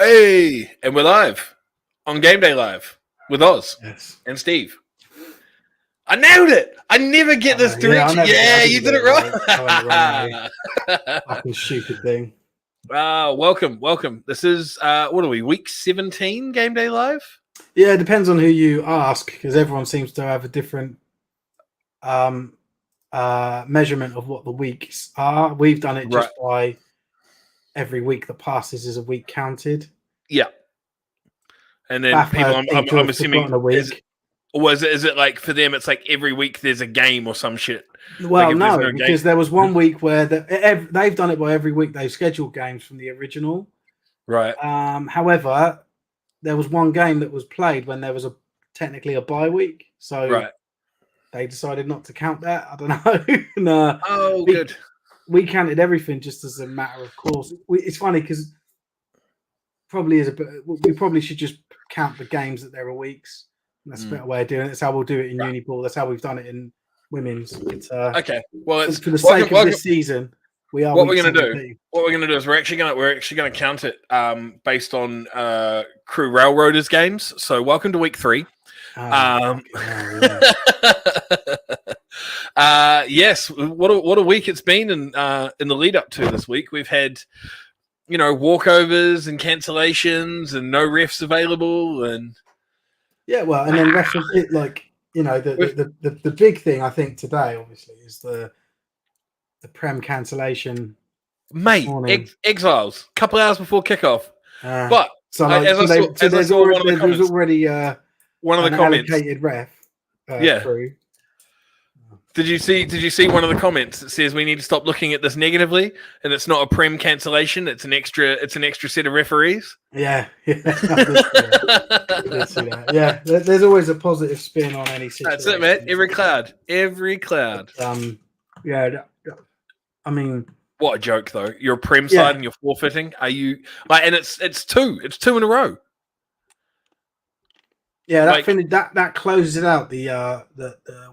Hey, and we're live on Gameday Live with Oz and Steve. I nailed it. I never get this direction. You did it right. Fucking stupid thing. Welcome. This is what are we? Week 17 Gameday Live. Yeah, it depends on who you ask because everyone seems to have a different measurement of what the weeks are. We've done it just by every week that passes is a week counted. Yeah, and then people, I'm assuming a week. Is it like for them? It's like every week there's a game or some shit. Well, like no, because there was one week where they've done it by every week. They've scheduled games from the original, right? However, there was one game that was played when there was technically a bye week, so they decided not to count that. I don't know. No. Good. We counted everything just as a matter of course. It's funny because we probably should just count the games that there are weeks. That's a better way of doing it. That's how we'll do it in Uniball. That's how we've done it in women's. It's, okay. Well, it's for the sake of this season. What we're going to do is we're actually going to count it based on Crew Railroaders games. So welcome to week 3. Yes, what a week it's been in the lead up to this week. We've had walkovers and cancellations and no refs available and and then refs the big thing I think today obviously is the Prem cancellation. Mate, exiles a couple hours before kickoff. But there's already one of the comments allocated ref. Through. Did you see one of the comments that says we need to stop looking at this negatively, and it's not a Prem cancellation; it's an extra set of referees. Yeah. There's always a positive spin on any situation. That's it, man. Every cloud. I mean, what a joke, though. You're a Prem side and you're forfeiting. Are you like? And it's two in a row. Yeah, that closes it out. The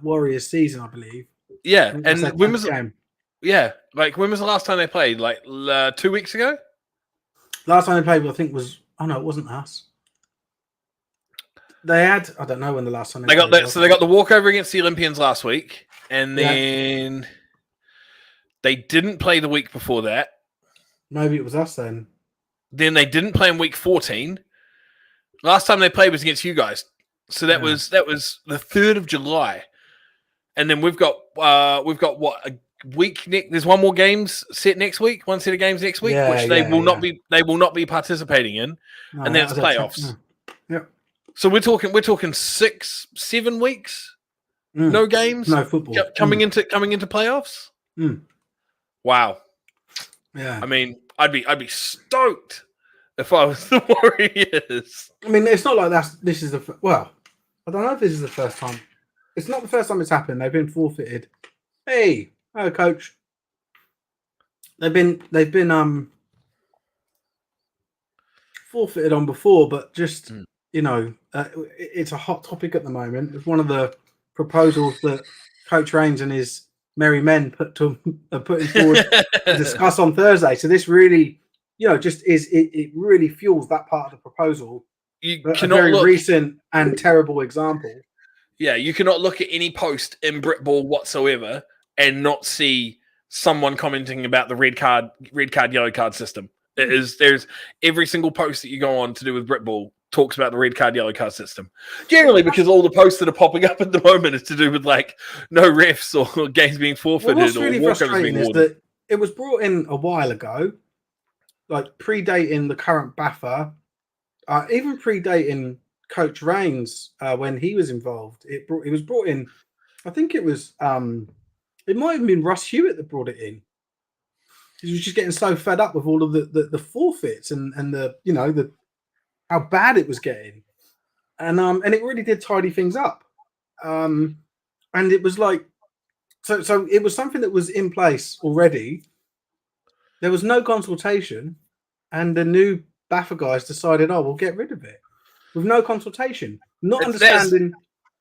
Warriors season, I believe. Yeah, and when was the last time they played? Like 2 weeks ago. Last time they played, I think was it wasn't us. They had I don't know when the last time they got that. So they got the walkover against the Olympians last week, and then they didn't play the week before that. Maybe it was us then. Then they didn't play in week 14. Last time they played was against you guys, so that was the 3rd of July, and then we've got what a week. There's one more games set next week. One set of games next week, which they will not be participating in, and then it's playoffs. Yeah. So we're talking 6-7 weeks, no games, no football coming into playoffs. Wow. Yeah. I mean, I'd be stoked if I was the Warriors. I mean, it's not like this is I don't know if this is the first time. It's not the first time it's happened. They've been forfeited. Hey, coach. They've been forfeited on before, but just it's a hot topic at the moment. It's one of the proposals that Coach Rains and his merry men putting forward to discuss on Thursday. So this really. It really fuels that part of the proposal. You a cannot very recent and terrible example. Yeah, you cannot look at any post in Britball whatsoever and not see someone commenting about the red card, yellow card system. There's every single post that you go on to do with Britball talks about the red card, yellow card system. Generally, because all the posts that are popping up at the moment is to do with like no refs or games being forfeited what's really or walkovers being is awarded. That it was brought in a while ago. Like predating the current Baffer, even predating Coach Rains when he was involved. It was brought in. I think it was. It might have been Russ Hewitt that brought it in. He was just getting so fed up with all of the forfeits and the how bad it was getting, and it really did tidy things up. And it was like so it was something that was in place already. There was no consultation, and the new Baffer guys decided, we'll get rid of it with no consultation, not understanding.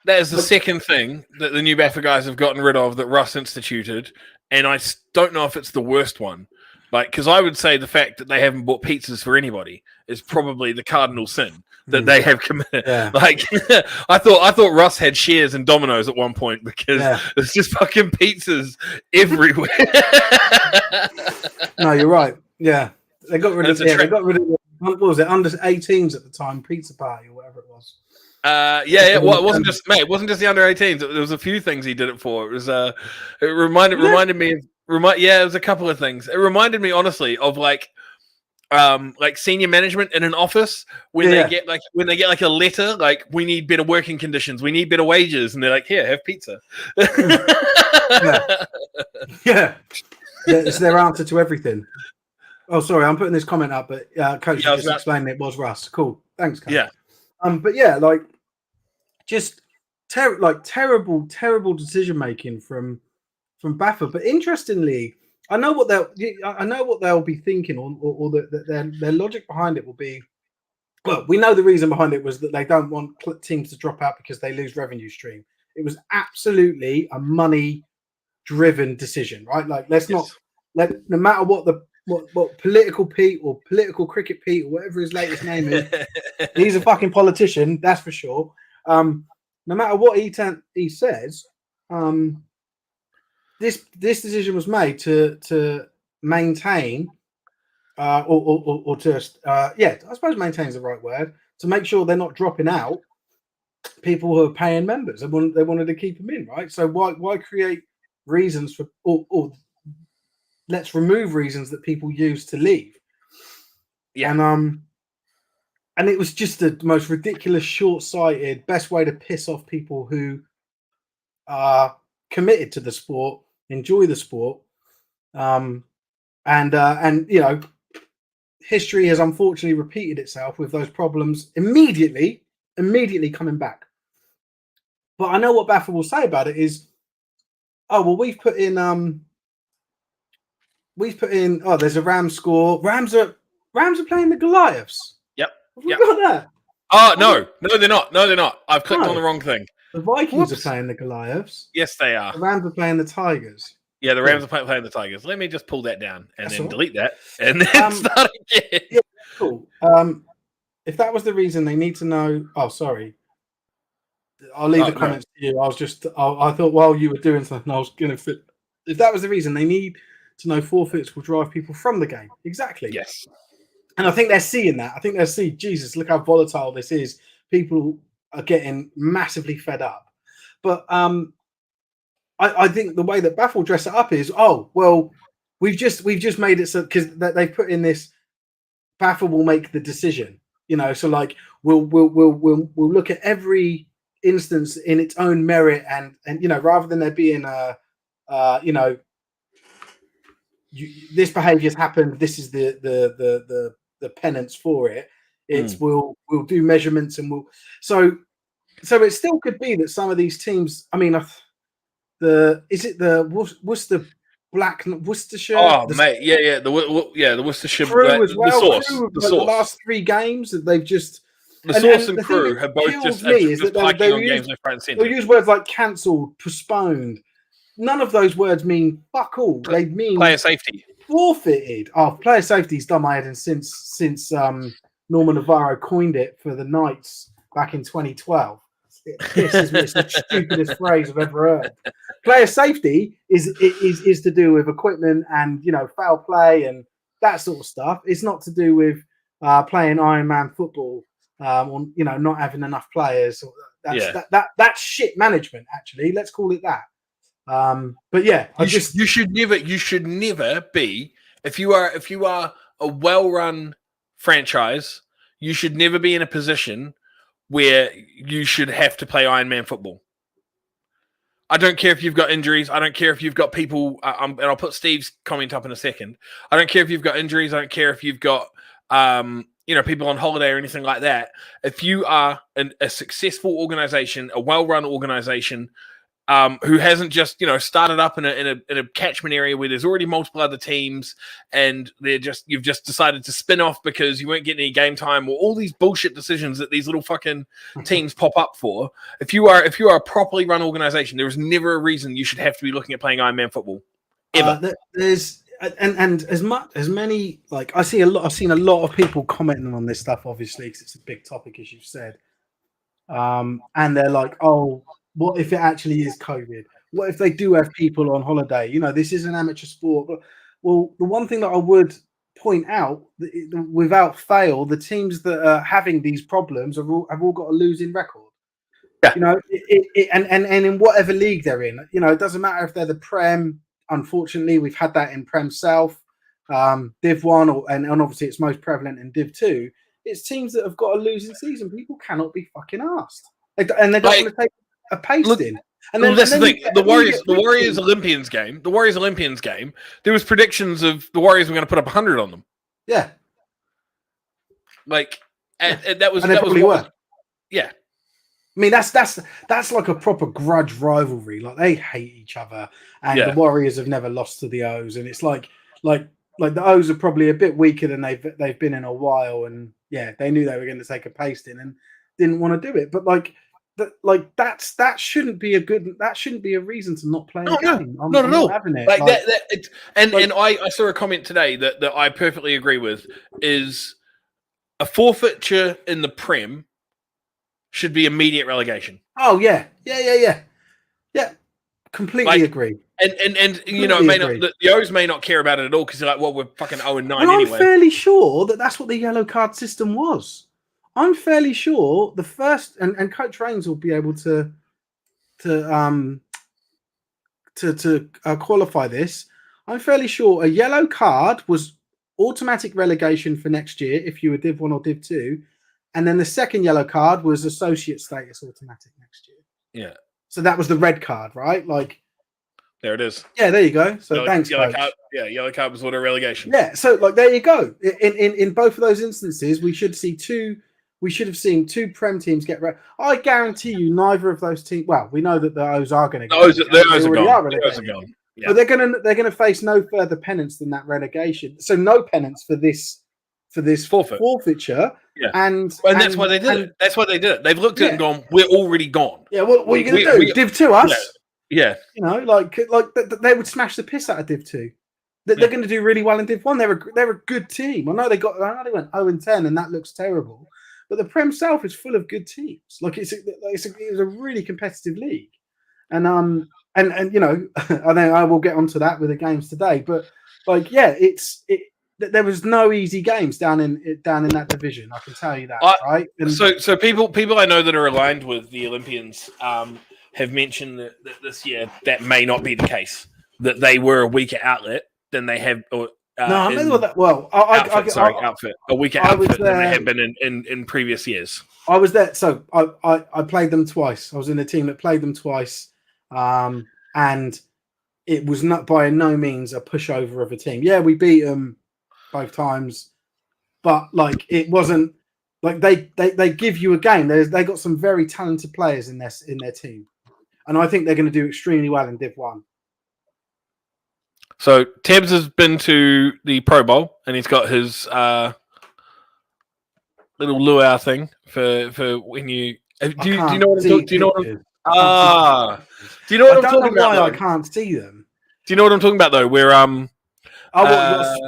That is the second thing that the new Baffer guys have gotten rid of that Russ instituted, and I don't know if it's the worst one. Like, because I would say the fact that they haven't bought pizzas for anybody is probably the cardinal sin that they have committed. Yeah. Like, I thought Russ had shares in Domino's at one point because it's just fucking pizzas everywhere. No, you're right. Yeah, they got rid of. They got rid of. What was it? Under 18s at the time, pizza party or whatever it was. Well, it wasn't just mate. It wasn't just the under 18s. There was a few things he did it for. It was it reminded me of it was a couple of things. It reminded me honestly of like senior management in an office when they get like a letter like, we need better working conditions, we need better wages, and they're like, here, have pizza. Yeah, it's their answer to everything. Oh, sorry, I'm putting this comment up, but Coach just explained it was Russ. Cool, thanks, Coach. Yeah. But yeah, like just terrible decision making from Baffer. But interestingly, I know what they'll be thinking, or that their logic behind it will be. Well, we know the reason behind it was that they don't want teams to drop out because they lose revenue stream. It was absolutely a money-driven decision, right? Like, let's not no matter what political Pete or political cricket Pete or whatever his latest name is, he's a fucking politician, that's for sure. No matter what he says, this decision was made to maintain, or just I suppose maintain is the right word, to make sure they're not dropping out people who are paying members. They wanted to keep them in, right? So why create reasons for or let's remove reasons that people use to leave. Yeah. And it was just the most ridiculous, short-sighted, best way to piss off people who are committed to the sport, enjoy the sport. And you know, history has unfortunately repeated itself with those problems immediately coming back. But I know what Baffer will say about it is, oh, well, we've put in there's a Rams score. Rams are playing the Goliaths. Yep. Have we got that? Oh, no, they're not. No, they're not. I've clicked on the wrong thing. The Vikings are playing the Goliaths. Yes, they are. The Rams are playing the Tigers. Yeah, the Rams are playing the Tigers. Let me just pull that down and then delete that and then start again. Yeah, cool. If that was the reason, they need to know. Oh, sorry. I'll leave the comments to you. I thought while you were doing something, I was going to fit. If that was the reason, they need to know forfeits will drive people from the game. Exactly. Yes. And I think they're seeing that. I think they're seeing, Jesus, look how volatile this is. People are getting massively fed up. But I think the way that Baff will dress it up is, oh, well, we've just made it so because they put in this. Baffer will make the decision, you know. So like we'll look at every instance in its own merit, and you know, rather than there being you know, this behaviour's happened. This is the penance for it. It's we'll do measurements and we'll so it still could be that some of these teams. I mean, is it the Worcestershire? Oh, mate, yeah, the Worcestershire crew as well. The Source, crew, the like Source. The last 3 games that they've just the Source and crew have both just piking on games left, right, and centre. They'll use words like cancelled, postponed. None of those words mean fuck all. They mean player safety, forfeited. Oh, player safety's done my head in since Norman Navarro coined it for the Knights back in 2012. It pisses me. It's the stupidest phrase I've ever heard. Player safety is to do with equipment and, you know, foul play and that sort of stuff. It's not to do with playing Iron Man football or, you know, not having enough players. That's shit management. Actually, let's call it that. But yeah, you should never be if you are a well-run franchise. You should never be in a position where you should have to play Iron Man football. I don't care if you've got injuries. I don't care if you've got people. And I'll put Steve's comment up in a second. I don't care if you've got injuries. I don't care if you've got you know, people on holiday or anything like that. If you are a successful organization, a well-run organization, who hasn't just, you know, started up in a catchment area where there's already multiple other teams and you've just decided to spin off because you won't get any game time, or all these bullshit decisions that these little fucking teams pop up for. If you are a properly run organization, there is never a reason you should have to be looking at playing Iron Man football ever. and as many like I've seen a lot of people commenting on this stuff, obviously, because it's a big topic, as you've said. And they're like, oh, what if it actually is COVID? What if they do have people on holiday? You know, this is an amateur sport. But, well, the one thing that I would point out, without fail, the teams that are having these problems have all got a losing record. Yeah. You know, and in whatever league they're in, you know, it doesn't matter if they're the Prem. Unfortunately, we've had that in Prem South, Div 1, and obviously it's most prevalent in Div 2. It's teams that have got a losing season. People cannot be fucking asked, and they don't want to take a pasting. And then that's the thing. The Warriors Olympians game. There was predictions of the Warriors were going to put up 100 on them. Yeah, like that was and they probably were. Yeah. I mean, that's like a proper grudge rivalry. Like they hate each other, and the Warriors have never lost to the O's, and it's like the O's are probably a bit weaker than they've been in a while, and they knew they were going to take a pasting and didn't want to do it. But that shouldn't be a reason to not play a game. I'm not at all. Having it. I saw a comment today that I perfectly agree with. Is a forfeiture in the Prem should be immediate relegation. Oh yeah. Completely agree. And you know, the O's may not care about it at all because they're like, well, we're fucking 0-9 anyway. I'm fairly sure that's what the yellow card system was. I'm fairly sure the first and Coach Rains will be able to qualify this. I'm fairly sure a yellow card was automatic relegation for next year if you were Div 1 or Div 2. And then the second yellow card was associate status automatic next year. Yeah. So that was the red card, right? Like, there it is. Yeah, there you go. So thanks, yellow Coach. Yellow card was auto relegation. Yeah. So there you go. In both of those instances, we should have seen two Prem teams get red. I guarantee you, neither of those teams. Well, we know that the O's are going to go. The O's are gone. Yeah. But they're going to face no further penance than that relegation. So no penance for this forfeiture. Yeah, and that's why they did it. That's why they did it. They've looked at it and gone, "We're already gone." Yeah, what are you going to do? Div 2 us? Yeah. You know, like they would smash the piss out of Div 2. They're going to do really well in Div 1. They're a good team. I know they went 0-10, and that looks terrible. But the Prem South is full of good teams. Like it's a really competitive league, and you know, I know I will get onto that with the games today. But there was no easy games down in that division. I can tell you that, right? And so people I know that are aligned with the Olympians have mentioned that this year that may not be the case. That they were a weaker outlet than they have. I remember that. Well, outfit. A weaker outfit than they have been in previous years. I was there, so I played them twice. I was in a team that played them twice, and it was not by no means a pushover of a team. Yeah, we beat them both times, but like it wasn't like they give you a game. They got some very talented players in their team, and I think they're going to do extremely well in Div 1. So Tabs has been to the Pro Bowl and he's got his little luau thing for when you do you know what I'm talking about? Do you know what I'm talking about? I can't see them. Do you know what I'm talking about though? Where a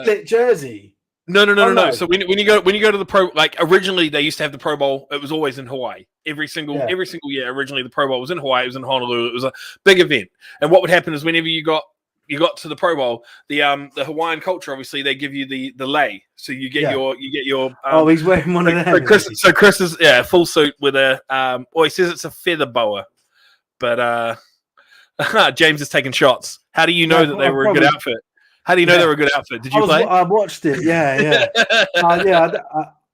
split jersey. No. So when you go to the Pro, like originally they used to have the Pro Bowl. It was always in Hawaii. Every single year. Originally the Pro Bowl was in Hawaii. It was in Honolulu. It was a big event. And what would happen is whenever you got to the Pro Bowl, the Hawaiian culture, obviously, they give you the lei. So you get your he's wearing one of them. So Chris is full suit with a he says it's a feather boa, but James is taking shots. How do you know that they were a good outfit? How do you know they were a good outfit? Did you play? I watched it. Yeah.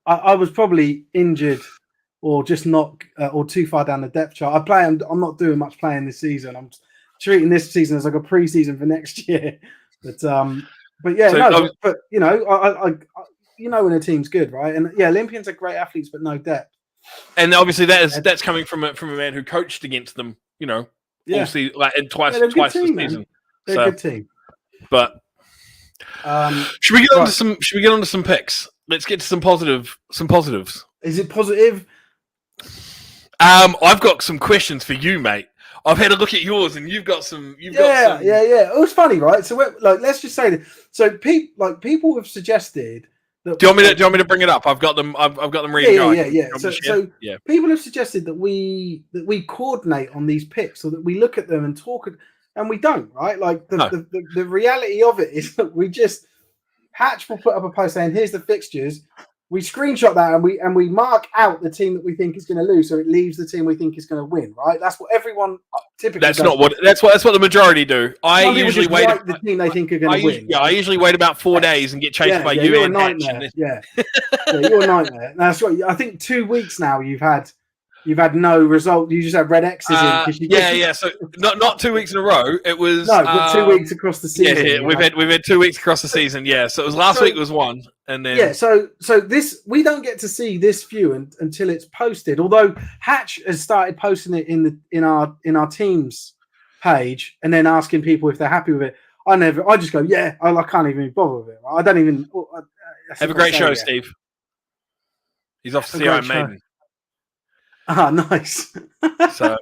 I was probably injured or just not or too far down the depth chart. I'm not doing much playing this season. I'm treating this season as like a pre-season for next year, but you know, I when a team's good, right? And Olympians are great athletes, but no depth. And obviously that's coming from a man who coached against them, you know, obviously like twice this season. They're a good team. But should we get onto some picks? Let's get to some positives. Is it positive? I've got some questions for you, mate. I've had a look at yours, and you've got some. Yeah. It was funny, right? So, let's just say that. So, people have suggested that. Do you want me to bring it up? I've got them. I've got them ready. Yeah. So, people have suggested that we coordinate on these picks, so that we look at them and talk, and we don't, right? Like the reality of it is that we just Hatch will put up a post saying, "Here's the fixtures." We screenshot that and we mark out the team that we think is going to lose, so it leaves the team we think is going to win. Right? That's what everyone typically. That's does. not what. That's what the majority do. I usually wait. The team they think are going to win. I usually wait about 4 days and get chased by you. You're a nightmare. You're a nightmare. That's right. I think 2 weeks now you've had no result. You just had red X's in. So not 2 weeks in a row. It was but 2 weeks across the season. Yeah. We've had 2 weeks across the season. Yeah. So it was last week was one, and then So this we don't get to see this view until it's posted. Although Hatch has started posting it in our team's page and then asking people if they're happy with it. I just go, yeah. I can't even bother with it. Right? I don't even. Have a great show, Steve. He's off to see Iron Maiden. Ah, nice. So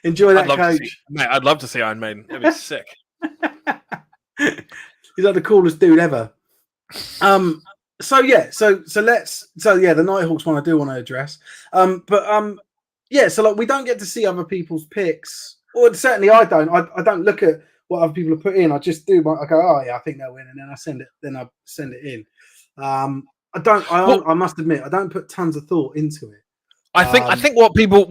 enjoy that, coach. I'd love to see Iron Maiden. That'd be sick. He's like the coolest dude ever. The Nighthawks one I do want to address. So we don't get to see other people's picks, or certainly I don't. I don't look at what other people have put in. I just do. I go, oh yeah, I think they'll win, and then I send it in. I must admit, I don't put tons of thought into it. I think what people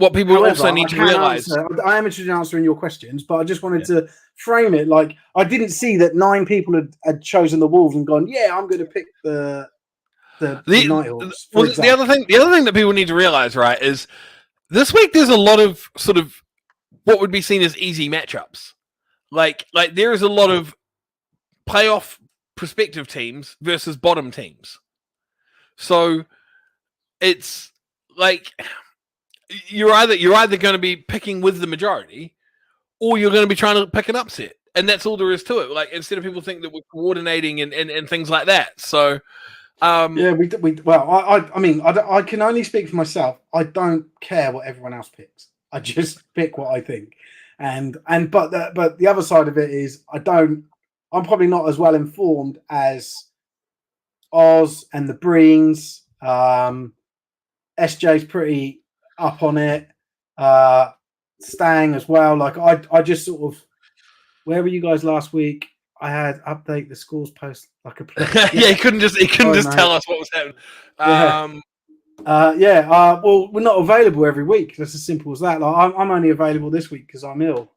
also need to realize. I am interested in answering your questions, but I just wanted to frame it like I didn't see that 9 people had chosen the Wolves and gone, yeah, I'm going to pick the Nighthawks. The other thing that people need to realize, right, is this week there's a lot of sort of what would be seen as easy matchups. Like there is a lot of playoff prospective teams versus bottom teams. So it's like you're either going to be picking with the majority, or you're going to be trying to pick an upset, and that's all there is to it. Like instead of people think that we're coordinating and things like that. So I can only speak for myself. I don't care what everyone else picks. I just pick what I think, but the other side of it is I'm probably not as well informed as Oz and the Breens. SJ's pretty up on it. Stang as well. Like I just sort of, where were you guys last week? I had update the scores post like a player. He couldn't just tell us what was happening. Well, we're not available every week. That's as simple as that. Like I'm only available this week because I'm ill.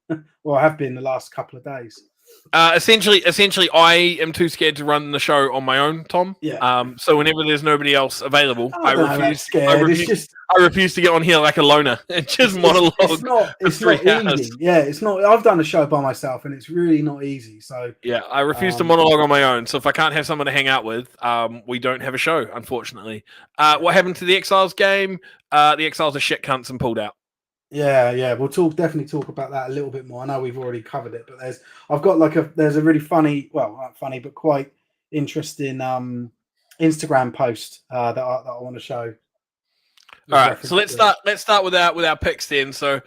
Well, I have been the last couple of days. Essentially, I am too scared to run the show on my own, Tom. Yeah. So whenever there's nobody else available, I refuse to get on here like a loner and just monologue. It's not easy. Yeah, it's not. I've done a show by myself, and it's really not easy. So yeah, I refuse to monologue on my own. So if I can't have someone to hang out with, we don't have a show, unfortunately. What happened to the Exiles game? The Exiles are shit cunts and pulled out. Yeah. We'll definitely talk about that a little bit more. I know we've already covered it, but there's a really funny, well, not funny, but quite interesting Instagram post that I want to show. All right, so let's start with our picks then. So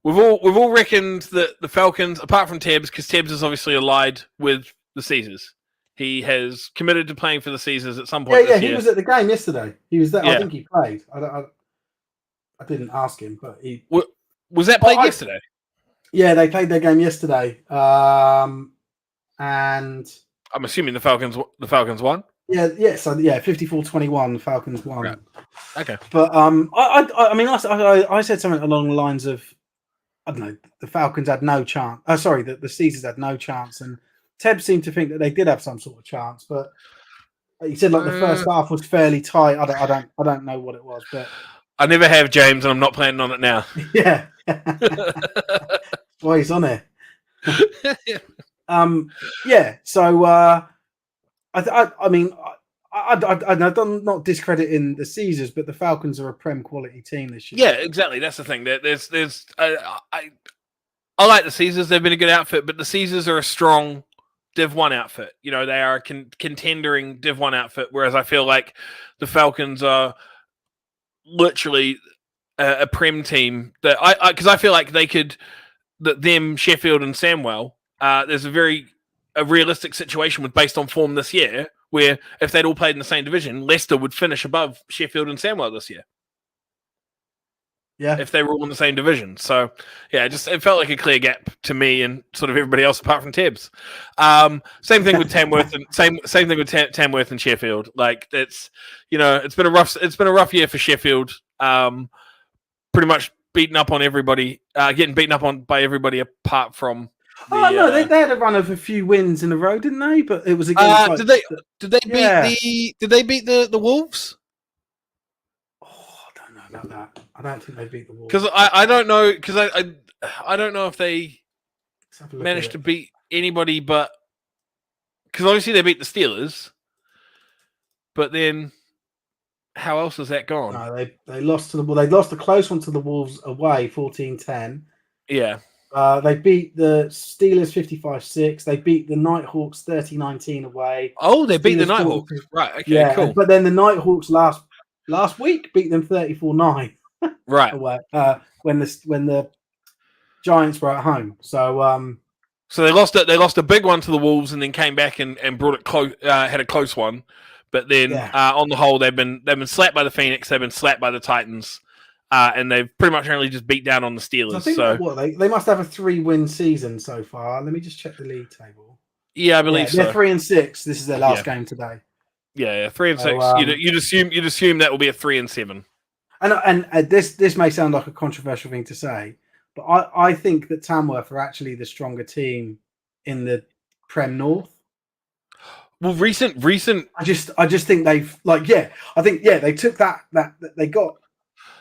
we've all reckoned that the Falcons, apart from Tebbs, because Tebbs is obviously allied with the Caesars. He has committed to playing for the Caesars at some point. He was at the game yesterday. He was there. Yeah. I think he played. I didn't ask him, but he was that played yesterday. Yeah, they played their game yesterday, and I'm assuming the Falcons won. Yeah, 54-21. The Falcons won. Right. Okay, but I said something along the lines of, I don't know, the Falcons had no chance. The Caesars had no chance, and Teb seemed to think that they did have some sort of chance, but he said the first half was fairly tight. I don't know what it was, but. I never have, James, and I'm not planning on it now. Yeah. Well, he's on it. So I'm not discrediting the Caesars, but the Falcons are a Prem quality team this year. Yeah, exactly. That's the thing. I like the Caesars. They've been a good outfit, but the Caesars are a strong Div 1 outfit. You know, they are a contendering Div 1 outfit, whereas I feel like the Falcons are literally a Prem team that because I feel like they could that them, Sheffield and Samwell, there's a realistic situation with based on form this year, where if they'd all played in the same division, Leicester would finish above Sheffield and Samwell this year. Yeah, if they were all in the same division. So yeah, it felt like a clear gap to me and sort of everybody else apart from Tibbs. Same thing with Tamworth and same thing with Tamworth and Sheffield. Like it's been a rough year for Sheffield. Pretty much beaten up on everybody, getting beaten up on by everybody apart from. They had a run of a few wins in a row, didn't they? But it was against. Did they beat the Wolves? I don't know about that. I don't think they beat the Wolves. Because I don't know, because I don't know if they managed to beat anybody, but because obviously they beat the Steelers, but then how else has that gone? No, they lost to the They lost a close one to the Wolves away, 14-10. Yeah. They beat the Steelers 55-6. They beat the Nighthawks 30-19 away. Oh, they beat the Nighthawks. Right. Okay. Yeah, cool. But then the Nighthawks last week beat them 34-9. Right. Away, when the Giants were at home. So so they lost a big one to the Wolves and then came back and brought it close. Had a close one, but then on the whole they've been slapped by the Phoenix. They've been slapped by the Titans. And they've pretty much only just beat down on the Steelers. So I think they must have a 3-win season so far. Let me just check the league table. Yeah, I believe so. They're 3-6. This is their last game today. Yeah, 3-6. You'd assume that will be a 3-7. And this may sound like a controversial thing to say, but I think that Tamworth are actually the stronger team in the Prem North. Well, recent. I just think they've they took that they got.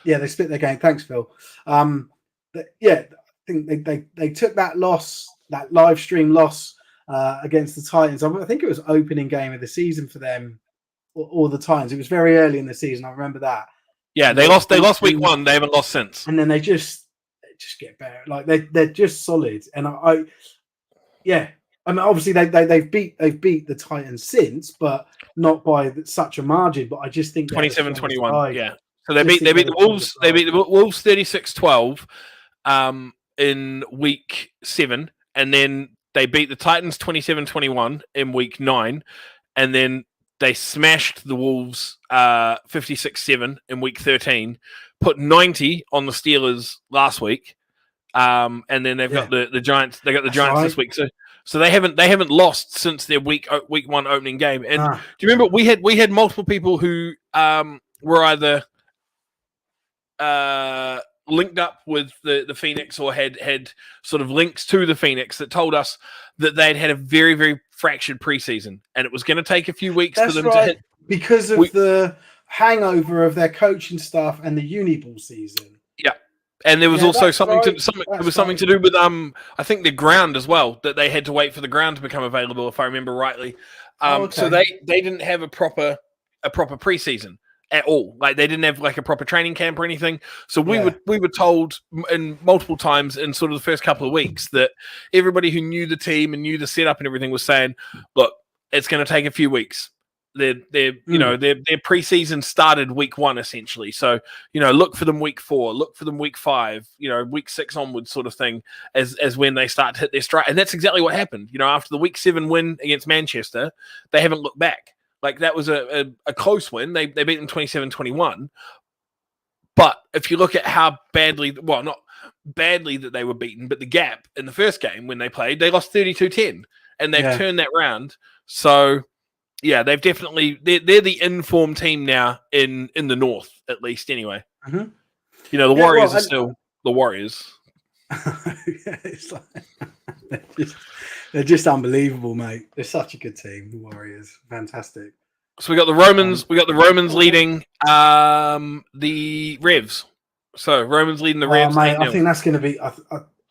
Yeah, they split their game. Thanks, Phil. I think they took that loss, that live stream loss against the Titans. I think it was opening game of the season for them, or the Titans. It was very early in the season. I remember that. Yeah, they lost week 1. They haven't lost since. And then they just get better. Like they're just solid. And I mean, obviously they've beat the Titans since, but not by such a margin. But I just think 27-21. Yeah. So they beat the Wolves. They beat the Wolves 36-12 in week 7, and then they beat the Titans 27-21 in week 9, and then they smashed the Wolves 56-7 in week 13. Put 90 on the Steelers last week, and then they've got the Giants. They got the Giants this week. So they haven't lost since their week 1 opening game. And do you remember we had multiple people who were either linked up with the Phoenix or had sort of links to the Phoenix that told us that they'd had a very, very fractured preseason and it was going to take a few weeks for them to hit. Because of the hangover of their coaching staff and the Uniball season. Yeah. And there was also something to do with I think the ground as well, that they had to wait for the ground to become available, if I remember rightly. So they didn't have a proper preseason at all. Like they didn't have like a proper training camp or anything. So we were told in multiple times in sort of the first couple of weeks that everybody who knew the team and knew the setup and everything was saying, look, it's going to take a few weeks. Their preseason started week 1 essentially. So, look for them week 4, look for them week 5, week 6 onwards sort of thing as when they start to hit their stride. And that's exactly what happened. After the week 7 win against Manchester, they haven't looked back. Like that was a close win. They beat them 27-21. But if you look at how badly, well, not badly that they were beaten, but the gap in the first game when they played, they lost 32-10 and they've turned that round. So yeah, they're the informed team now in the North, at least anyway. Mm-hmm. The Warriors are still the Warriors. It's like, they're just unbelievable, mate. They're such a good team, the Warriors. Fantastic. So we got the Romans. We got the Romans leading the Revs. So Romans leading the Revs. Mate, I think that's going to be. I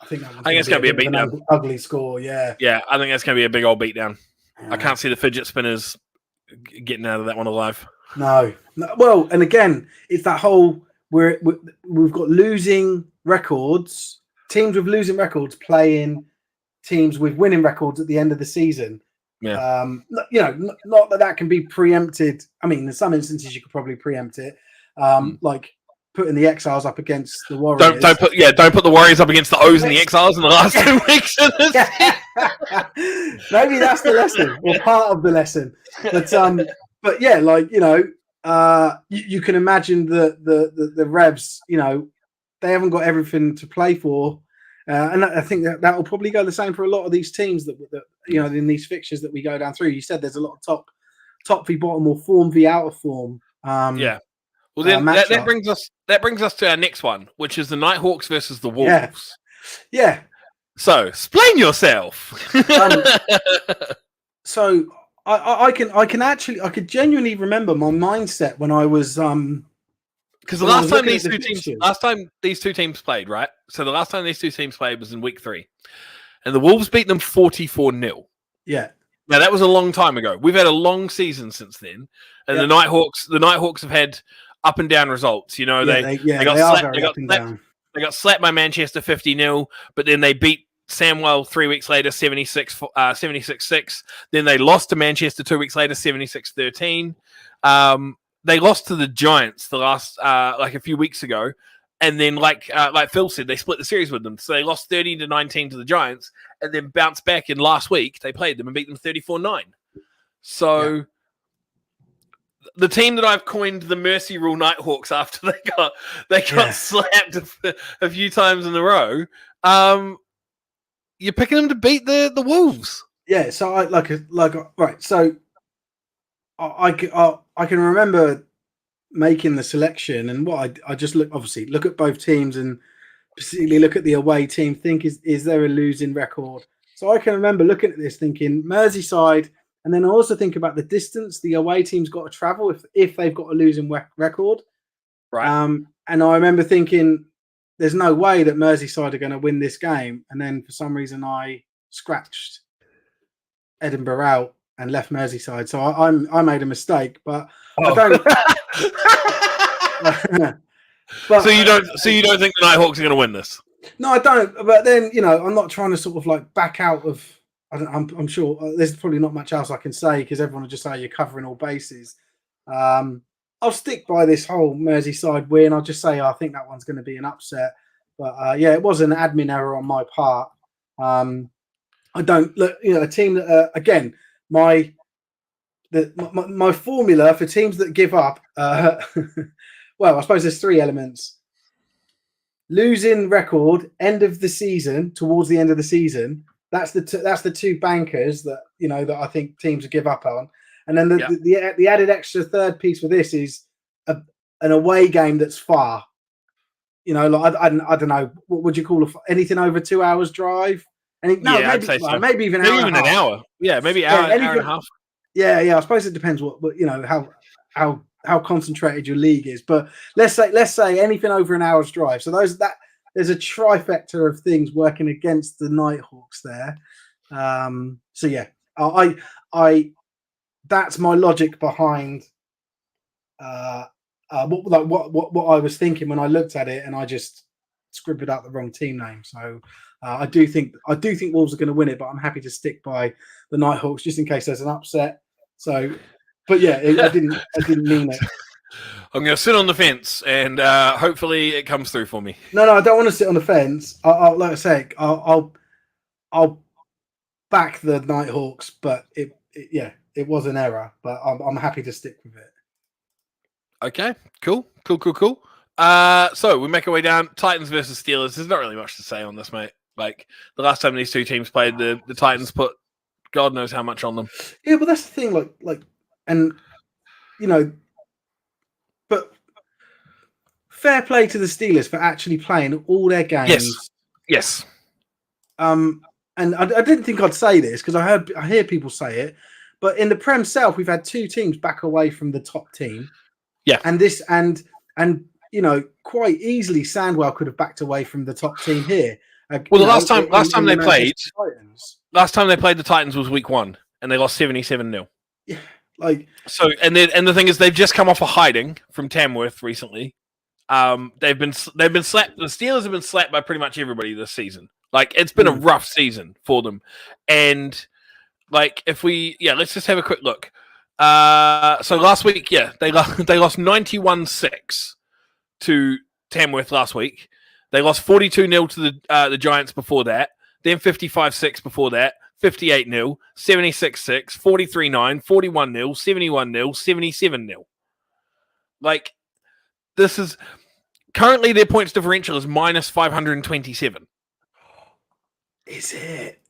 think it's going to be a beatdown. Ugly score. Yeah. Yeah, I think that's going to be a big old beatdown. Yeah. I can't see the fidget spinners getting out of that one alive. No. Well, and again, it's that whole we've got losing records. Teams with losing records playing teams with winning records at the end of the season. Yeah. Not that can be preempted. I mean, in some instances you could probably preempt it. Like putting the Exiles up against the Warriors. Don't put the Warriors up against the O's and the Exiles in the last 2 weeks. Maybe that's the lesson, or part of the lesson. But yeah, like you can imagine the Revs. They haven't got everything to play for. And I think that will probably go the same for a lot of these teams that in these fixtures that we go down through. You said there's a lot of top v bottom or form v out of form. Yeah. Well, then that brings us to our next one, which is the Nighthawks versus the Wolves. Yeah. So explain yourself. So I could genuinely remember my mindset when I was because the last time these two teams played, right? So the last time these two teams played was in week 3. And the Wolves beat them 44-0. Yeah. Now that was a long time ago. We've had a long season since then. And the Nighthawks have had up and down results. They got slapped by Manchester 50-0, but then they beat Samwell 3 weeks later 76-6. Then they lost to Manchester 2 weeks later 76-13. They lost to the Giants the last a few weeks ago, and then like Phil said, they split the series with them. So they lost 30-19 to the Giants, and then bounced back. In last week, they played them and beat them 34-9. So the team that I've coined the Mercy Rule Nighthawks after they got slapped a few times in a row. You're picking them to beat the Wolves. Yeah. So right. So I can remember making the selection, and what I just look at both teams and particularly look at the away team. Think is there a losing record? So I can remember looking at this, thinking Merseyside, and then I also think about the distance the away team's got to travel if they've got a losing record. Right. And I remember thinking, there's no way that Merseyside are going to win this game. And then for some reason, I scratched Edinburgh out and left Merseyside. So I made a mistake, but I don't. So you don't think the Nighthawks are going to win this? No, I don't. But then I'm not trying to sort of like back out of. I'm sure there's probably not much else I can say because everyone will just say you're covering all bases. I'll stick by this whole Merseyside win. I'll just say I think that one's going to be an upset. But it was an admin error on my part. I don't look. A team that again my formula for teams that give up. Well, I suppose there's 3 elements: losing record, end of the season, towards the end of the season. That's the 2 bankers that that I think teams would give up on. And then the added extra third piece for this is an away game that's far. I don't know. What would you call anything over 2 hours drive? I'd say so. Maybe even an hour. Yeah, maybe hour and a half. Yeah. I suppose it depends what how concentrated your league is. But let's say anything over an hour's drive. So there's a trifecta of things working against the Nighthawks there. So yeah, I that's my logic behind what I was thinking when I looked at it, and I just scribbled out the wrong team name. So I do think Wolves are going to win it, but I'm happy to stick by the Nighthawks just in case there's an upset. So, but yeah, I didn't mean it. I'm going to sit on the fence, and hopefully it comes through for me. No, I don't want to sit on the fence. Like I say, I'll back the Nighthawks, but it was an error. But I'm happy to stick with it. Okay, cool. So we make our way down. Titans versus Steelers. There's not really much to say on this, mate. Like the last time these two teams played, the Titans put God knows how much on them. Yeah, but that's the thing. And but fair play to the Steelers for actually playing all their games. Yes. And I didn't think I'd say this because I hear people say it, but in the Prem South, we've had 2 teams back away from the top team. Yeah. And this and quite easily Sandwell could have backed away from the top team here. Well, the last time they played the Titans was week 1, and they lost 77-0. Yeah, and the thing is, they've just come off a hiding from Tamworth recently. They've been slapped. The Steelers have been slapped by pretty much everybody this season. It's been a rough season for them, and let's just have a quick look. So last week, they lost 91-6 to Tamworth last week. They lost 42-0 to the Giants before that. Then 55-6 before that. 58-0, 76-6, 43-9, 41-0, 71-0, 77-0. Like, this is currently their points differential is minus 527. Is it?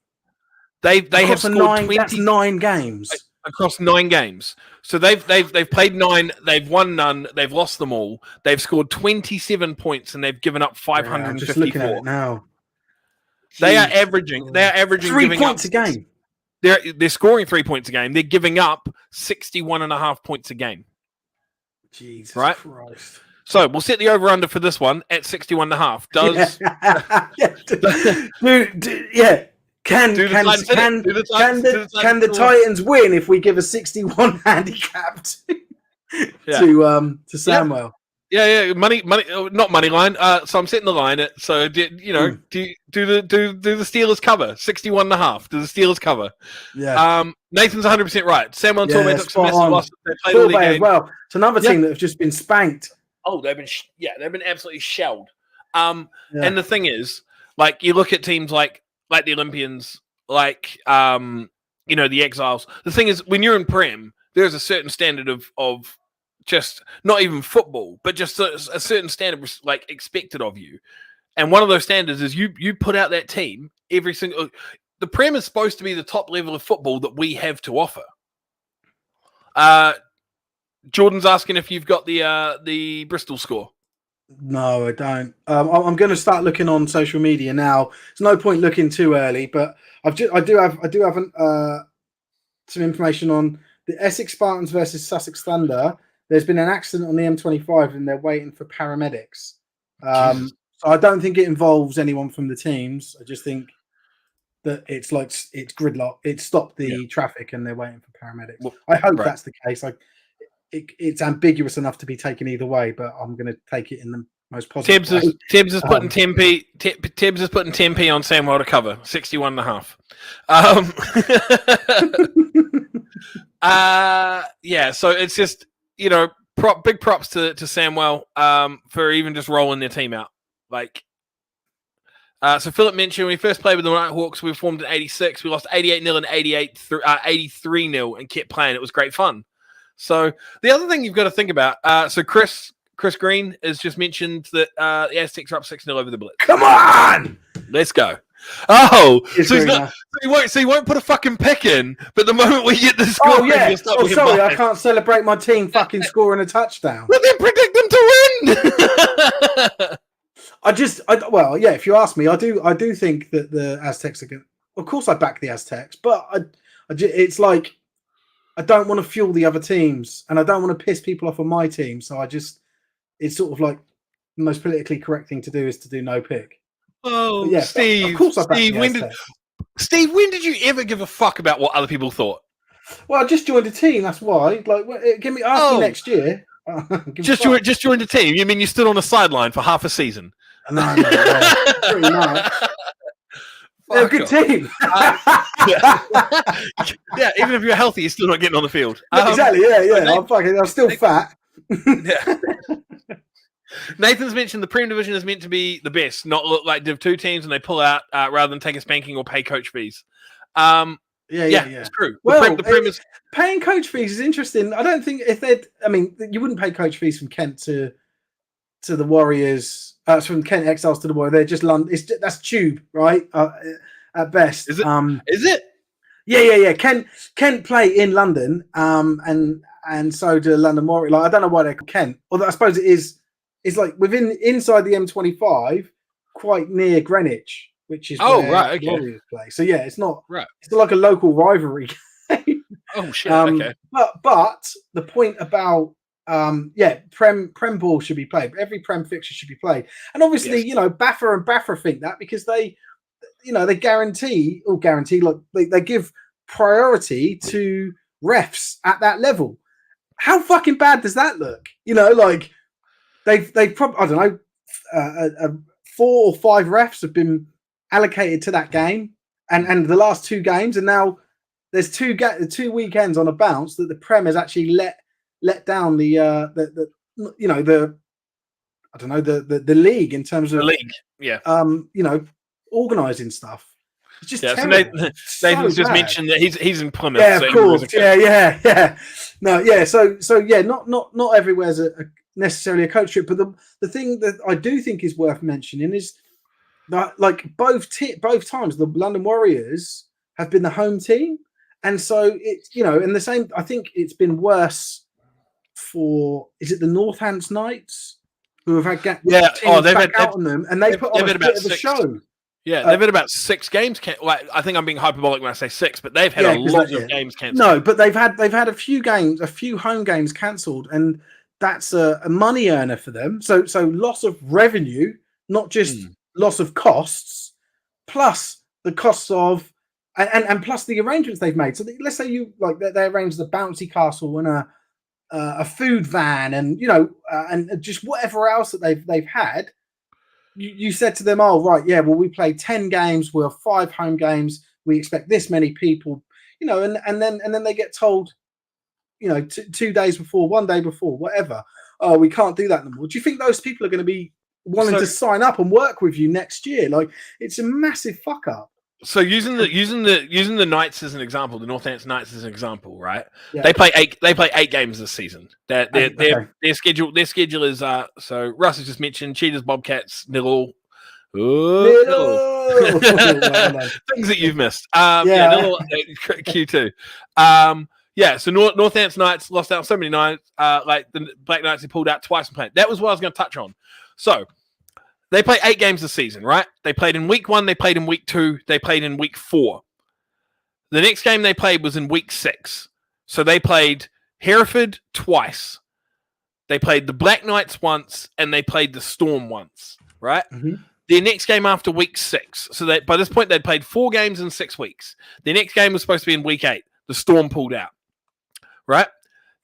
They have scored 20. That's 9 games Across 9 games. So they've played 9, they've won none, they've lost them all. They've scored 27 points and they've given up 554. I'm just looking at it now. They are averaging 3 points a game. They're scoring 3 points a game. They're giving up 61.5 points a game. Jesus Christ. So we'll set the over-under for this one at 61.5. Does Can the Titans win if we give a 61 handicap to Samwell? Yeah, money, not money line. So I'm setting the line at. So do the Steelers cover 61.5? Do the Steelers cover? Yeah. Nathan's 100% right. Sam and Torbe took some massive losses. They played all as well. It's another team that have just been spanked. Oh, they've been absolutely shelled. And the thing is, like, you look at teams like the Olympians, like the Exiles. The thing is, when you're in Prem, there's a certain standard of just not even football, but just a certain standard like expected of you. And one of those standards is you put out that team every single. The Prem is supposed to be the top level of football that we have to offer. Jordan's asking if you've got the Bristol score. No, I don't. I'm going to start looking on social media now. There's no point looking too early, but I do have some information on the Essex Spartans versus Sussex Thunder. There's been an accident on the M25 and they're waiting for paramedics. So I don't think it involves anyone from the teams. I just think that it's gridlock. It stopped the traffic and they're waiting for paramedics. Well, I hope that's the case. It's ambiguous enough to be taken either way, but I'm going to take it in the most positive way. Tibbs is putting 10p. Tibbs is putting 10p on Samwell to cover 61.5. So it's just big props to Samwell for even just rolling their team out. Like, so Philip mentioned when we first played with the Nighthawks, we formed in '86. We lost 88-0 and 83-0 and kept playing. It was great fun. So the other thing you've got to think about, so Chris Green has just mentioned that the Aztecs are up 6-0 over the Blitz. Come on! Let's go. Oh, so he won't put a fucking pick in, but the moment we get the score, sorry, I can't celebrate my team fucking scoring a touchdown. Well, then predict them to win. If you ask me, I do think that the Aztecs are good. Of course, I back the Aztecs, but it's like I don't want to fuel the other teams, and I don't want to piss people off on my team. So it's sort of like the most politically correct thing to do is to do no pick. Oh, yeah, Steve. Of course, Steve, when did you ever give a fuck about what other people thought? Well, I just joined a team. That's why. Like, ask me next year. Just joined a team. You mean you stood on the sideline for half a season? No, pretty much. They're a good team. Even if you're healthy, you're still not getting on the field. Exactly. Yeah. I'm still fat. Yeah. Nathan's mentioned the Prem division is meant to be the best, not look like Div 2 teams, and they pull out rather than take a spanking or pay coach fees. Yeah, it's true. Well, the Prem is paying coach fees is interesting. I don't think you wouldn't pay coach fees from Kent to the Warriors. From Kent Exiles to the Warriors. They're just London. That's tube, right? At best. Is it? Is it? Yeah. Kent play in London, and so do London Warriors. Like, I don't know why they're called Kent. Although I suppose it is. It's like inside the M25, quite near Greenwich, which is where Warriors play. So yeah, it's not right. It's like a local rivalry game. Oh shit! Okay. But the point about Prem ball should be played. Every Prem fixture should be played, and obviously, Baffa think that because they guarantee, like they give priority to refs at that level. How fucking bad does that look? Like. They've probably, I don't know, 4 or 5 refs have been allocated to that game, and the last 2 games, and now there's 2 weekends on a bounce that the Prem has actually let down the I don't know, the league in terms of the league. Yeah. Organising stuff. It's just So terrible. Nathan's just mentioned that he's in Plymouth. Yeah, so of course. Yeah. No, yeah. So yeah, not everywhere's necessarily a coach trip, but the thing that I do think is worth mentioning is that like both times the London Warriors have been the home team, and so it's and the same. I think it's been worse for the Northants Knights who have had they've out on them, and they put on a bit of a show. Yeah, they've had about 6 games. I think I'm being hyperbolic when I say 6, but they've had a lot of games cancelled. No, but they've had a few home games cancelled, and that's a money earner for them. So loss of revenue, not just loss of costs, plus the costs of and plus the arrangements they've made. So let's say they arrange the bouncy castle and a food van, and and just whatever else that they've had. You said to them, "Oh, right, yeah, well, we played 10 games. We'll have 5 home games. We expect this many people, and then they get told, 2 days before, 1 day before, whatever. Oh, we can't do that anymore. Do you think those people are going to be wanting to sign up and work with you next year? Like, it's a massive fuck up." So using the Knights as an example, the Northants Knights as an example, right? Yeah. They play 8 games this season. Their schedule is so Russ has just mentioned Cheetahs, Bobcats, Nil. Things that you've missed. Nil, Q2. So Northants Knights lost out so many nights. Like the Black Knights, they pulled out twice and played. That was what I was going to touch on. So they play 8 games this season, right? They played in week 1, they played in week 2, they played in week 4. The next game they played was in week 6. So they played Hereford twice. They played the Black Knights once, and they played the Storm once, right? Mm-hmm. Their next game after week 6. So by this point, they'd played 4 games in 6 weeks. Their next game was supposed to be in week 8. The Storm pulled out, right?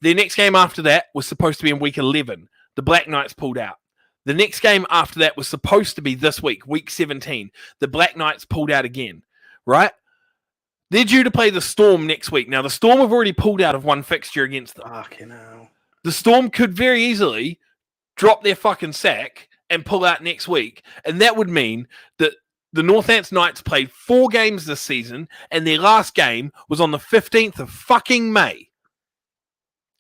Their next game after that was supposed to be in week 11. The Black Knights pulled out. The next game after that was supposed to be this week, week 17. The Black Knights pulled out again, right? They're due to play the Storm next week. Now, the Storm have already pulled out of one fixture against them. Fucking hell. The Storm could very easily drop their fucking sack and pull out next week. And that would mean that the Northants Knights played 4 games this season, and their last game was on the 15th of fucking May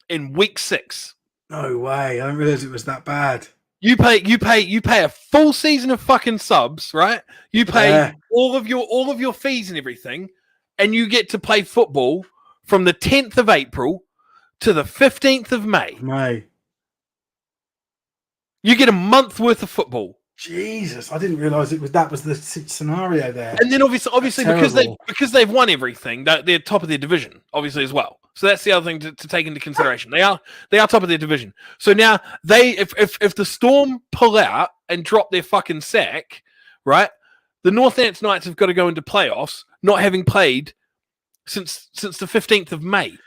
in week 6. No way. I didn't realize it was that bad. You pay a full season of fucking subs, right? You pay all of your fees and everything, and you get to play football from the 10th of April to the 15th of May. You get a month worth of football. Jesus, I didn't realize that was the scenario there. And then obviously because they've won everything, they're top of their division, obviously as well. So that's the other thing to take into consideration. They are top of their division. So now if the Storm pull out and drop their fucking sack, right? The Northants Knights have got to go into playoffs, not having played since the 15th of May,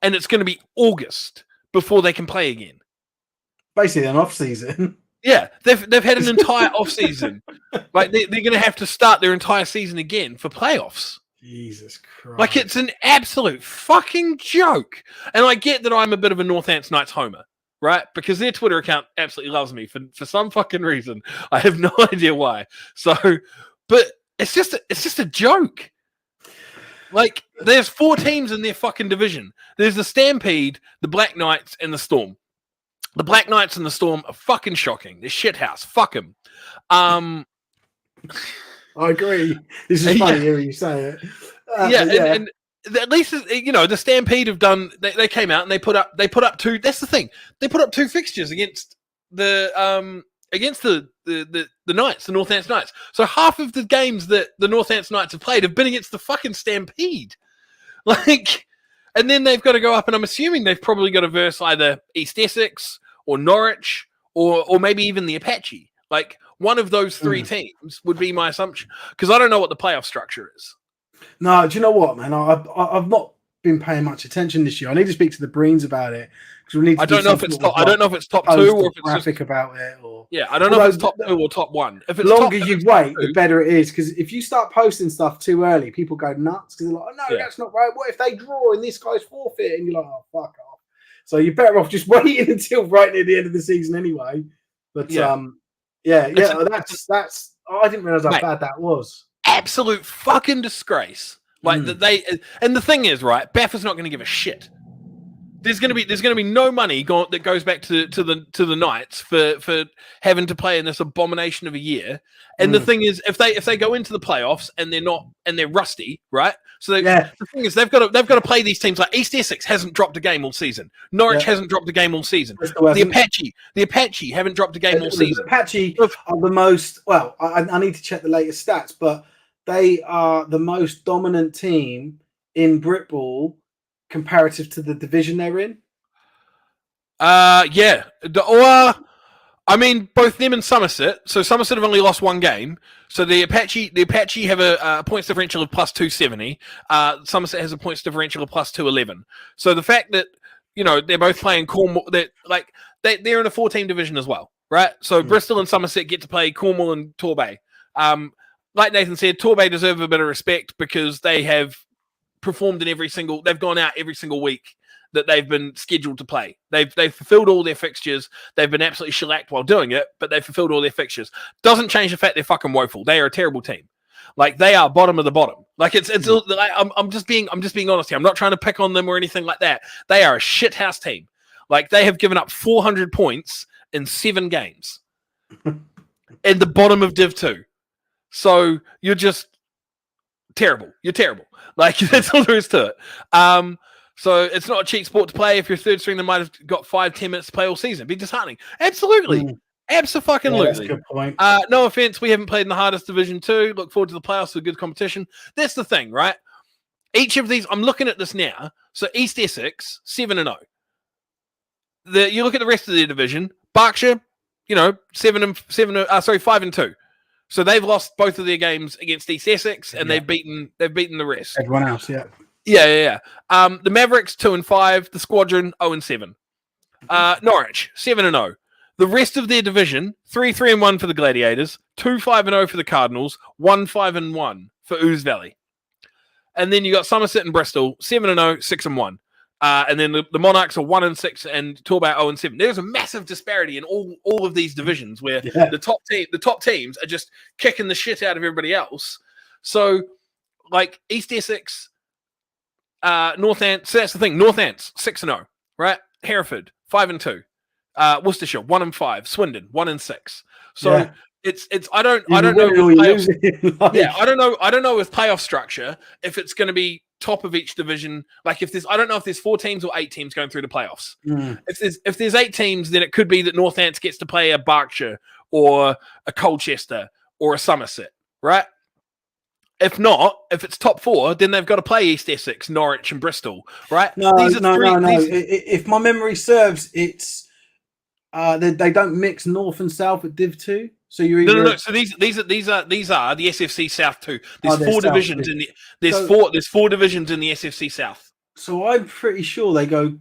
and it's going to be August before they can play again. Basically, an off season. Yeah, they've had an entire off season. Like they're going to have to start their entire season again for playoffs. Jesus Christ. Like, it's an absolute fucking joke. And I get that I'm a bit of a Northants Knights homer, right? Because their Twitter account absolutely loves me for some fucking reason. I have no idea why. So, but it's just a joke. Like, there's 4 teams in their fucking division. There's the Stampede, the Black Knights, and the Storm. The Black Knights and the Storm are fucking shocking. They're shithouse. Fuck them. I agree. This is funny hearing you say it. And at least the Stampede have done. They came out and they put up 2. That's the thing. They put up 2 fixtures against the Knights, the Northants Knights. So half of the games that the Northants Knights have played have been against the fucking Stampede. Like, and then they've got to go up, and I'm assuming they've probably got to verse either East Essex or Norwich or maybe even the Apache. Like, one of those 3 teams would be my assumption, because I don't know what the playoff structure is. No, do you know what, man? I've not been paying much attention this year. I need to speak to the Breens about it, because we need to. I don't know if it's top 2 or if it's graphic just about it. Or I don't know if it's top 2 or top 1. If it's the longer you wait, the better it is. Because if you start posting stuff too early, people go nuts because they're like, "Oh no, that's not right. What if they draw and this guy's forfeit?" And you're like, "Oh, fuck off." So you're better off just waiting until right near the end of the season anyway. But Yeah. that's. I didn't realize how Mate. bad that was. Absolute fucking disgrace. Like that and the thing is, right, BAFTA's not going to give a shit. There's going to be no money that goes back to the Knights for having to play in this abomination of a year. And the thing is, if they go into the playoffs and they're rusty, right? So the thing is, they've got to play these teams. Like East Essex hasn't dropped a game all season. Norwich hasn't dropped a game all season. The Apache haven't dropped a game all season. The Apache are the most. Well, I need to check the latest stats, but they are the most dominant team in Britball comparative to the division they're in. Yeah. I mean, both them and Somerset. So Somerset have only lost one game. So the Apache have a points differential of plus 270. Somerset has a points differential of plus 211. So the fact that they're both playing Cornwall, they're in a 4-team division as well, right? So Bristol and Somerset get to play Cornwall and Torbay. Like Nathan said, Torbay deserve a bit of respect because they have performed they've gone out every single week that they've been scheduled to play. They've fulfilled all their fixtures. They've been absolutely shellacked while doing it, but they've fulfilled all their fixtures. Doesn't change the fact they're fucking woeful. They are a terrible team. Like they are bottom of the bottom. Like I'm just being honest here. I'm not trying to pick on them or anything like that. They are a shithouse team. Like they have given up 400 points in 7 games. In the bottom of Div 2. So you're just terrible. You're terrible. Like that's all there is to it. So it's not a cheap sport to play. If you're third string, they might have got 5-10 minutes to play all season. It'd be disheartening. Absolutely. Absolutely. That's a good point. No offense, we haven't played in the hardest Division 2. Look forward to the playoffs with good competition. That's the thing, right? Each of these, I'm looking at this now. So East Essex, 7-0. You look at the rest of their division. Berkshire, 5-2. So they've lost both of their games against East Essex, and they've beaten the rest. Everyone else, yeah. Yeah. The Mavericks 2-5, the Squadron 0-7. Norwich 7-0. The rest of their division 3-1 for the Gladiators, 2-5-0 for the Cardinals, 1-5-1 for Ouse Valley. And then you got Somerset and Bristol 7-0, 6-1. And then the Monarchs are 1-6 and Torbay 0-7. There's a massive disparity in all of these divisions where the top teams are just kicking the shit out of everybody else. So like East Essex, Northants. So that's the thing. Northants 6-0, right? Hereford 5-2, Worcestershire 1-5, Swindon 1-6. So it's I don't know. I don't know with playoff structure if it's going to be top of each division. Like I don't know if there's 4 teams or 8 teams going through the playoffs. If there's 8 teams, then it could be that Northants gets to play a Berkshire or a Colchester or a Somerset, right? If not, if it's top 4, then they've got to play East Essex, Norwich, and Bristol, right? No. If my memory serves, it's they don't mix North and South at Div 2. So you're either... No. So these are the SFC South 2. There's 4 divisions in the there's 4 divisions in the SFC South. So I'm pretty sure they go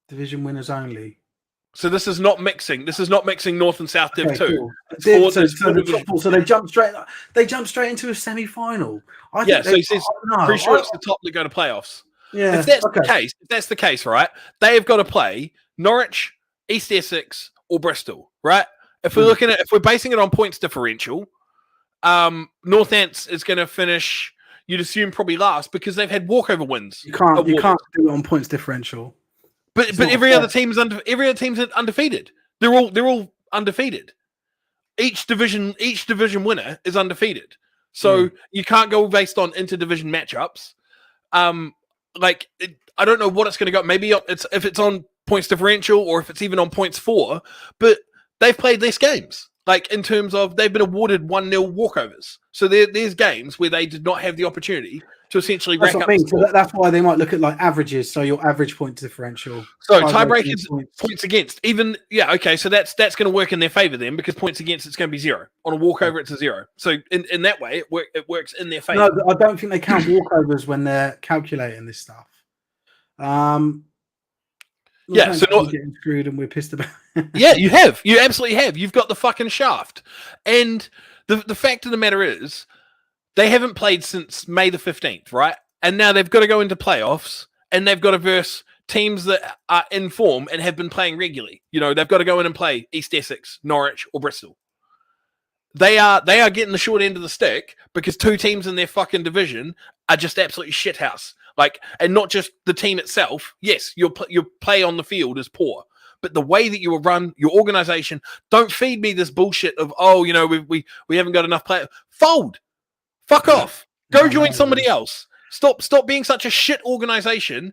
division winners only. So this is not mixing. This is not mixing North and South Div 2. Cool. So they jump straight. They jump straight into a semi-final. Pretty sure it's the top that go to playoffs. Yeah. If that's the case, right? They have got to play Norwich, East Essex, or Bristol, right? If we're basing it on points differential, Northants is going to finish. You'd assume probably last because they've had walkover wins. You can't do it on points differential. But every other team's undefeated. They're all undefeated. Each division winner is undefeated. So you can't go based on interdivision matchups. I don't know what it's going to go. Maybe if it's on points differential or if it's even on points for. But they've played less games. Like in terms of they've been awarded 1-0 walkovers. So there's games where they did not have the opportunity to essentially rack up. So that's why they might look at like averages. So your average point differential. So tiebreakers, points against, even So that's going to work in their favor then because points against it's going to be 0 on a walkover. It's a 0. So in that way it works in their favor. No, I don't think they count walkovers when they're calculating this stuff. So not getting screwed and we're pissed about. Yeah, you have. You absolutely have. You've got the fucking shaft. And the fact of the matter is, they haven't played since May the 15th, right? And now they've got to go into playoffs, and they've got to verse teams that are in form and have been playing regularly. You know, they've got to go in and play East Essex, Norwich, or Bristol. They are getting the short end of the stick because 2 teams in their fucking division are just absolutely shithouse. Like, and not just the team itself. Yes, your play on the field is poor, but the way that you run your organization, don't feed me this bullshit of, oh, you know, we haven't got enough players. Fold. Fuck off. Go join somebody else. Stop being such a shit organization,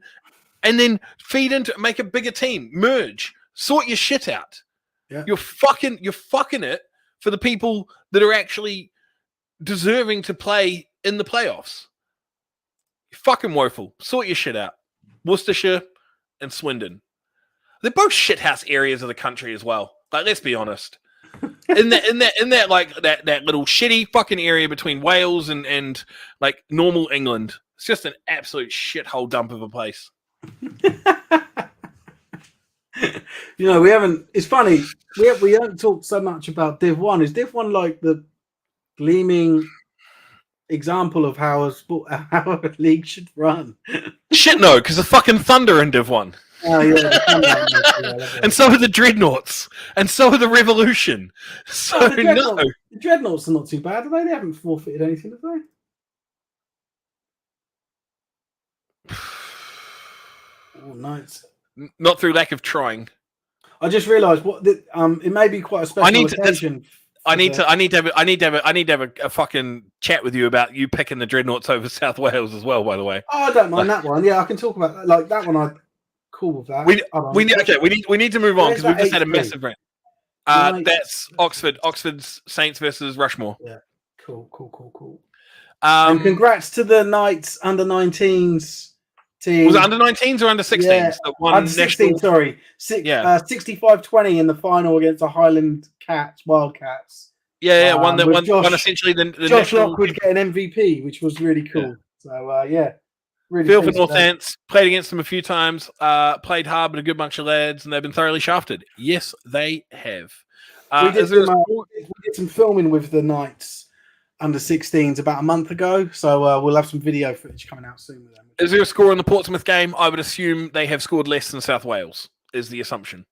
and then feed into it, make a bigger team, merge, sort your shit out. Yeah. You're fucking it for the people that are actually deserving to play in the playoffs. You're fucking woeful. Sort your shit out. Worcestershire and Swindon. They're both shithouse areas of the country as well. Like, let's be honest. In that like that little shitty fucking area between Wales and like normal England. It's just an absolute shithole dump of a place. You know, we haven't. It's funny. We haven't talked so much about Div 1. Is Div 1 like the gleaming example of how a league should run? Shit, no, because the fucking Thunder in Div 1. Oh yeah, and so are the Dreadnoughts, and so are the Revolution. So the Dreadnoughts are not too bad, are they? They haven't forfeited anything, have they? Oh, nice. Not through lack of trying. I just realised it may be quite a special occasion. I need to have a fucking chat with you about you picking the Dreadnoughts over South Wales as well. By the way, I don't mind that one. Yeah, I can talk about that. Like that one. I'm cool with that. We need to move on because we've just had a massive rant. That's Oxford's Saints versus Rushmore. Yeah, cool. And congrats to the Knights under 19s team. Was it under 19s or under 16s? Yeah, under 16. Sorry, 65-20 in the final against the Highland Wildcats. Yeah, one essentially the Josh Lockwood getting MVP, which was really cool. Yeah. So really Phil for Northants, played against them a few times, played hard with a good bunch of lads, and they've been thoroughly shafted. Yes, they have. We did some filming with the Knights under 16s about a month ago, so we'll have some video footage coming out soon with them. Is there a score in the Portsmouth game? I would assume they have scored less than South Wales, is the assumption.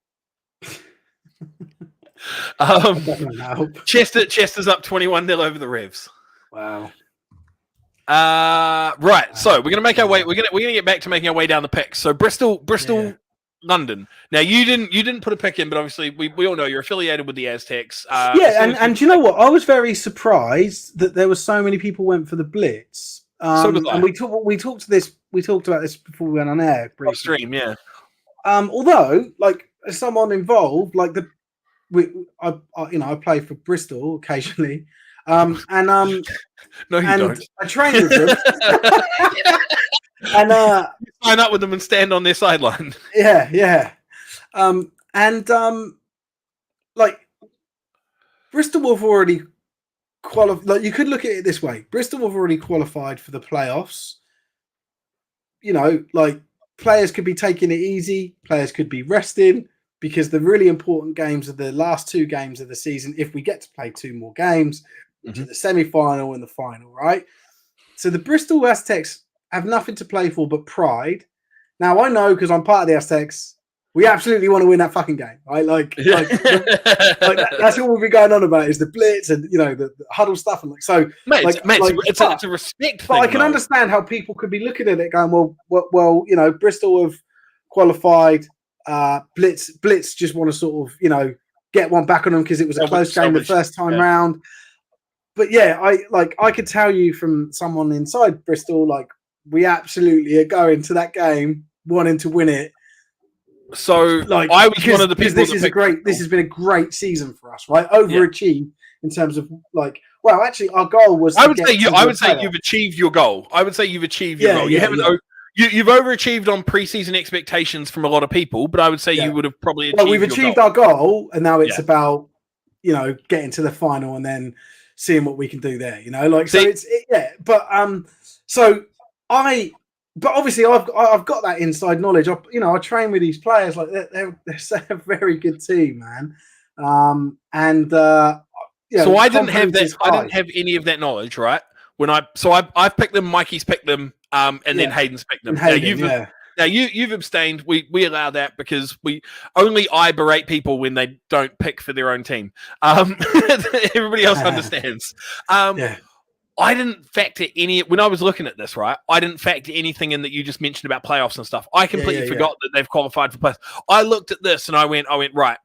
Chester's up 21-0 over the Revs. Wow. Right, so we're gonna make our way. We're gonna get back to making our way down the picks. So Bristol, London. Now you didn't put a pick in, but obviously we all know you're affiliated with the Aztecs. And you know what? I was very surprised that there were so many people went for the Blitz. So did I. And we talked about this before we went on air. Off stream, yeah. Although, like, as someone involved, like I play for Bristol occasionally. No, you don't. I train with them. And you sign up with them and stand on their sideline. Yeah. Like Bristol have already qualified. Like, you could look at it this way: Bristol have already qualified for the playoffs. You know, like, players could be taking it easy, players could be resting, because the really important games are the last 2 games of the season. If we get to play 2 more games, which are the semi-final and the final, right? So the Bristol Aztecs have nothing to play for but pride. Now, I know, because I'm part of the Aztecs, we absolutely want to win that fucking game, right? Like that's all we'll be going on about, is the blitz and, you know, the huddle stuff. And it's a respect thing. But I can understand how people could be looking at it going, well, you know, Bristol have qualified. Blitz just want to sort of, you know, get one back on them because it was a close game the first time round. But yeah, I could tell you from someone inside Bristol, like, we absolutely are going to that game wanting to win it. So, like, I was one of the people. This has been a great season for us, right? Overachieved in terms of, like, well, actually, our goal was. I would say you've achieved your goal. I would say you've achieved your goal. You haven't. You've overachieved on preseason expectations from a lot of people, but I would say you would have probably achieved. Well, we've achieved our goal, and now it's about, you know, getting to the final and then seeing what we can do there. You know, like, But obviously, I've got that inside knowledge. I train with these players. Like, they're a very good team, man. So I didn't have that. I didn't have any of that knowledge, right? I've picked them, Mikey's picked them, and then Hayden's picked them. Now you've abstained. We allow that because I berate people when they don't pick for their own team. Everybody else understands. Yeah. I didn't factor when I was looking at this, right? I didn't factor anything in that you just mentioned about playoffs and stuff. I completely forgot that they've qualified for playoffs. I looked at this and I went, right.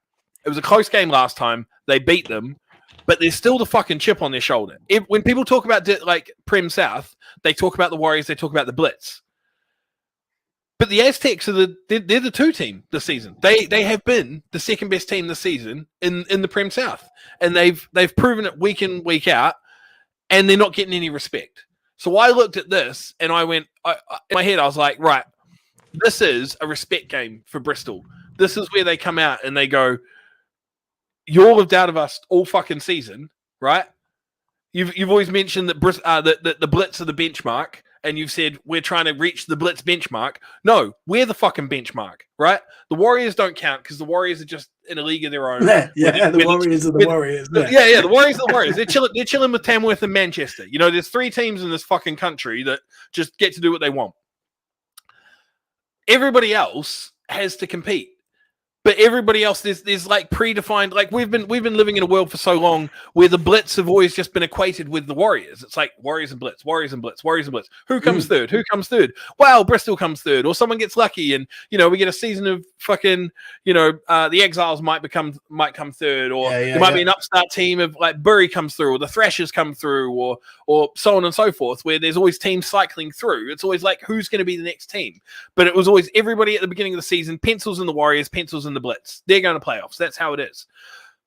It was a close game last time. They beat them, but there's still the fucking chip on their shoulder. When people talk about like Prem South, they talk about the Warriors, they talk about the Blitz. But the Aztecs they're the 2 team this season. They have been the second best team this season in the Prem South, and they've proven it week in, week out. And they're not getting any respect. So I looked at this and I went, in my head, I was like, right, this is a respect game for Bristol. This is where they come out and they go, you all have doubted us all fucking season, right? You've always mentioned that the Blitz are the benchmark, and you've said we're trying to reach the Blitz benchmark. No, we're the fucking benchmark, right? The Warriors don't count because the Warriors are just in a league of their own. The Warriors are the Warriors. Yeah, the Warriors are the Warriors. They're chilling with Tamworth and Manchester. You know, there's 3 teams in this fucking country that just get to do what they want. Everybody else has to compete. But everybody else, there's like predefined, like we've been living in a world for so long where the Blitz have always just been equated with the Warriors. It's like Warriors and Blitz, Warriors and Blitz, Warriors and Blitz. Who comes third? Who comes third? Well, Bristol comes third, or someone gets lucky, and we get a season of fucking, the Exiles might come third, or there might be an upstart team of like Bury comes through, or the Thrashers come through, or so on and so forth. Where there's always teams cycling through. It's always like who's going to be the next team. But it was always everybody at the beginning of the season, pencils in the Warriors, pencils in the Blitz. They're going to playoffs. That's how it is.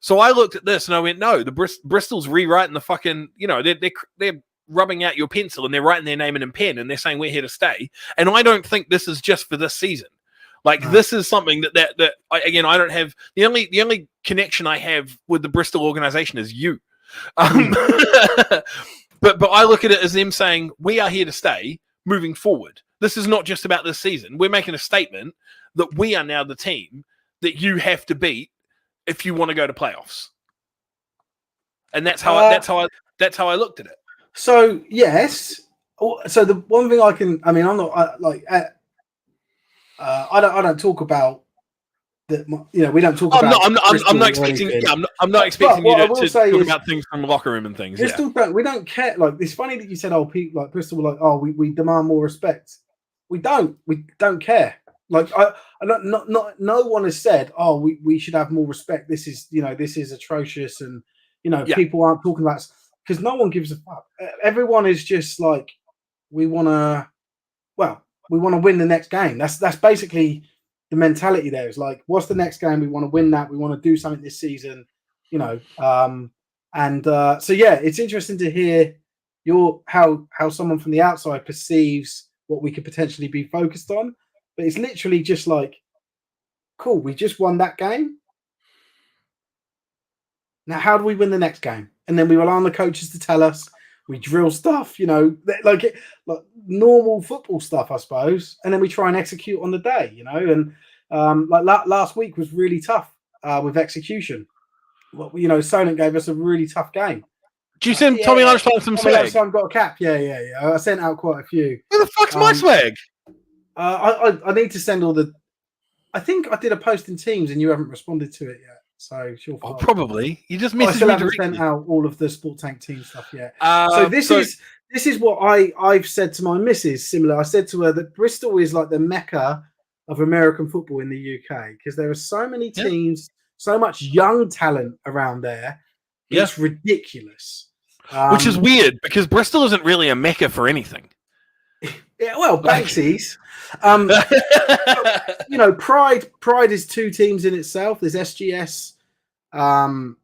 So I looked at this and I went, no, the Bristol's rewriting the fucking, they're rubbing out your pencil and they're writing their name in pen and they're saying we're here to stay. And I don't think this is just for this season. Like this is something that I don't have. The only connection I have with the Bristol organization is you. But I look at it as them saying we are here to stay moving forward. This is not just about this season. We're making a statement that we are now the team that you have to beat if you want to go to playoffs. And that's how I looked at it. So yes. So the one thing I'm not I don't talk about that. We don't talk about. I'm not expecting. Yeah, I'm not expecting you to talk about things from the locker room and things. We don't care. Like it's funny that you said, "Oh, people like Bristol were like, oh, we demand more respect." We don't care. Like no one has said, "Oh, we should have more respect." This is atrocious, and people aren't talking about because no one gives a fuck. Everyone is just like, we want to win the next game. That's basically the mentality there. Is like, what's the next game? We want to win that. We want to do something this season, So it's interesting to hear how someone from the outside perceives what we could potentially be focused on. But it's literally just like, cool, we just won that game. Now, how do we win the next game? And then we rely on the coaches to tell us. We drill stuff, like normal football stuff, I suppose. And then we try and execute on the day, And last week was really tough with execution. Well, Solent gave us a really tough game. Do you send Tommy Lunchtime some swag? Tommy Lunchtime got a cap. Yeah. I sent out quite a few. Where the fuck's my swag? I need to send all the. I think I did a post in Teams and you haven't responded to it yet. So sure. Oh, probably. You just missed. I still haven't sent out all of the Sport Tank team stuff yet. This is what I've said to my missus. Similar. I said to her that Bristol is like the mecca of American football in the UK because there are so many teams, so much young talent around there. It's ridiculous. Which is weird because Bristol isn't really a mecca for anything. Yeah, well, Banksy's. Pride is 2 teams in itself. There's SGS, the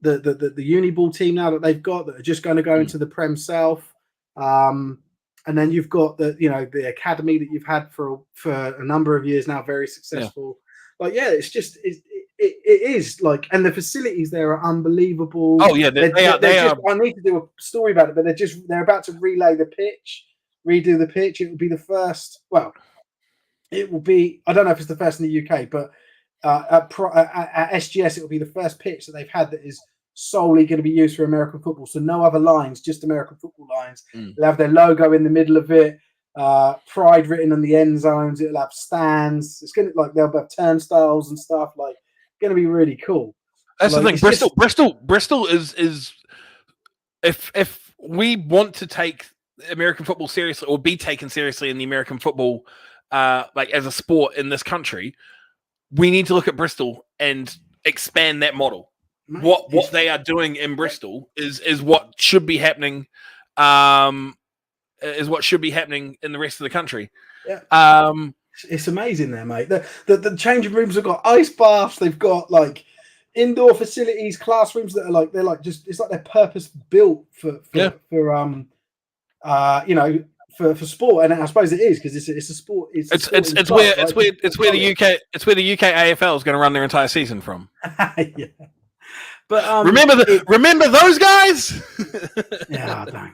Uniball team now that they've got that are just going to go into the Prem South, and then you've got the academy that you've had for a number of years now, very successful. It's just it is like, and the facilities there are unbelievable. Oh yeah, they are. I need to do a story about it, but they're about to relay the pitch. Redo the pitch. It will be the first. Well, it will be. I don't know if it's the first in the UK, but at SGS, it will be the first pitch that they've had that is solely going to be used for American football. So no other lines, just American football lines. They'll have their logo in the middle of it. Pride written on the end zones. It'll have stands. It's gonna they'll have turnstiles and stuff. Like, gonna be really cool. That's so, the thing. Bristol is if we want to take American football seriously or be taken seriously in the American football like as a sport in this country, we need to look at Bristol and expand that model. Mate, what they are doing in Bristol is what should be happening. Is what should be happening in the rest of the country. Yeah. It's amazing there, mate. The changing rooms have got ice baths. They've got like indoor facilities, classrooms that are they're it's like they're purpose built for for sport. And I suppose it is because it's a sport. It's where the UK AFL is going to run their entire season from. Yeah. But remember those guys? Yeah, dang.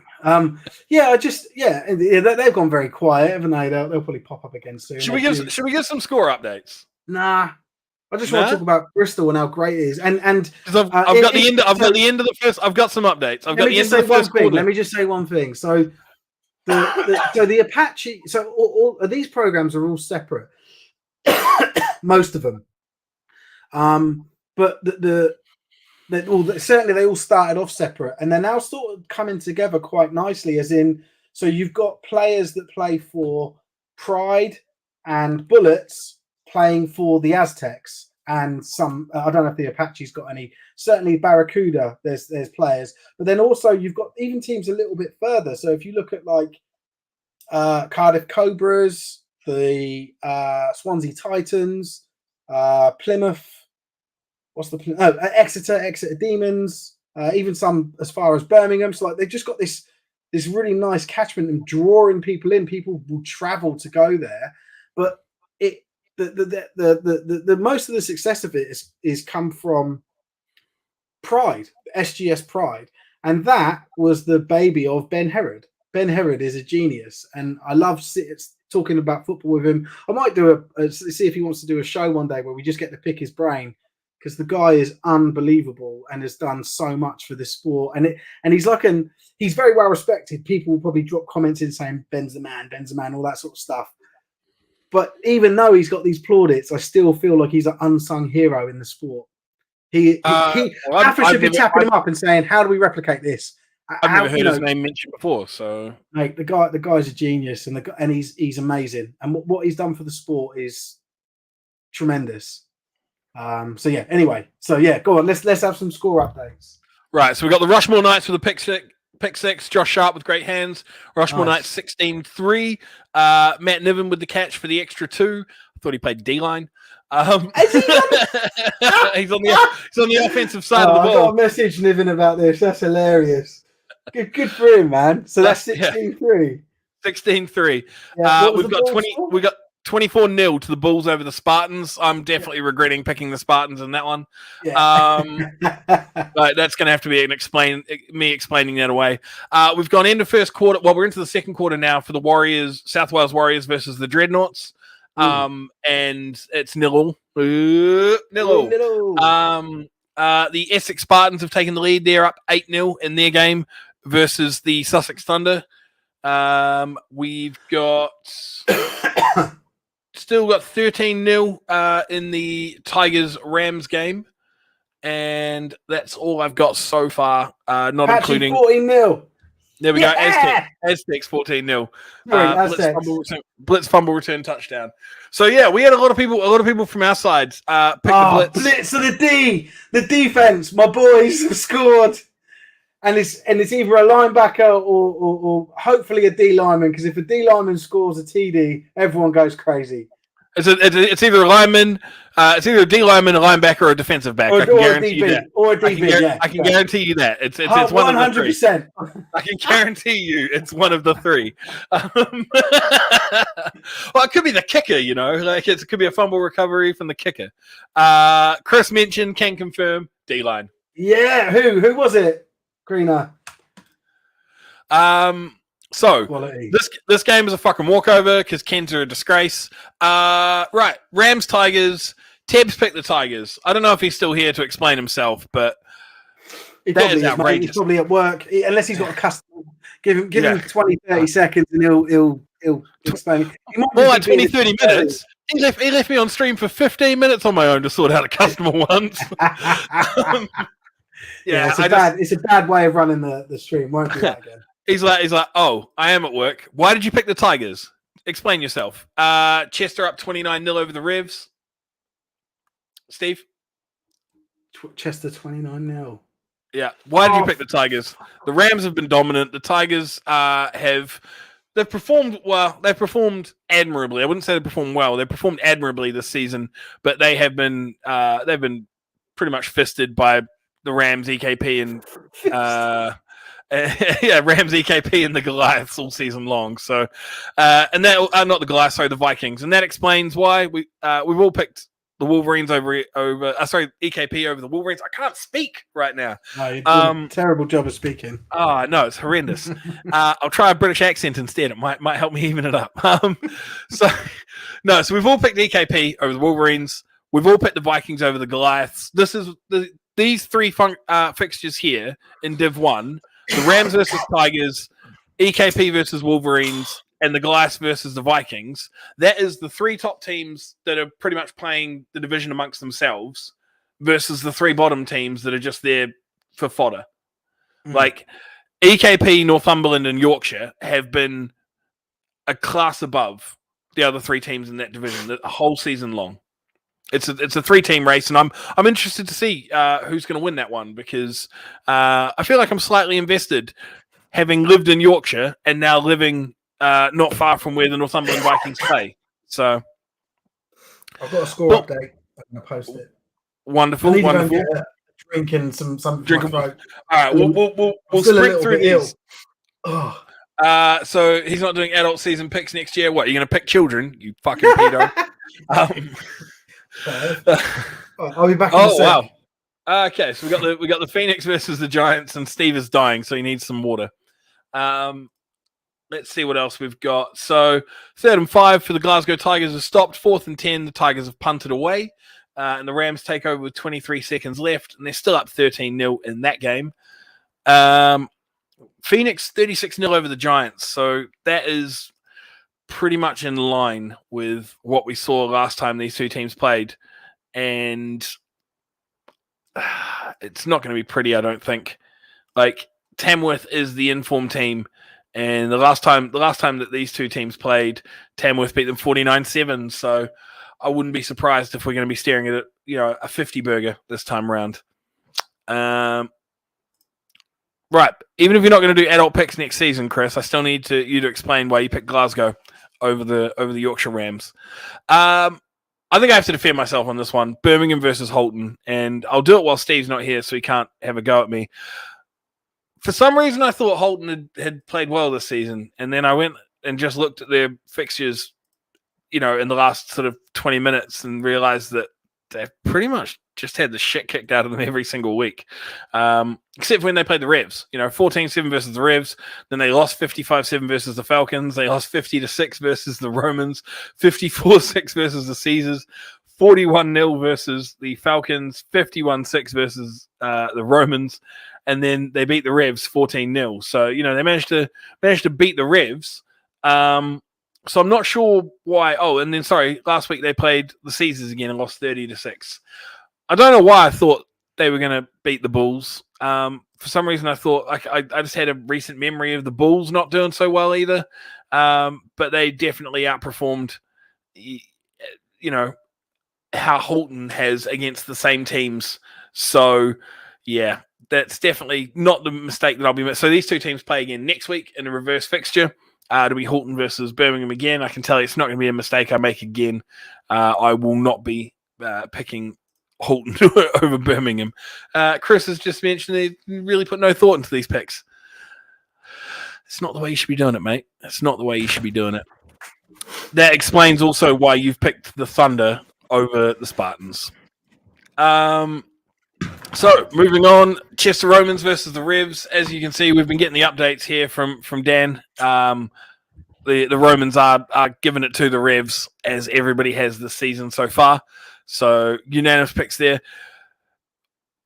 They've gone very quiet, haven't they? They'll probably pop up again soon. Should we get some score updates? Nah, I just want to talk about Bristol and how great it is. And I've got the end of the first. I've got some updates. I've got the end of the first quarter. Let me just say one thing. So the Apache. So all these programs are all separate. Most of them. But certainly they all started off separate, and they're now sort of coming together quite nicely. As in, so you've got players that play for Pride and Bullets playing for the Aztecs, and some I don't know if the Apache's got any. Certainly Barracuda, there's players, but then also you've got even teams a little bit further. So if you look at like Cardiff Cobras, the Swansea Titans, Plymouth. Exeter Demons, even some as far as Birmingham. So they've just got this really nice catchment and drawing people in. People will travel to go there, but the most of the success of it is come from Pride, SGS Pride, and that was the baby of Ben Herod. Ben Herod is a genius, and I love talking about football with him. I might do see if he wants to do a show one day where we just get to pick his brain. Because the guy is unbelievable and has done so much for this sport, and he's very well respected. People will probably drop comments in saying Ben's the man, all that sort of stuff. But even though he's got these plaudits, I still feel like he's an unsung hero in the sport. AFA should be tapping him up and saying, "How do we replicate this?" I've never heard his name mentioned before. So, mate, the guy's a genius, and he's amazing, and what he's done for the sport is tremendous. Anyway, go on. Let's have some score updates. Right, so we got the Rushmore Knights with a pick six. Josh Sharp with great hands. Rushmore Knights 16-3. Matt Niven with the catch for the extra 2. I thought he played D-line. Is he he's on the offensive side of the ball. I got a message Niven about this. That's hilarious. Good for him, man. So that's 16-3. 16-3. Yeah, we got 24-0 to the Bulls over the Spartans. I'm definitely regretting picking the Spartans in that one. Yeah. But that's going to have to be me explaining that away. We've gone into first quarter. Well, we're into the second quarter now for the Warriors, South Wales Warriors versus the Dreadnoughts. And it's 0-0. The Essex Spartans have taken the lead. They're up 8-0 in their game versus the Sussex Thunder. We've got still got 13-0 in the Tigers-Rams game. And that's all I've got so far, not including 14-0. There we go. Aztecs 14-0. Blitz fumble return touchdown. So yeah, we had a lot of people from our side pick the blitz. Blitz of the defense. My boys have scored. And it's either a linebacker or hopefully a D lineman, because if a D lineman scores a TD, everyone goes crazy. It's either a lineman, it's either a D lineman, a linebacker, or a defensive back. I can guarantee you that. Or a DB. I can guarantee you that. It's one 100%. Of the three. I can guarantee you it's one of the three. Well, it could be the kicker, like it could be a fumble recovery from the kicker. Chris mentioned, can confirm, D line. Yeah, who was it? Greener. So this game is a fucking walkover because Kens are a disgrace. Right, Rams Tigers. Tebs picked the Tigers. I don't know if he's still here to explain himself, but He That probably is is, mate. outrageous. He's probably at work, unless he's got a customer. Give him 20, 30 seconds, and he'll explain. He might More just like be being 20, 30 minutes. He left me on stream for 15 minutes on my own to sort out a customer once. Yeah, it's a bad way of running the stream. Won't do that again. He's like, oh, I am at work. Why did you pick the Tigers? Explain yourself. Chester up 29-0 over the Revs. Steve? Chester 29-0. Yeah. Why did you pick the Tigers? The Rams have been dominant. The Tigers they've performed well. They've performed admirably. I wouldn't say they performed well. They've performed admirably this season, but they've been pretty much fisted by the Rams, EKP, and Rams, EKP, and the Goliaths all season long. So, and that not the Goliaths, sorry, the Vikings, and that explains why we've all picked the Wolverines over EKP over the Wolverines. I can't speak right now. No, you're doing a terrible job of speaking. Oh no, it's horrendous. I'll try a British accent instead. It might help me even it up. So we've all picked EKP over the Wolverines. We've all picked the Vikings over the Goliaths. These three fixtures here in Div 1, the Rams versus Tigers, EKP versus Wolverines, and the Goliaths versus the Vikings. That is the three top teams that are pretty much playing the division amongst themselves versus the three bottom teams that are just there for fodder. Like EKP, Northumberland, and Yorkshire have been a class above the other three teams in that division the whole season long. It's a 3-team race, and I'm interested to see who's going to win that one because I feel like I'm slightly invested, having lived in Yorkshire and now living not far from where the Northumberland Vikings play. So I've got a score update. I'm going to post it. Wonderful. Get a drink and some drink. All right, we'll sprint through these. So he's not doing adult season picks next year. What, you're going to pick children? You fucking pedo. I'll be back in a sec. Wow. Okay, so we got the Phoenix versus the Giants, and Steve is dying, so he needs some water. Let's see what else we've got. So 3rd and 5 for the Glasgow Tigers has stopped. 4th and 10, the Tigers have punted away, and the Rams take over with 23 seconds left, and they're still up 13-0 in that game. Phoenix 36-0 over the Giants, so that is pretty much in line with what we saw last time these two teams played, and it's not going to be pretty, I don't think. Like, Tamworth is the informed team, and the last time that these two teams played, Tamworth beat them 49-7, so I wouldn't be surprised if we're going to be staring at a 50 burger this time around. Right, even if you're not going to do adult picks next season, Chris, I still need you to explain why you picked Glasgow over the Yorkshire Rams. I think I have to defend myself on this one. Birmingham versus Holton, and I'll do it while Steve's not here, so he can't have a go at me. For some reason, I thought Holton had played well this season, and then I went and just looked at their fixtures, in the last sort of 20 minutes, and realized that they've pretty much just had the shit kicked out of them every single week, except when they played the Revs. 14-7 versus the Revs. Then they lost 55-7 versus the Falcons. They lost 50-6 versus the Romans. 54-6 versus the Caesars. 41-0 versus the Falcons. 51-6 versus the Romans. And then they beat the Revs 14-0. So they managed to beat the Revs. So I'm not sure why. Oh, and then last week they played the Caesars again and lost 30-6. I don't know why I thought they were going to beat the Bulls. For some reason, I thought I just had a recent memory of the Bulls not doing so well either. But they definitely outperformed, how Holton has against the same teams. So, yeah, that's definitely not the mistake that I'll be making. So these two teams play again next week in a reverse fixture. It'll be Holton versus Birmingham again. I can tell you it's not going to be a mistake I make again. I will not be picking Holton over Birmingham. Chris has just mentioned they really put no thought into these picks. It's not the way you should be doing it, mate. It's not the way you should be doing it. That explains also why you've picked the Thunder over the Spartans. So, moving on, Chester Romans versus the Revs. As you can see, we've been getting the updates here from Dan. The Romans are giving it to the Revs, as everybody has this season so far. So, unanimous picks there.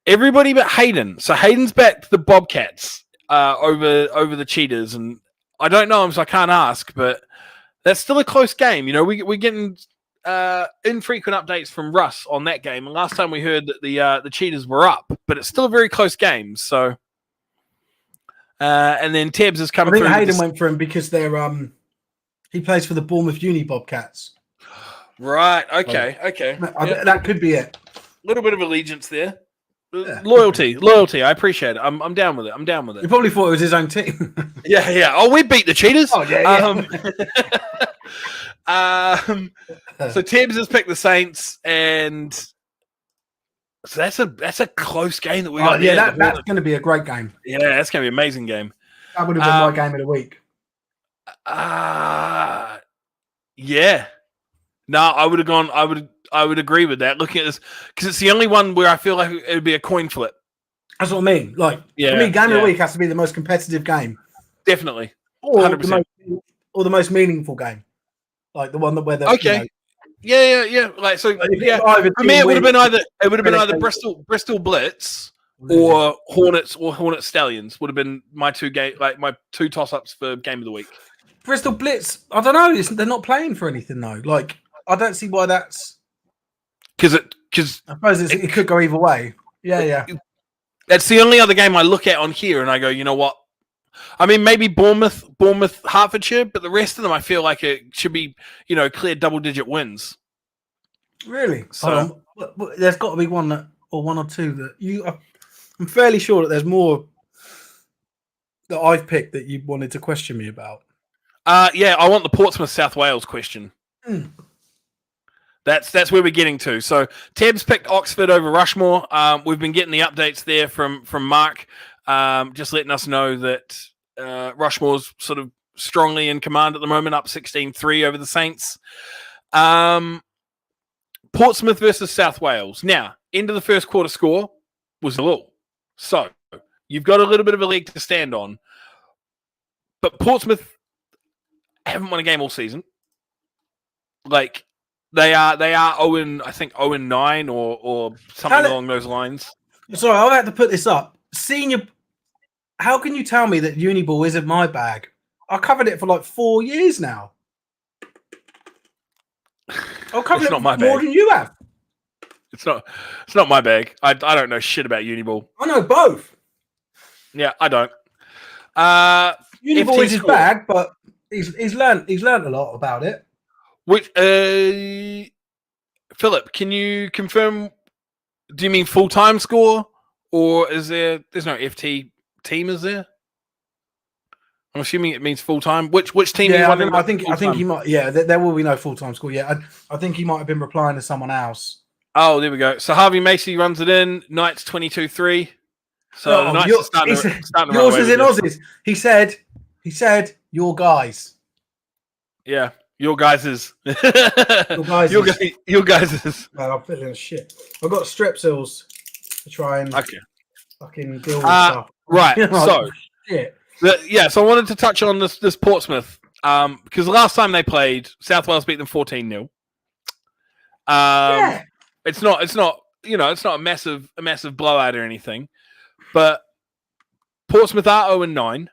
Everybody but Hayden. So Hayden's backed the Bobcats over the Cheetahs, and I don't know him, so I can't ask. But that's still a close game. You know, we're getting infrequent updates from Russ on that game, and last time we heard that the Cheetahs were up, but it's still a very close game. So, and then Tebbs has come. I think Hayden went for him because they're he plays for the Bournemouth Uni Bobcats. Right. Okay. Okay. That could be it. A little bit of allegiance there. Yeah. Loyalty. I appreciate it. I'm down with it. He probably thought it was his own team. Yeah. Oh, we beat the Cheetahs. Oh yeah. So Tibbs has picked the Saints, and so that's a close game that we got. Yeah, that's going to be a great game. Yeah, that's going to be an amazing game. That would have been my game of the week. Yeah. No, I would have gone. I would agree with that. Looking at this, because it's the only one where I feel like it would be a coin flip. That's what I mean. Like, for me, game of the week has to be the most competitive game. Definitely. Or the most meaningful game. Like the one where the okay. Yeah. Like so. Yeah. For me, it would have been either Bristol Blitz or Hornet Stallions would have been my two toss ups for game of the week. Bristol Blitz. I don't know. They're not playing for anything though. Like I don't see why that's. Because I suppose it could go either way. Yeah. That's the only other game I look at on here, and I go, you know what? I mean, maybe Bournemouth, Hertfordshire, but the rest of them, I feel like it should be, clear double-digit wins. Really? So there's got to be one or two that I'm fairly sure that there's more that I've picked that you wanted to question me about. Yeah, I want the Portsmouth South Wales question. That's where we're getting to. So Tabs picked Oxford over Rushmore. We've been getting the updates there from Mark, just letting us know that Rushmore's sort of strongly in command at the moment, up 16-3 over the Saints. Portsmouth versus South Wales. Now, end of the first quarter score was 0-0. So you've got a little bit of a leg to stand on. But Portsmouth haven't won a game all season. Like, They are 0-9 or something along those lines. Sorry, I'll have to put this up. Senior, how can you tell me that Uniball isn't my bag? I covered it for like 4 years now. I've covered it more than you have. It's not my bag. I don't know shit about Uniball. I know both. Yeah, I don't. Uniball is his bag, but he's learned a lot about it. Which, Philip, can you confirm? Do you mean full-time score, or there's no FT team? Is there? I'm assuming it means full-time. Which team? Yeah, I think he might. Yeah, there will be no full-time score. Yeah, I think he might have been replying to someone else. Oh, there we go. So Harvey Macy runs it in. Knights 22-3. So Knights are starting to yours is in Aussies. He said your guys. Yeah. Your guys is. Your guys is. Man, I'm feeling shit. I've got strepsils to try and fucking deal with stuff. Right. So, shit. So I wanted to touch on this Portsmouth because the last time they played, South Wales beat them 14-0. It's not a massive blowout or anything, but Portsmouth are 0-9.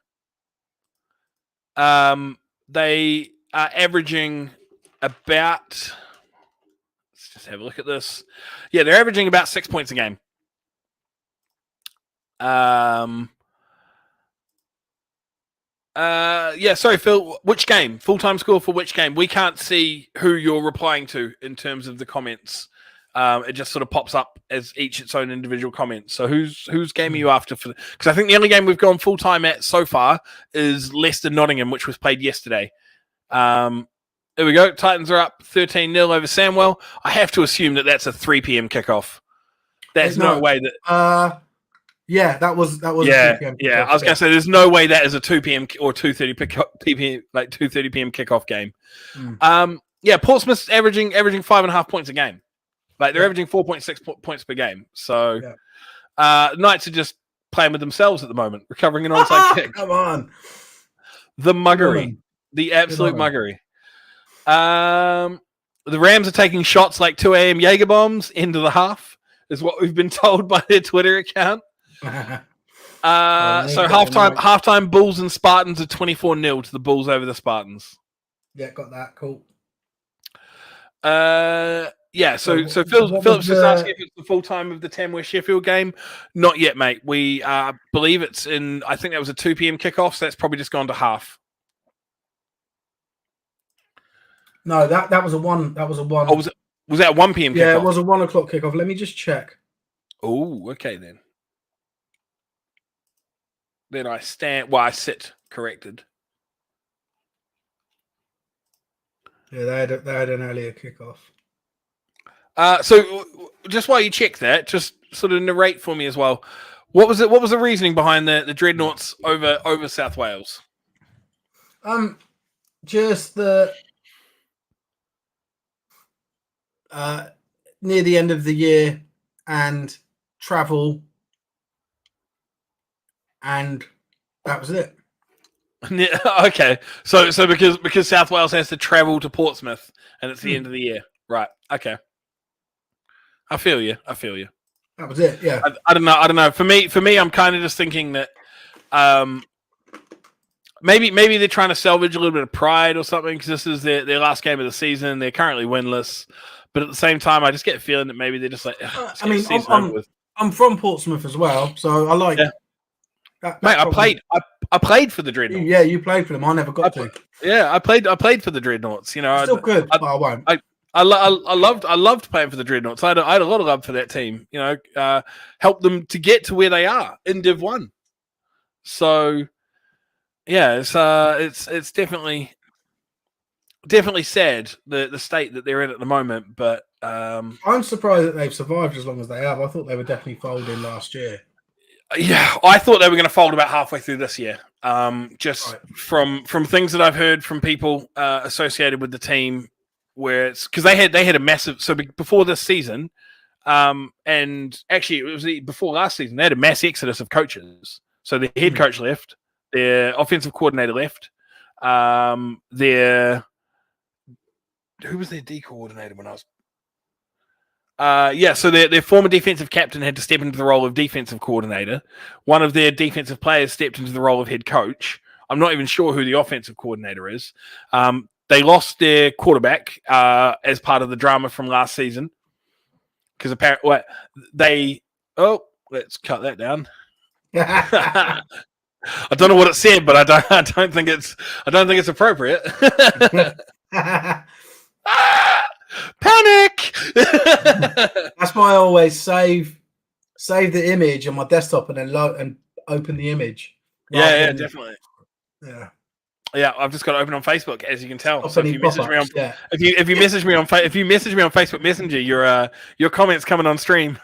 They are averaging about, let's just have a look at this. Yeah, they're averaging about 6 points a game. Sorry, Phil, which game? Full-time score for which game? We can't see who you're replying to in terms of the comments. It just sort of pops up as its own individual comment. So whose game are you after? Because I think the only game we've gone full-time at so far is Leicester-Nottingham, which was played yesterday. There we go. Titans are up 13-0 over Samwell. I have to assume that that's a 3 p.m. kickoff. There's no way that. Yeah, that was. Yeah, a 2 p.m. yeah. I was going to say there's no way that is a 2 p.m. or 2:30 2:30 p.m. kickoff game. Portsmouth's averaging 5.5 points a game. Like they're averaging 4.6 points per game. So, Knights are just playing with themselves at the moment, recovering an onside kick. Come on, the muggery. The absolute muggery. The Rams are taking shots like 2 a.m. Jaeger bombs into the half. is what we've been told by their Twitter account. So halftime Bulls and Spartans are 24-0 to the Bulls over the Spartans. Yeah, got that. Cool. Yeah, so Phillips just asking if it's the full time of the Tamworth Sheffield game. Not yet, mate. We believe it's in. I think that was a 2 p.m. kickoff, so that's probably just gone to half. No, that was a one. That was a one. Oh, was that a 1 p.m. kickoff? Yeah, it was a 1 o'clock kickoff. Let me just check. Oh, okay then. Then I sit corrected. Yeah, they had an earlier kickoff. So just while you check that, just sort of narrate for me as well. What was the reasoning behind the Dreadnoughts over South Wales? Just the near the end of the year and travel, and that was it. Yeah, okay, so because South Wales has to travel to Portsmouth and it's the end of the year, right? Okay, I feel you. That was it. Yeah. I don't know. For me, I'm kind of just thinking that maybe they're trying to salvage a little bit of pride or something because this is their last game of the season. They're currently winless, but at the same time, I just get a feeling that maybe they're just like. I mean, I'm from Portsmouth as well, so I like. Yeah. Mate, I played for the Dreadnoughts. Yeah, you played for them. I never got to. Yeah, I played for the Dreadnoughts. You know, still good, but I won't. I loved playing for the Dreadnoughts. I had a lot of love for that team. You know, helped them to get to where they are in Div 1. So, yeah, it's definitely sad the state that they're in at the moment. But I'm surprised that they've survived as long as they have. I thought they were definitely folding last year. Yeah, I thought they were going to fold about halfway through this year. Just right. from things that I've heard from people associated with the team, where it's because they had a massive. So before this season, and actually it was before last season, they had a mass exodus of coaches. So the head coach left, their offensive coordinator left, who was their D coordinator when I was. So their former defensive captain had to step into the role of defensive coordinator. One of their defensive players stepped into the role of head coach. I'm not even sure who the offensive coordinator is. They lost their quarterback as part of the drama from last season because apparently let's cut that down. I don't know what it said, but I don't think it's appropriate. Panic! That's why I always save the image on my desktop and then and open the image. Yeah, definitely. Yeah, I've just got to open on Facebook, as you can tell. So if you message me on if you message me on Facebook Messenger, your comments coming on stream.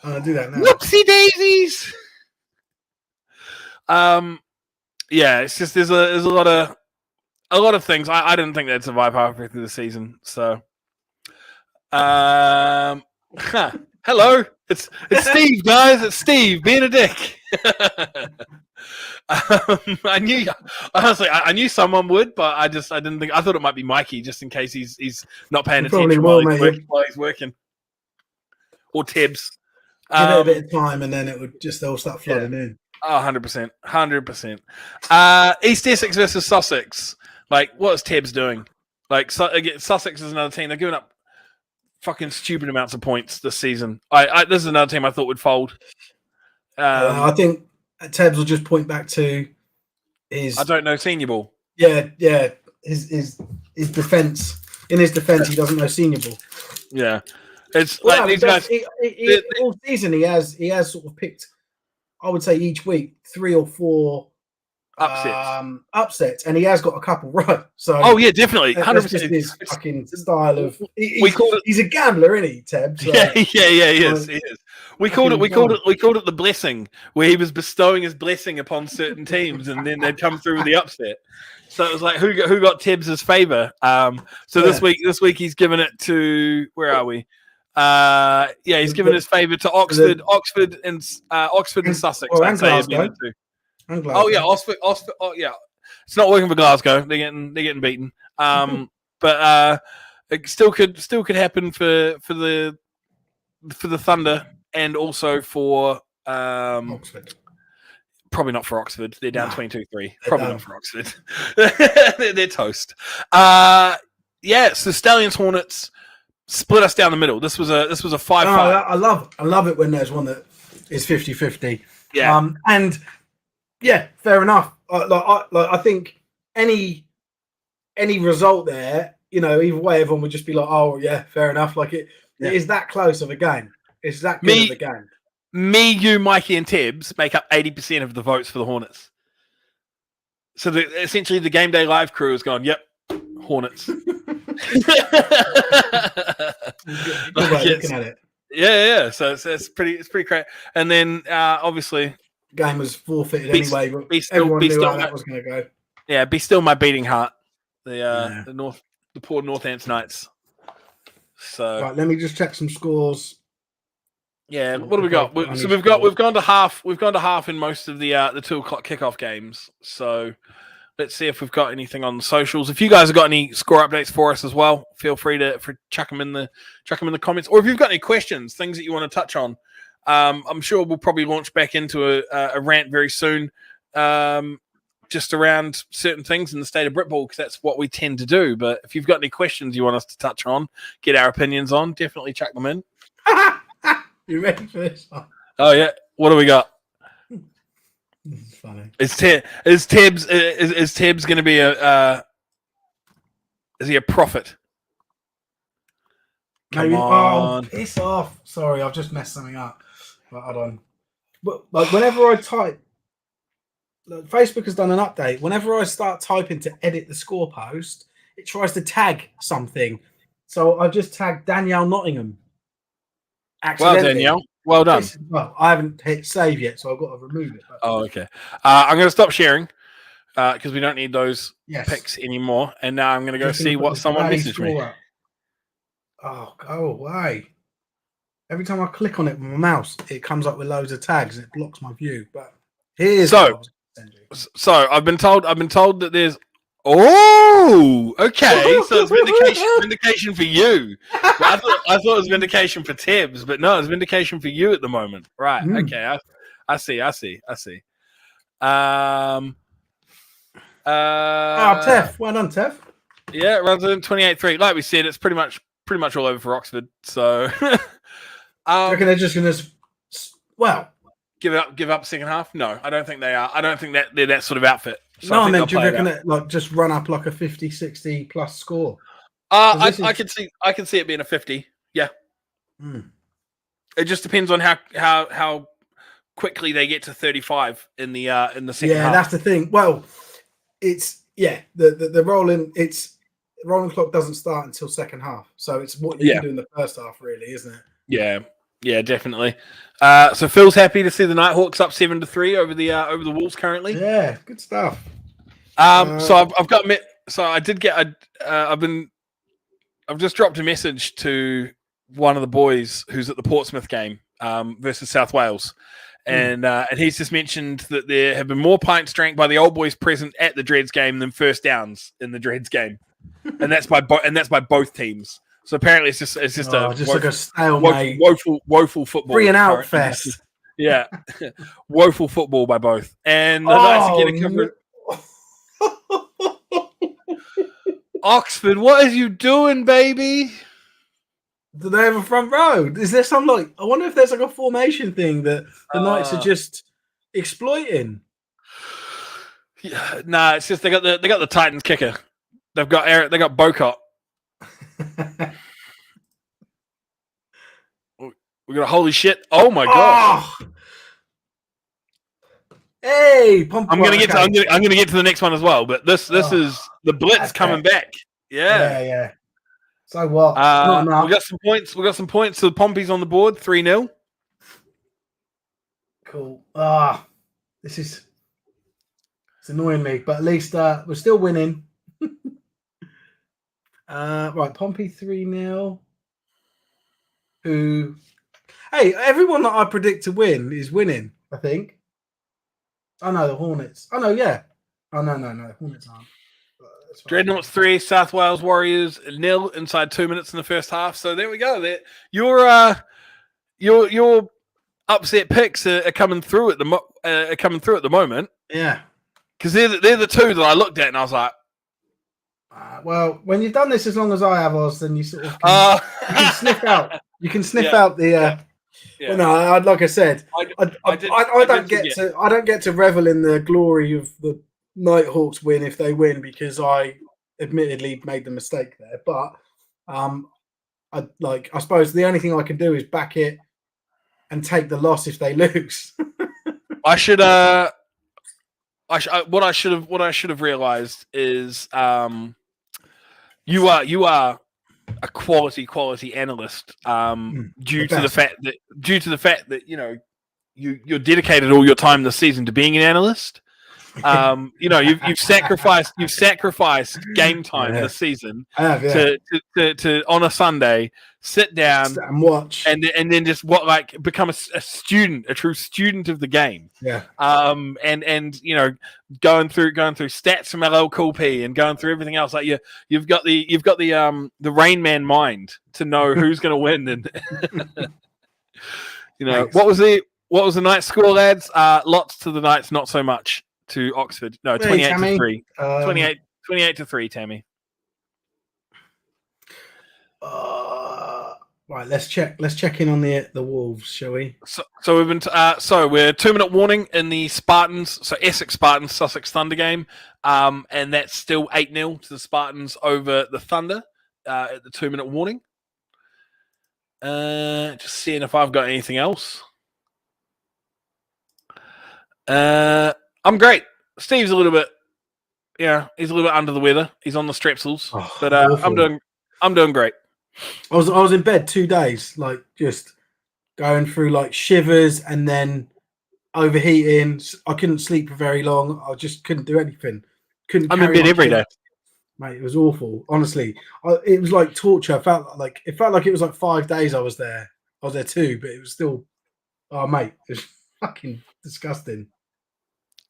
I'll do that now. Whoopsie daisies. Yeah, it's just there's a lot of things. I didn't think they'd survive halfway through the season. So, hello, it's Steve, guys. It's Steve being a dick. I knew someone would, but I didn't think. I thought it might be Mikey, just in case he's not paying attention while he's working, or Tibbs. Give it a bit of time, and then it would just all start flooding in. Oh, 100%. East Essex versus Sussex. Like, what is Tibbs doing? Like, Sussex is another team. They're giving up fucking stupid amounts of points this season. This is another team I thought would fold. I think Tibbs will just point back to his. I don't know senior ball. Yeah. His defense. In his defense, he doesn't know senior ball. Yeah, it's like these guys. All season, he has sort of picked. I would say each week 3 or 4 upsets, and he has got a couple right. So definitely, 100%. His fucking style of he's a gambler, isn't he, Ted? So, yeah, he is. We called it the blessing, where he was bestowing his blessing upon certain teams, and then they'd come through with the upset. So it was like who got Tibbs' favor. This week he's given it to where are we? He's given his favour to Oxford and Sussex. Well, and Glasgow. Oxford. Oh, yeah. It's not working for Glasgow. They're getting beaten. But it still could happen for the for the Thunder and also for Oxford. probably not for Oxford. They're down 22-3. Probably not for Oxford. they're toast. So Stallions Hornets split us down the middle. This was a 5-5. I love it when there's one that is 50-50. Yeah. And yeah, fair enough. I think any result there, either way, everyone would just be like, oh yeah, fair enough. Like it is that close of a game. It's that good of a game. Me, you, Mikey, and Tibbs make up 80% of the votes for the Hornets. So essentially, the Game Day Live crew has gone, yep, Hornets. Good way looking at it. Yeah. So it's pretty great. And then obviously, game was forfeited anyway. But everyone knew how that was going to go. Yeah, be still my beating heart. The poor North Ants Knights. So right, let me just check some scores. Yeah, what do we got? We've gone to half. We've gone to half in most of the 2 o'clock kickoff games. So let's see if we've got anything on the socials. If you guys have got any score updates for us as well, feel free to chuck them in the comments. Or if you've got any questions, things that you want to touch on, I'm sure we'll probably launch back into a rant very soon, just around certain things in the state of Britball, because that's what we tend to do. But if you've got any questions you want us to touch on, get our opinions on, definitely chuck them in. You ready for this one? Oh yeah, what do we got? This is funny. Is Tibbs going to be is he a prophet? Come on. Oh, piss off. Sorry, I've just messed something up. Right, hold on. But like whenever I type, Facebook has done an update. Whenever I start typing to edit the score post, it tries to tag something. So I just tagged Danielle Nottingham. Well, Danielle. Well done. Well, I haven't hit save yet, so I've got to remove it. But... Oh, okay. I'm going to stop sharing because we don't need those pics anymore. And now I'm going to go see what someone messaged me. Oh, go away. Every time I click on it with my mouse, it comes up with loads of tags and it blocks my view. But here's so I've been told that there's okay. So it's vindication for you. Well, I thought it was vindication for Tibbs, but no, it's vindication for you at the moment. Right. Okay. I see. Tef. Well done, Tef. Yeah, it runs in 28-3. Like we said, it's pretty much all over for Oxford. So I reckon they're just going to give up second half? No, I don't think they are. I don't think that they're that sort of outfit. So no, I mean, do you reckon it just run up like a 50-60 plus score? I can see it being a 50. Yeah. It just depends on how quickly they get to 35 in the second half. Yeah, that's the thing. Well, it's the rolling clock doesn't start until second half, so it's what you can do in the first half, really, isn't it? Yeah, definitely. So Phil's happy to see the Nighthawks up 7-3 over the Wolves currently. Yeah, good stuff. So I've just dropped a message to one of the boys who's at the Portsmouth game versus South Wales, and he's just mentioned that there have been more pints drank by the old boys present at the Dreads game than first downs in the Dreads game, and that's by both teams. So apparently it's just like a stalemate, woeful football, 3 and out fest. Yeah, woeful football by both, and I'd like to get a cover. Oxford, what are you doing, baby? Do they have a front row? Is there some I wonder if there's a formation thing that the Knights are just exploiting. Yeah, nah, it's just they got the Titans kicker. They got Bocott. We got a holy shit! Oh my gosh! Hey, I'm gonna get to the next one as well. But this is the Blitz coming back. Yeah. So what? We got some points. We got some points. So the Pompey's on the board, 3-0. Cool. It's annoying me, but at least we're still winning. Right, Pompey 3-0. Hey, everyone that I predict to win is winning, I think. Oh no, the Hornets. Oh no, yeah. Oh no, the Hornets aren't. Dreadnoughts 3, South Wales Warriors 0 inside 2 minutes in the first half. So there we go. You're your upset picks are coming through at the moment. Yeah, because they're the two that I looked at and I was like, well, when you've done this as long as I have, Oz, then you sort of you can sniff out. You can sniff out the. Yeah. Well, no, like I said, I don't get to revel in the glory of the Nighthawks win if they win because I admittedly made the mistake there. But I suppose the only thing I can do is back it and take the loss if they lose. I should what I should have realized is you are a quality analyst due to the fact that you're dedicated all your time this season to being an analyst. You've sacrificed game time this season to on a Sunday sit down and watch and then just become a student, a true student of the game. Yeah. And going through stats from LL Cool P and going through everything else, like you've got the Rain Man mind to know who's going to win. And Thanks. what was the Knights score, lads? Lots to the Knights, not so much to Oxford. No, 28-3. 28-3, Tammy. Right, let's check in on the Wolves, shall we? So we've been we're 2-minute warning in the Spartans, so Essex Spartans Sussex Thunder game, and that's still 8-0 to the Spartans over the Thunder at the 2-minute warning. Just seeing if I've got anything else. I'm great. Steve's a little bit, he's a little bit under the weather. He's on the strepsils, but I'm doing great. I was in bed 2 days, like just going through like shivers and then overheating. I couldn't sleep for very long. I just couldn't do anything. I'm in bed every day, mate. It was awful. Honestly, it was like torture. It felt like it was like 5 days I was there. I was there too, but it was still. Oh, mate, it was fucking disgusting.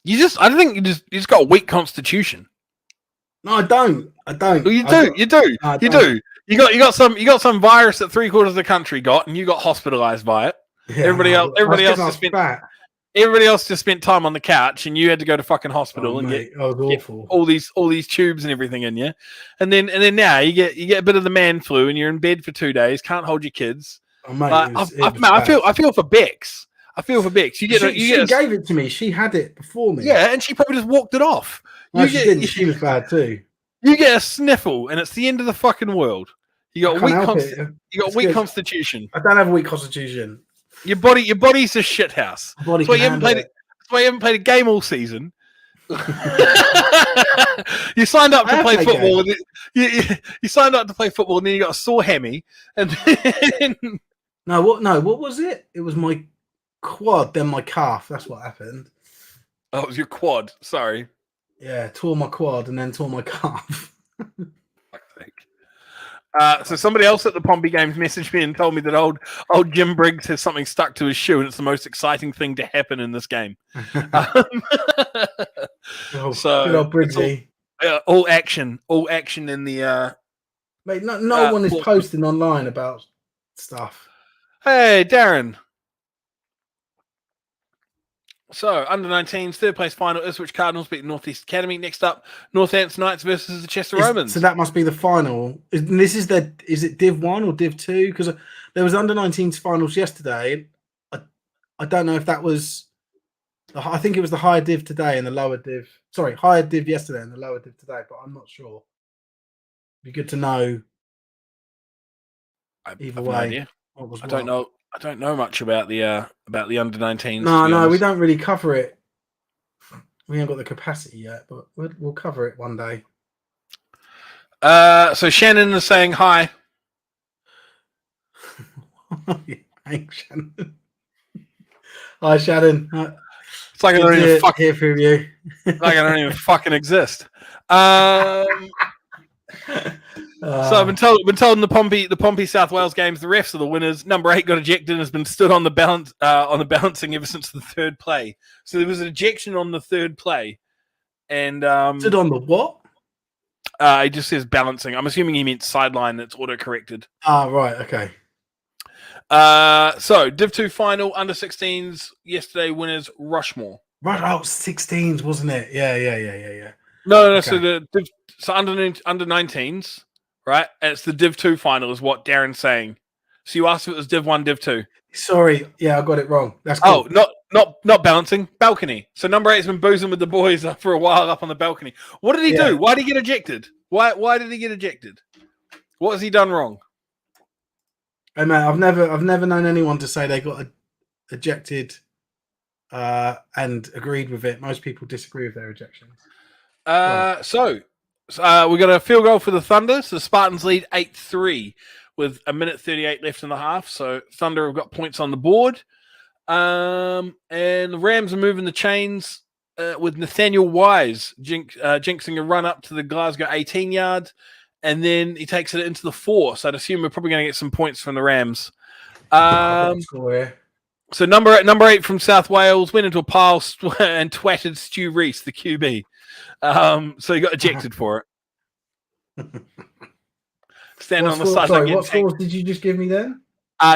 I think you just got a weak constitution. No, I don't. Well, you do. You got some virus that 3/4 of the country got, and you got hospitalized by it. Yeah, everybody else just spent time on the couch, and you had to go to fucking hospital and get all these tubes and everything in you. And then now you get a bit of the man flu, and you're in bed for 2 days, can't hold your kids. Oh, mate, I feel for Bex. She gave it to me. She had it before me. Yeah, and she probably just walked it off. No, she didn't. She was bad too. You get a sniffle, and it's the end of the fucking world. You got weak constitution. I don't have a weak constitution. Your body's a shit house. That's why you haven't played a game all season. You signed up to play football. You signed up to play football, and then you got a sore hammy. And then... What was it? It was my quad, then my calf. That's what happened. Oh, it was your quad. Sorry. Yeah, tore my quad and then tore my calf. So somebody else at the Pompey Games messaged me and told me that old Jim Briggs has something stuck to his shoe, and it's the most exciting thing to happen in this game. So good old Briggsy. All action in the. Mate, no one is posting online about stuff. Hey, Darren. So, under-19s, third place final, Ipswich Cardinals beat Northeast Academy. Next up, Northants Knights versus the Chester Romans. So that must be the final. Is it Div 1 or Div 2? Because there was under-19s finals yesterday. I don't know if that was... I think it was the higher Div today and the lower Div... Sorry, higher Div yesterday and the lower Div today, but I'm not sure. It'd be good to know. Either way. No idea. I don't know much about the under-19s. No, we don't really cover it. We haven't got the capacity yet, but we'll cover it one day. So Shannon is saying hi. Thanks, Shannon. Hi, Shannon. It's like I don't even hear from you. Like I don't even fucking exist. So I've been told in the Pompey South Wales games, the refs are the winners. Number 8 got ejected and has been stood on the balancing ever since the third play. So there was an ejection on the third play, and stood on the what? It just says balancing. I'm assuming he meant sideline. That's auto corrected. Ah, right, okay. So Div 2 final, under 16s, yesterday winners Rushmore. Right, 16s, wasn't it? Yeah. No. Okay. So under 19s, right? And it's the Div 2 final, is what Darren's saying. So you asked if it was Div 1, Div 2. Sorry, yeah, I got it wrong. That's cool. Oh, not balancing. Balcony. So number 8's been boozing with the boys for a while up on the balcony. What did he do? Why did he get ejected? Why did he get ejected? What has he done wrong? Hey man, I've never known anyone to say they got ejected and agreed with it. Most people disagree with their ejections. So we got a field goal for the Thunder. So the Spartans lead 8-3 with 1:38 left in the half. So Thunder have got points on the board. And the Rams are moving the chains with Nathaniel Wise jinxing a run up to the Glasgow 18-yard. And then he takes it into the 4. So I'd assume we're probably going to get some points from the Rams. So number 8 from South Wales went into a pile and twatted Stu Reese, the QB. So he got ejected for it. Standing on the side. Sorry, what scores did you just give me then?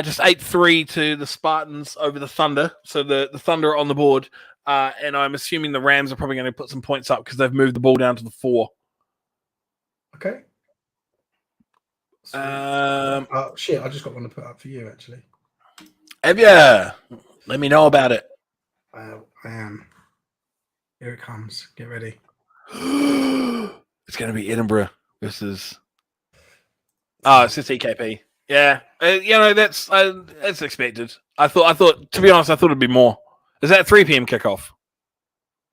Just 8-3 to the Spartans over the Thunder. So the Thunder are on the board. And I'm assuming the Rams are probably going to put some points up because they've moved the ball down to the 4. Okay. Shit, I just got one to put up for you, actually. Have you? Let me know about it. I am. Here it comes. Get ready. It's going to be Edinburgh versus... Oh, it's just EKP. Yeah. That's expected. I thought, to be honest, I thought it'd be more. Is that 3 p.m. kickoff?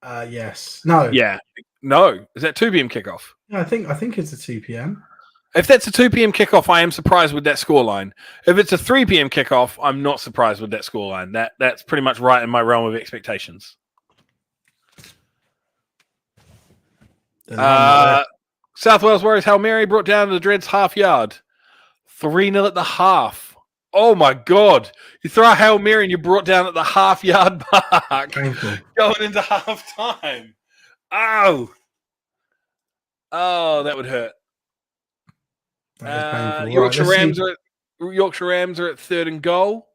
Yes. No. Yeah. No. Is that 2 p.m. kickoff? No, I think it's a 2 p.m. If that's a 2 p.m. kickoff, I am surprised with that scoreline. If it's a 3 p.m. kickoff, I'm not surprised with that scoreline. That's pretty much right in my realm of expectations. South Wales Warriors Hail Mary brought down the Dreads half yard. 3-0 at the half. Oh my God. You throw a Hail Mary and you're brought down at the half yard mark. Painful. Going into half time. Oh, that would hurt. Yorkshire Rams are at 3rd and goal.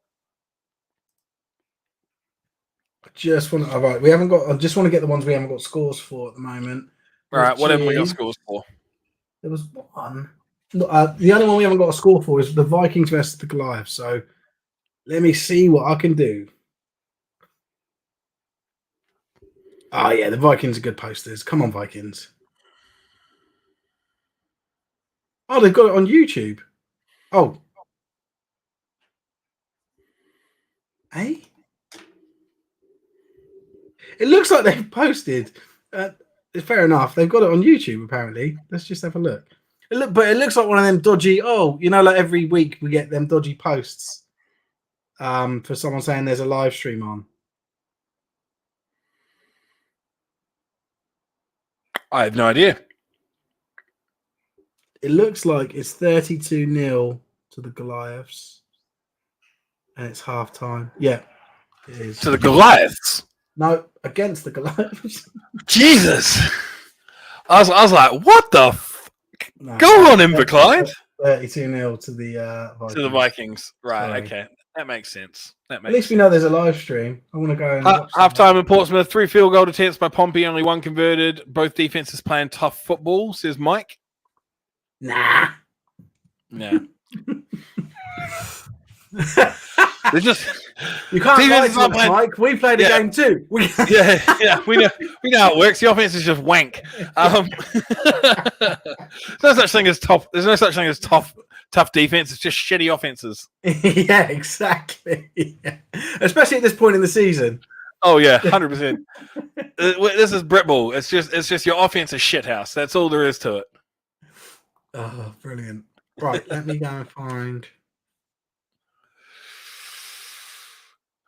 I just want to get the ones we haven't got scores for at the moment. All right, what haven't we got scores for? There was one. The only one we haven't got a score for is the Vikings versus the Goliaths. So let me see what I can do. Oh yeah, the Vikings are good posters. Come on, Vikings. Oh, they've got it on YouTube. Oh. Hey? It looks like they've posted. Fair enough. They've got it on YouTube, apparently. Let's just have a look. But it looks like one of them dodgy, like every week we get them dodgy posts for someone saying there's a live stream on. I have no idea. It looks like it's 32-0 to the Goliaths. And it's half time. Yeah, it is. To the Goliaths? No, against the Goliaths. Jesus. I was like, what the fuck? No, go on, Inverclyde. 32-0 to the Vikings. To the Vikings. Right, sorry. Okay. That makes sense. At least we know there's a live stream. I want to go and watch half time in Portsmouth. 3 field goal attempts by Pompey, only 1 converted. Both defenses playing tough football, says Mike. Nah. Yeah. They're just you can't lie to us, Mike. We played a game too. Yeah. We know how it works. The offense is just wank. There's no such thing as tough. There's no such thing as tough defense. It's just shitty offenses. Yeah, exactly. Yeah. Especially at this point in the season. Oh yeah, 100%. This is Brit Ball. It's just your offense is shithouse. That's all there is to it. Oh, brilliant. Right, let me go and find.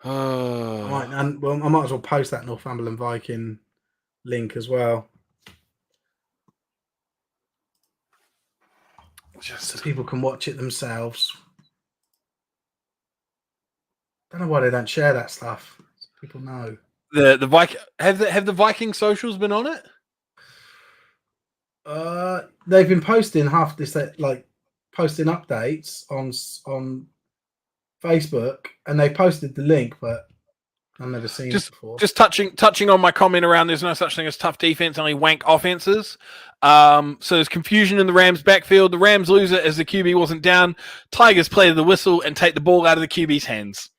I might as well post that Northumberland Viking link as well. Just so people can watch it themselves. Don't know why they don't share that stuff. So people know. The Viking have the Viking socials been on it? They've been posting posting updates on Facebook, and they posted the link, but I've never seen it before. Just touching on my comment around there's no such thing as tough defense, only wank offenses. So there's confusion in the Rams backfield. The Rams lose it as the QB wasn't down. Tigers play the whistle and take the ball out of the QB's hands.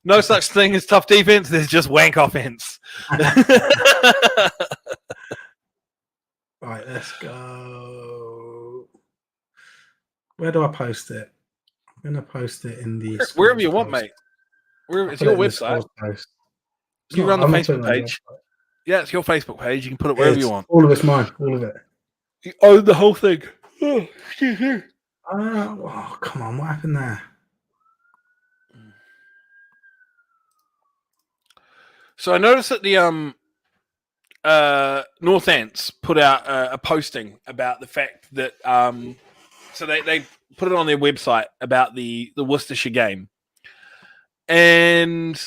No such thing as tough defense. There's just wank offense. Right, let's go. Where do I post it? I'm going to post it in the... Wherever you want, mate. It's your website. You run the Facebook page. Yeah, it's your Facebook page. You can put it wherever you want. All of it's mine. All of it. You own the whole thing. Oh, excuse me. Oh, come on. What happened there? So I noticed that the North Ants put out a posting about the fact that so they put it on their website about the Worcestershire game, and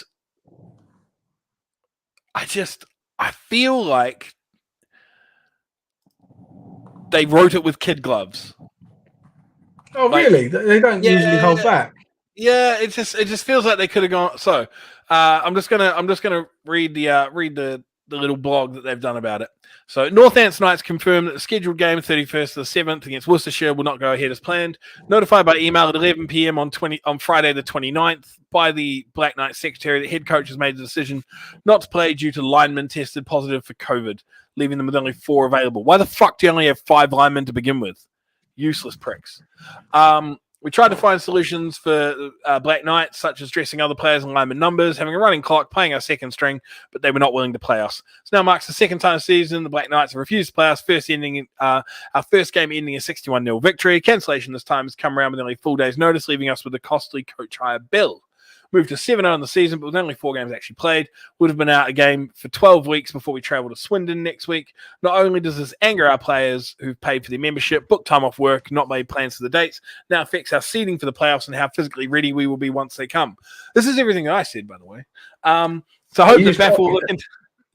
I feel like they wrote it with kid gloves. Oh, really? They don't usually hold back. Yeah, it just feels like they could have gone. So I'm just gonna read the little blog that they've done about it. So North Ants Knights confirmed that the scheduled game 31st to the 7th against Worcestershire will not go ahead as planned. Notified by email at 11 p.m. on Friday the 29th by the Black Knights secretary, the head coach has made the decision not to play due to linemen tested positive for COVID, leaving them with only 4 available. Why the fuck do you only have 5 linemen to begin with? Useless pricks. We tried to find solutions for Black Knights, such as dressing other players in lineman numbers, having a running clock, playing our second string, but they were not willing to play us. So now marks the second time this season the Black Knights have refused to play us. Our first game ending a 61-0 victory. Cancellation this time has come around with only 4 days' notice, leaving us with a costly coach hire bill. Moved to 7-0 in the season, but with only 4 games actually played. Would have been out a game for 12 weeks before we travel to Swindon next week. Not only does this anger our players who've paid for their membership, booked time off work, not made plans for the dates, now affects our seeding for the playoffs and how physically ready we will be once they come. This is everything that I said, by the way. So I hope that Baff will look into...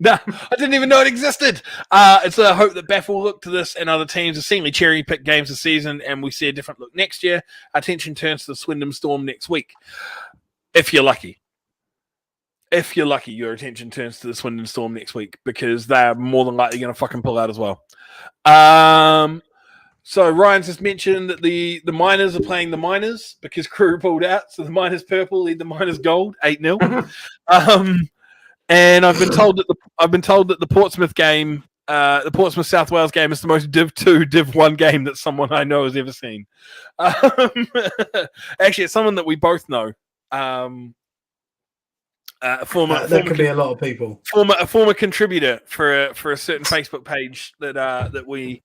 No, I didn't even know it existed. So I hope that Baff will look to this and other teams have seemingly cherry-picked games this season and we see a different look next year. Our attention turns to the Swindon Storm next week. If you're lucky. Your attention turns to the Swindon Storm next week because they're more than likely going to fucking pull out as well. So Ryan's just mentioned that the Miners are playing the Miners because Crew pulled out. So the Miners purple lead the Miners gold 8-0. And I've been told that the Portsmouth game, the Portsmouth South Wales game, is the most Div 2, Div 1 game that someone I know has ever seen. Actually, it's someone that we both know. There could be a lot of people. A former contributor for a certain Facebook page that we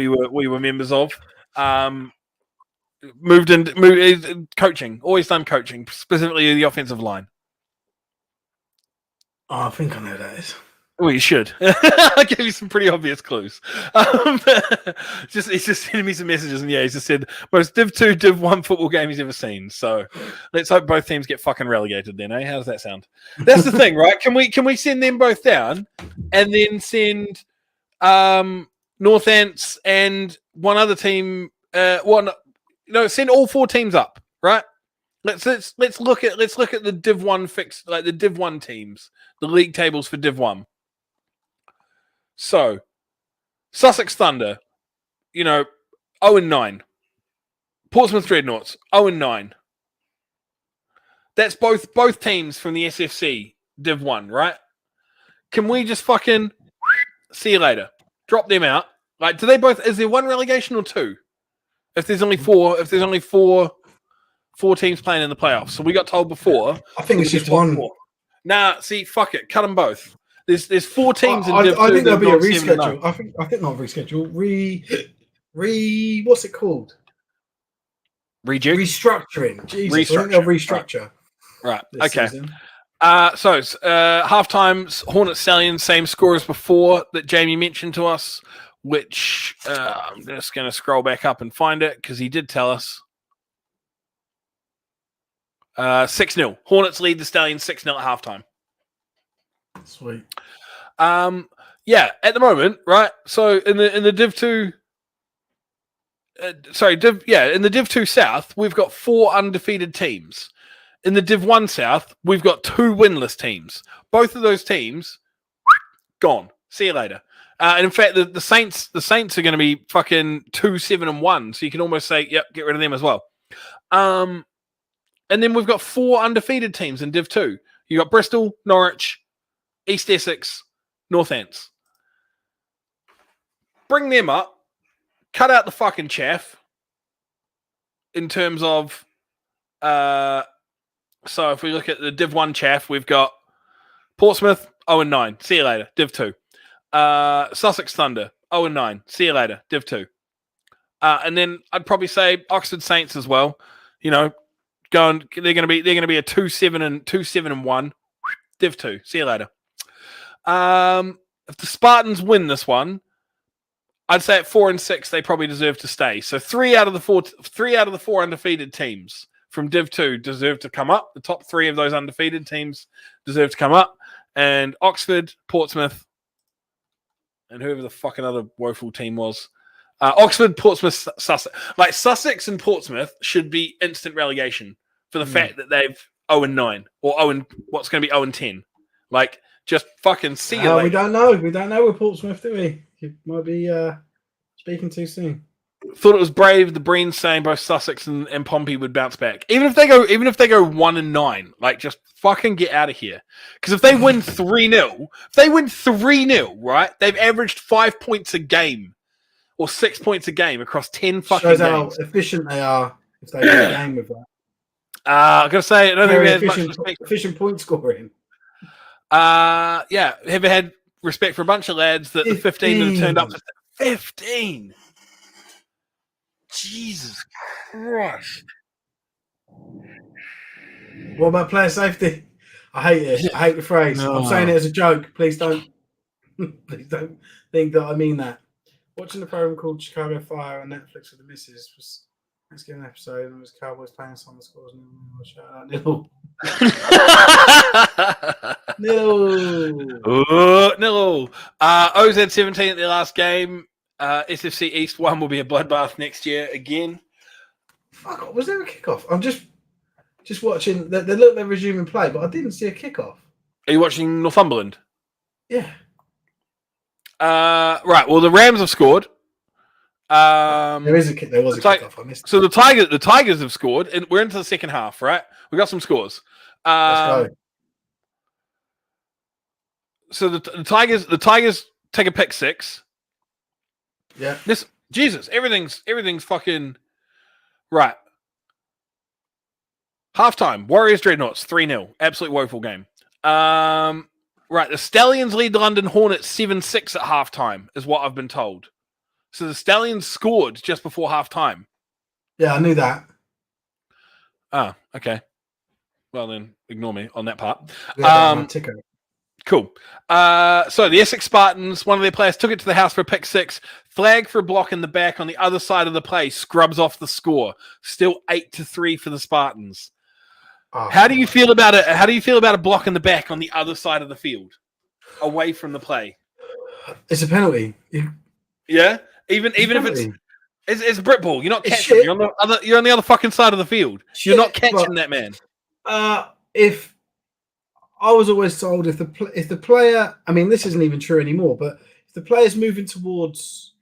were members of. Moved coaching, always done coaching, specifically the offensive line. Oh, I think I know that is. Well, you should. I gave you some pretty obvious clues. He's just sending me some messages, and he's just said most Div 2, Div 1 football game he's ever seen. So let's hope both teams get fucking relegated then, eh? How does that sound? That's the thing, right? Can we send them both down and then send North Ants and one other team? Send all 4 teams up, right? Let's look at the Div 1 fix, like the Div 1 teams, the league tables for Div 1. So, Sussex Thunder, 0-9. Portsmouth Dreadnoughts, 0-9. That's both teams from the SFC Div 1, right? Can we just fucking see you later? Drop them out. Like, do they both? Is there 1 relegation or 2? If there's only 4 teams playing in the playoffs. So we got told before. I think it's just 1. Nah, see, fuck it, cut them both. There's 4 teams in Div 2. I think there'll be a reschedule. I think not reschedule. What's it called? Rejig? Restructuring. Jesus, I think they'll restructure. Right. Okay. So half-times, Hornet Stallion, same score as before that Jamie mentioned to us, which I'm just going to scroll back up and find it because he did tell us. 6-0. Hornets lead the Stallions 6-0 at halftime. Sweet. Yeah, at the moment, right? So in the Div 2, in the Div 2 South, we've got 4 undefeated teams. in the Div 1 South, we've got 2 winless teams. Both of those teams, gone. See you later. And in fact, the Saints are going to be fucking 2-7-1. So you can almost say, yep, get rid of them as well. And then we've got 4 undefeated teams in Div 2. You got Bristol, Norwich, East Essex, North Ants. Bring them up. Cut out the fucking chaff. In terms of, so if we look at the Div 1 chaff, we've got Portsmouth, 0-9. See you later. Div 2. Sussex Thunder, 0-9. See you later. Div 2. And then I'd probably say Oxford Saints as well. You know, they're going to be a 2-7-1. Div 2. See you later. If the Spartans win this one, I'd say at 4-6 they probably deserve to stay. So 3 out of the 4 undefeated teams from Div 2 deserve to come up. The top 3 of those undefeated teams deserve to come up. And Oxford, Portsmouth, and whoever the fucking other woeful team was. Oxford, Portsmouth, Sussex. Like, Sussex and Portsmouth should be instant relegation for the fact that they've 0-9 or what's going to be 0-10. Like, just fucking see you later. We don't know. We don't know with Portsmouth, do we? You might be speaking too soon. Thought it was brave, the Breens saying both Sussex and Pompey would bounce back. Even if they go 1-9, like, just fucking get out of here. Because if they win 3-0, right? They've averaged 5 points a game or 6 points a game across 10 fucking games. Shows how efficient they are if they win a game with that. I gotta say, I don't think we had much respect. Efficient point scoring. Yeah, have had respect for a bunch of lads that the 15 that have turned up to 15. Jesus Christ. What about player safety? I hate it. I hate the phrase. No. I'm saying it as a joke. Please don't think that I mean that. Watching the program called Chicago Fire on Netflix with the missus was Thanksgiving episode, and it was Cowboys playing some of the scores. Shout out nil. Nil. OZ 17 at their last game. SFC East 1 will be a bloodbath next year again. Fuck, was there a kickoff? I'm just watching. They look they're resuming play, but I didn't see a kickoff. Are you watching Northumberland? Yeah. Right. Well, the Rams have scored. There was a kickoff. I missed. So the Tigers have scored, and we're into the second half. Right. We got some scores. Let's go. So the Tigers take a pick 6. Yeah. Everything's fucking right. Halftime. Warriors Dreadnoughts 3-0. Absolute woeful game. Right. The Stallions lead the London Hornets 7-6 at halftime, is what I've been told. So the Stallions scored just before halftime. Yeah, I knew that. Oh, okay. Well then, ignore me on that part. Ticker. Cool. So the Essex Spartans, one of their players took it to the house for a pick 6. Flag for a block in the back on the other side of the play. Scrubs off the score. Still 8-3 for the Spartans. Oh, how do you feel about it? How do you feel about a block in the back on the other side of the field, away from the play? It's a penalty. Yeah, even if it's Brit ball. You're not catching. You're on the other fucking side of the field. You're not catching that man. If I was always told if the player, I mean, this isn't even true anymore, but if the player's moving towards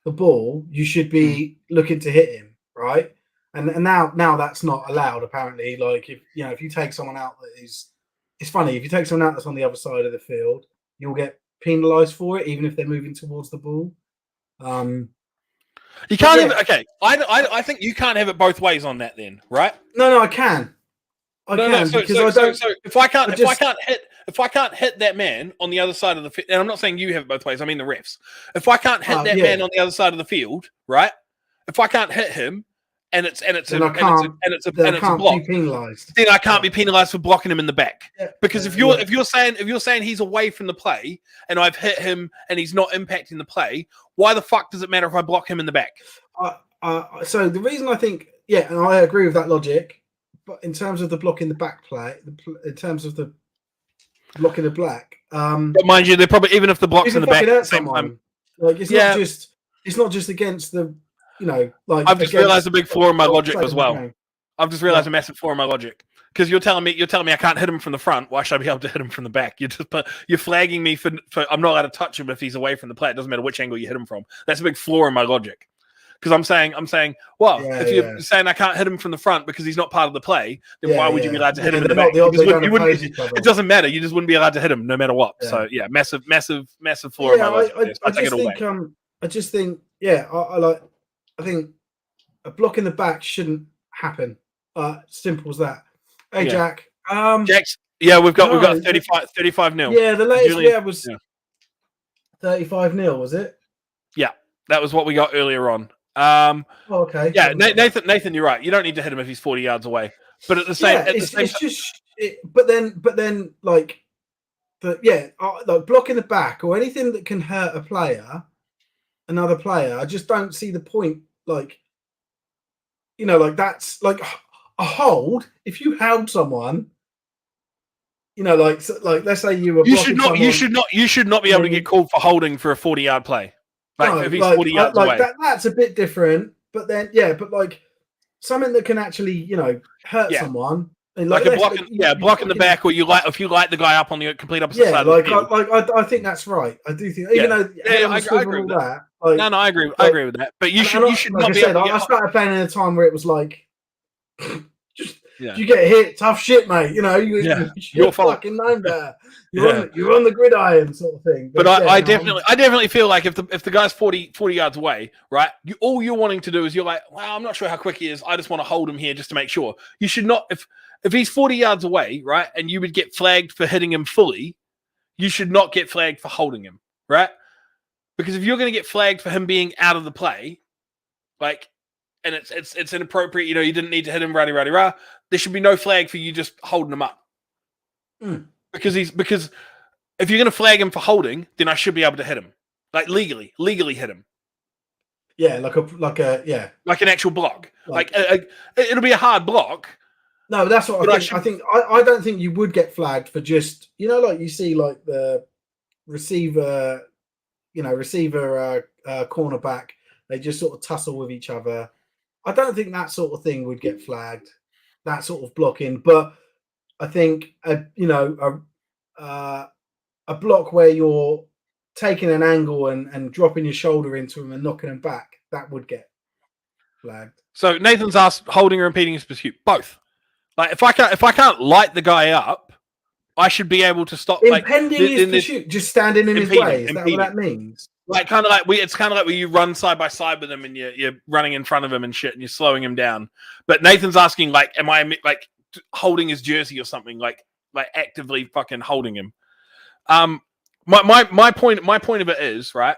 the ball, you should be looking to hit him, right? And now that's not allowed, apparently. Like, if you take someone out it's funny, if you take someone out that's on the other side of the field, you'll get penalised for it, even if they're moving towards the ball. You can't have it. Okay, I think you can't have it both ways on that then, right? No, I can. If I can't hit that man on the other side of the field, and I'm not saying you have it both ways, I mean the refs. If I can't hit that man on the other side of the field, right? If I can't hit him and it's a block, then I can't be penalised for blocking him in the back. Yeah. Because if you're saying he's away from the play and I've hit him and he's not impacting the play, why the fuck does it matter if I block him in the back? So the reason I think, and I agree with that logic, but in terms of the block in the back play, in terms of the block in the black, but mind you, they're probably, even if the block's in the back at the same time, like it's not just against the. I've just realised a big flaw in my logic as well. I've just realised a massive flaw in my logic. Because you're telling me I can't hit him from the front. Why should I be able to hit him from the back? You're flagging me for I'm not allowed to touch him if he's away from the play. It doesn't matter which angle you hit him from. That's a big flaw in my logic. Because I'm saying, well, if you're saying I can't hit him from the front because he's not part of the play, then why would you be allowed to hit him in the back? It doesn't matter. You just wouldn't be allowed to hit him no matter what. So massive flaw in my logic. I just think I think a block in the back shouldn't happen. Simple as that. Hey, Jack. Jack's, we've got 35 nil. Yeah, the latest we had was 35 nil, was it? Yeah, that was what we got earlier on. Okay. Yeah, Nathan, you're right. You don't need to hit him if he's 40 yards away. But at the same, like blocking the back or anything that can hurt another player. I just don't see the point. Like, that's like a hold. If you held someone, let's say you were. You should not be able to get called for holding for a 40-yard play. If he's 40 yards away, that's a bit different. But then, something that can actually, hurt someone. And blocking the back, or if you light the guy up on the complete opposite side. I think that's right. I do think, even though I agree with that. I agree. I agree with that. But you should not be. I started playing in a time where it was like, you get hit, tough shit, mate. You're fucking known there. You're on the gridiron, sort of thing. But I definitely feel like if the guy's 40 yards away, right? All you're wanting to do is you're like, well, I'm not sure how quick he is. I just want to hold him here just to make sure. You should not if he's 40 yards away, right, and you would get flagged for hitting him fully, you should not get flagged for holding him, right? Because if you're going to get flagged for him being out of the play, and it's inappropriate, you didn't need to hit him, rah. There should be no flag for you just holding him up. Because if you're going to flag him for holding, then I should be able to hit him, like legally hit him. Yeah, like an actual block. It'll be a hard block. No, that's what I think. I don't think you would get flagged for just you see like the receiver, cornerback. They just sort of tussle with each other. I don't think that sort of thing would get flagged. That sort of blocking, but I think a block where you're taking an angle and dropping your shoulder into him and knocking him back, that would get flagged. So Nathan's asked, holding or impeding his pursuit, both. Like if I can't light the guy up, I should be able to stop. Impending his pursuit, just standing in his way. Is that what that means? It's kind of like where you run side by side with him and you're running in front of him and shit and you're slowing him down. But Nathan's asking, am I holding his jersey or something, like actively fucking holding him? My point of it is, right,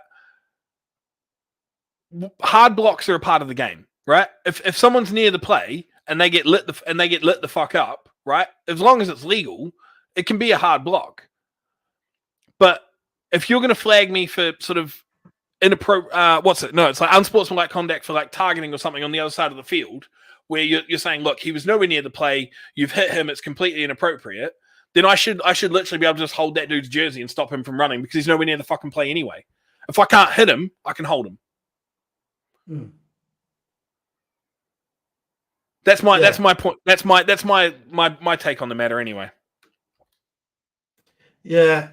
hard blocks are a part of the game, right? If someone's near the play and they get lit the fuck up, right? As long as it's legal, it can be a hard block. But if you're going to flag me for sort of inappropriate, it's like unsportsmanlike conduct for targeting or something on the other side of the field, where you're saying, look, he was nowhere near the play, you've hit him, it's completely inappropriate. Then I should literally be able to just hold that dude's jersey and stop him from running because he's nowhere near the fucking play anyway. If I can't hit him, I can hold him. That's my point. That's my take on the matter anyway. Yeah.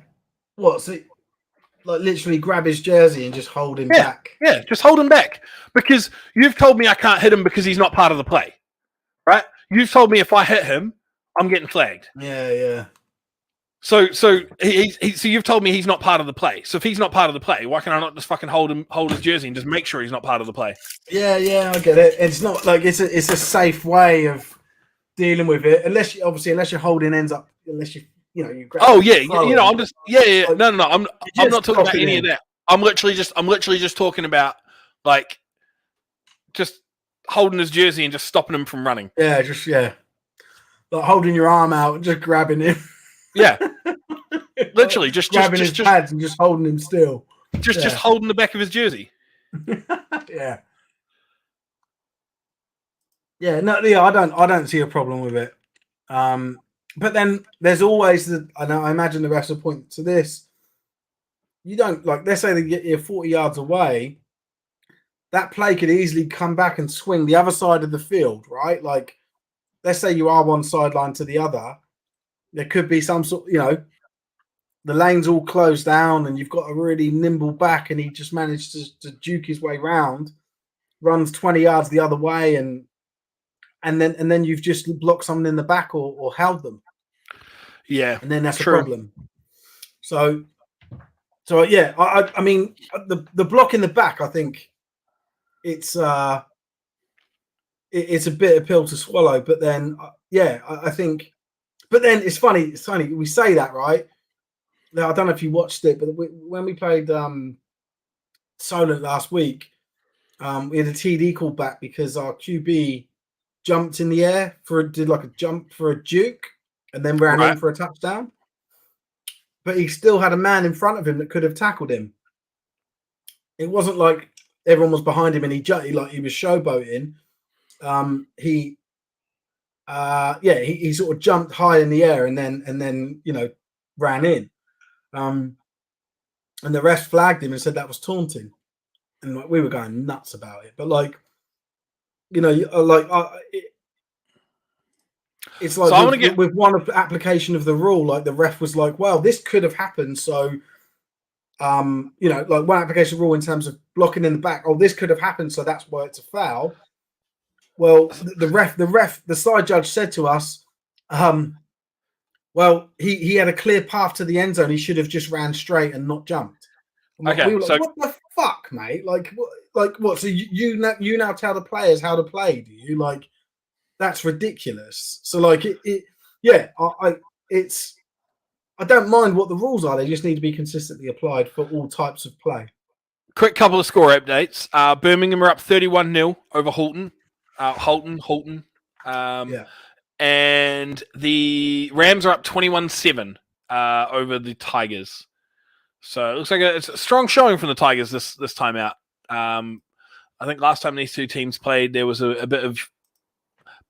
What? So, literally grab his jersey and just hold him back. Yeah, just hold him back. Because you've told me I can't hit him because he's not part of the play. Right? You've told me if I hit him, I'm getting flagged. Yeah. So you've told me he's not part of the play. So if he's not part of the play, why can I not just fucking hold his jersey and just make sure he's not part of the play? Yeah, I get it. It's not like it's a safe way of dealing with it, unless your holding ends up, unless you grab. Oh yeah, I'm just no. I'm not talking about any of that. I'm literally just talking about just holding his jersey and just stopping him from running. Yeah, like holding your arm out and just grabbing him. Yeah, literally just grabbing his pads and just holding him still. Just holding the back of his jersey. Yeah. I don't see a problem with it. But then there's always I imagine the rest of the point to this. You don't let's say they get you 40 yards away. That play could easily come back and swing the other side of the field, right? Like let's say you are one sideline to the other, there could be some sort, the lane's all closed down and you've got a really nimble back and he just managed to duke his way round, runs 20 yards the other way and then you've just blocked someone in the back or held them. Yeah. And then that's true. a problem. So yeah, I mean the block in the back, I think it's a bitter pill to swallow, but then I think, but then it's funny we say that, right? Now I don't know if you watched it, but when we played Solent last week, we had a TD called back because our QB jumped in the air did like a jump for a duke and then ran in for a touchdown, but he still had a man in front of him that could have tackled him. It wasn't like everyone was behind him and he was showboating. He sort of jumped high in the air and then ran in. And the ref flagged him and said that was taunting, and we were going nuts about it. But it's like so with one application of the rule, like the ref was like, well, this could have happened. So, like one application rule in terms of blocking in the back. Oh, this could have happened. So that's why it's a foul. Well, the side judge said to us, well, he had a clear path to the end zone. He should have just ran straight and not jumped. Okay, we were like, what the fuck, mate? Like what? So you now tell the players how to play? Do you? Like, that's ridiculous. So I don't mind what the rules are. They just need to be consistently applied for all types of play. Quick couple of score updates. Birmingham are up 31-0 over Holton. Holton. And the Rams are up 21-7 over the Tigers. So it looks like it's a strong showing from the Tigers this time out. I think last time these two teams played, there was a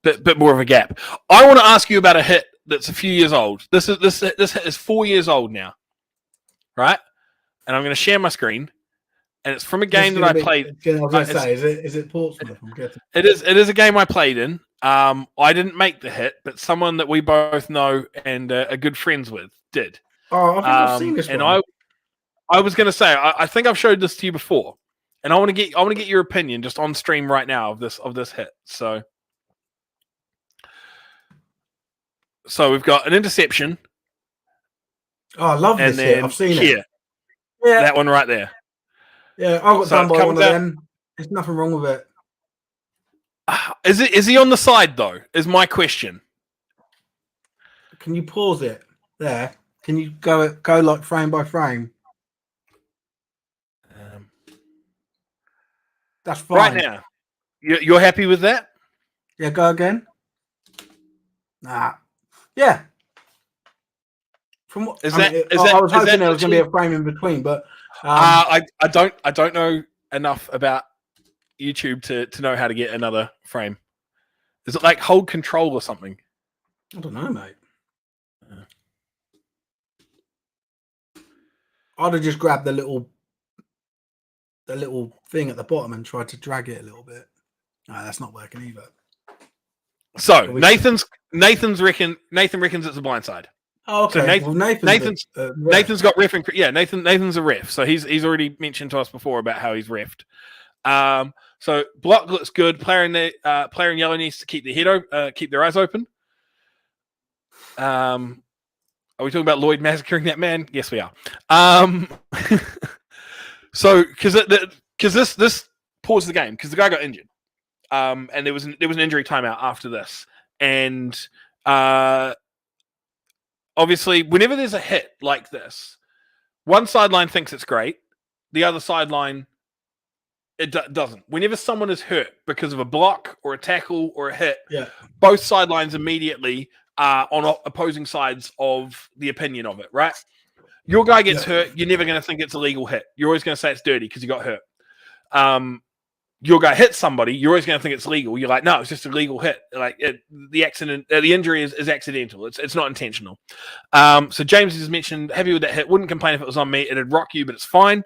bit more of a gap. I want to ask you about a hit that's a few years old. This hit is 4 years old now, right? And I'm going to share my screen. And it's from a game that I played. I was going to say, is it Portsmouth? It is a game I played in. I didn't make the hit, but someone that we both know and are good friends with did. Oh, I think I've seen this one. And I was going to say, I think I've showed this to you before, and I want to get your opinion just on stream right now of this hit. So we've got an interception. Oh, I love this hit. I've seen it. Yeah, that one right there. Yeah, I got done by one of them. There's nothing wrong with it. Is he on the side though? Is my question. Can you pause it there? Can you go like frame by frame? That's fine. Right now, you're happy with that? Yeah, go again. Nah. Yeah. From what I was hoping there was going to be a frame in between, but I don't know enough about YouTube to know how to get another frame. Is it like hold control or something? I don't know, mate. I'd have just grabbed the little thing at the bottom and tried to drag it a little bit. No, that's not working either. So Nathan reckons it's a blindside. Oh, okay. So Nathan's got ref. Nathan's a ref, so he's already mentioned to us before about how he's refed. So block looks good. Player in yellow needs to keep their eyes open. Are we talking about Lloyd massacring that man? Yes, we are. So because this paused the game because the guy got injured, and there was an injury timeout after this, and obviously whenever there's a hit like this, one sideline thinks it's great, the other sideline doesn't. Whenever someone is hurt because of a block or a tackle or a hit, both sidelines immediately are on opposing sides of the opinion of it, right? Your guy gets hurt, you're never going to think it's a legal hit. You're always going to say it's dirty because he got hurt. Your guy hits somebody, you're always going to think it's legal. You're like, no, it's just a legal hit. Like the injury is accidental. It's not intentional. So James has mentioned happy with that hit. Wouldn't complain if it was on me. It'd rock you, but it's fine.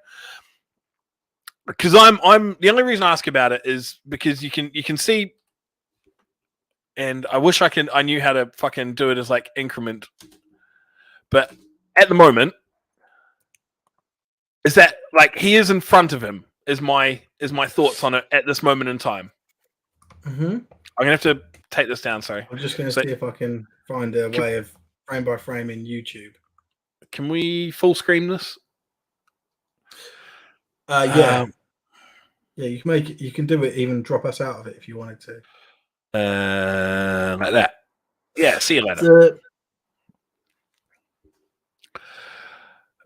Because I'm the only reason I ask about it is because you can see and I wish I knew how to fucking do it as like increment. But at the moment, is that like he is in front of him? Is my thoughts on it at this moment in time? Mm-hmm. I'm gonna have to take this down. Sorry, I'm just gonna see if I can find a way of frame by frame in YouTube. Can we full screen this? Yeah, you can make it. You can do it. Even drop us out of it if you wanted to. Like that. Yeah. See you later.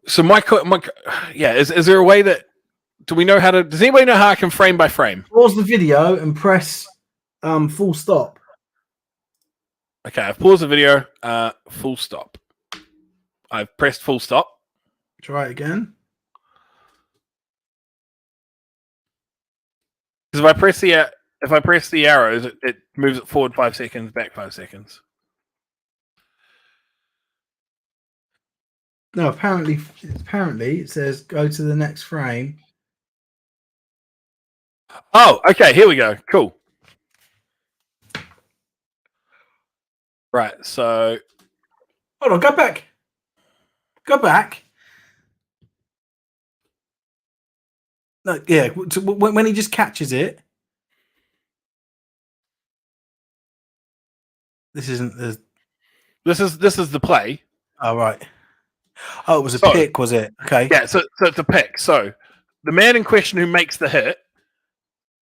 So is there a way that do we know how to? Does anybody know how I can frame by frame? Pause the video and press full stop. Okay, I've paused the video. Full stop. I've pressed full stop. Try it again. Because if I press the arrows, it moves it forward 5 seconds, back 5 seconds. No, apparently it says go to the next frame. Oh, okay, here we go. Cool. Right, so hold on, go back. Go back. No, yeah. When he just catches it, this isn't the. This is the play. Oh right. Oh, it was a pick, was it? Okay. Yeah, so it's a pick. So the man in question who makes the hit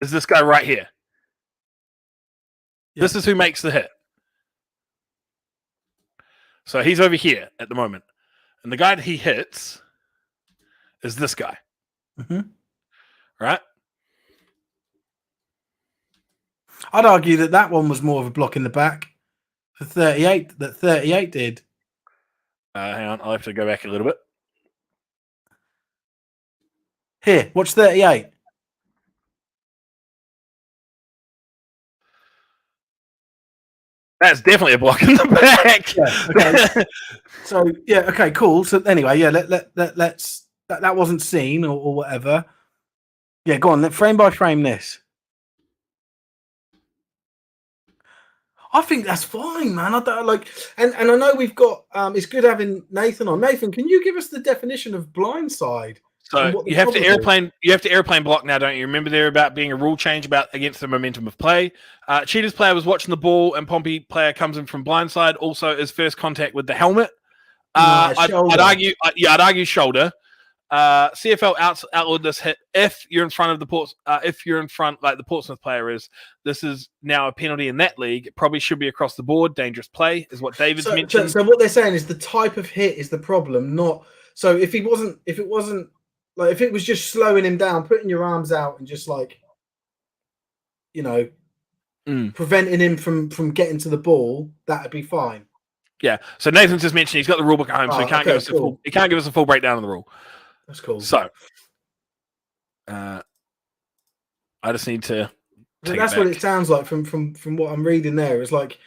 is this guy right here. Yeah. This is who makes the hit. So he's over here at the moment. And the guy that he hits is this guy. Mm-hmm. Right? I'd argue that one was more of a block in the back for 38. That 38 did. Hang on, I'll have to go back a little bit. Here, watch 38. That's definitely a block in the back. Yeah, okay. So yeah, okay, cool. So anyway, yeah, let's that wasn't seen or whatever. Yeah, go on. Let frame by frame this. I think that's fine, man. I don't like, and I know we've got. It's good having Nathan on. Nathan, can you give us the definition of blindside? So you have to airplane block now, don't you? Remember there about being a rule change about against the momentum of play. Cheetah's player was watching the ball, and Pompey player comes in from blindside. Also, is first contact with the helmet. I'd argue shoulder. CFL outlawed this hit if you're in front of like the Portsmouth player is. This is now a penalty in that league. It probably should be across the board. Dangerous play is what David's mentioned. So what they're saying is the type of hit is the problem, not so if it wasn't like if it was just slowing him down, putting your arms out and just like preventing him from getting to the ball, that'd be fine. Yeah. So Nathan's just mentioned he's got the rule book at home, so he can't give us a full breakdown of the rule. That's cool. So, I just need to. That's what it sounds like from what I'm reading there. It's like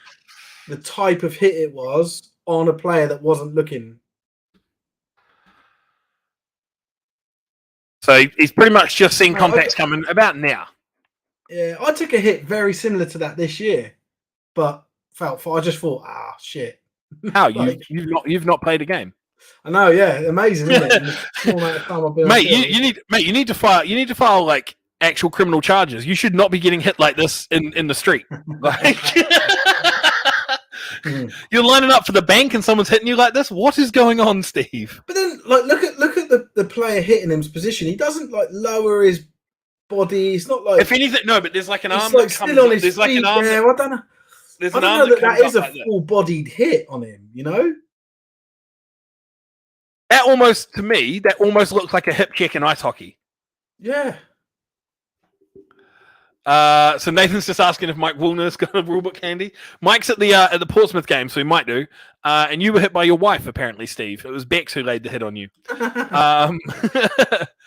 the type of hit it was on a player that wasn't looking. So he's pretty much just seen contacts coming about now. Yeah, I took a hit very similar to that this year, but I just thought, shit. How you've not played a game? I know, yeah, amazing, isn't it? Small amount of time I've been you need to file like actual criminal charges. You should not be getting hit like this in the street. Like, you're lining up for the bank and someone's hitting you like this. What is going on, Steve? But then, like, look at the player hitting him's position. He doesn't like lower his body. It's not like if anything. No, but there's like an arm. Like that comes on his there's like an arm. There. I don't know. There's an arm that is a full-bodied hit on him. You know. That almost looks like a hip kick in ice hockey. Yeah. So Nathan's just asking if Mike Woolner's got a rulebook handy. Mike's at the Portsmouth game, so he might do. And you were hit by your wife, apparently, Steve. It was Bex who laid the hit on you. I've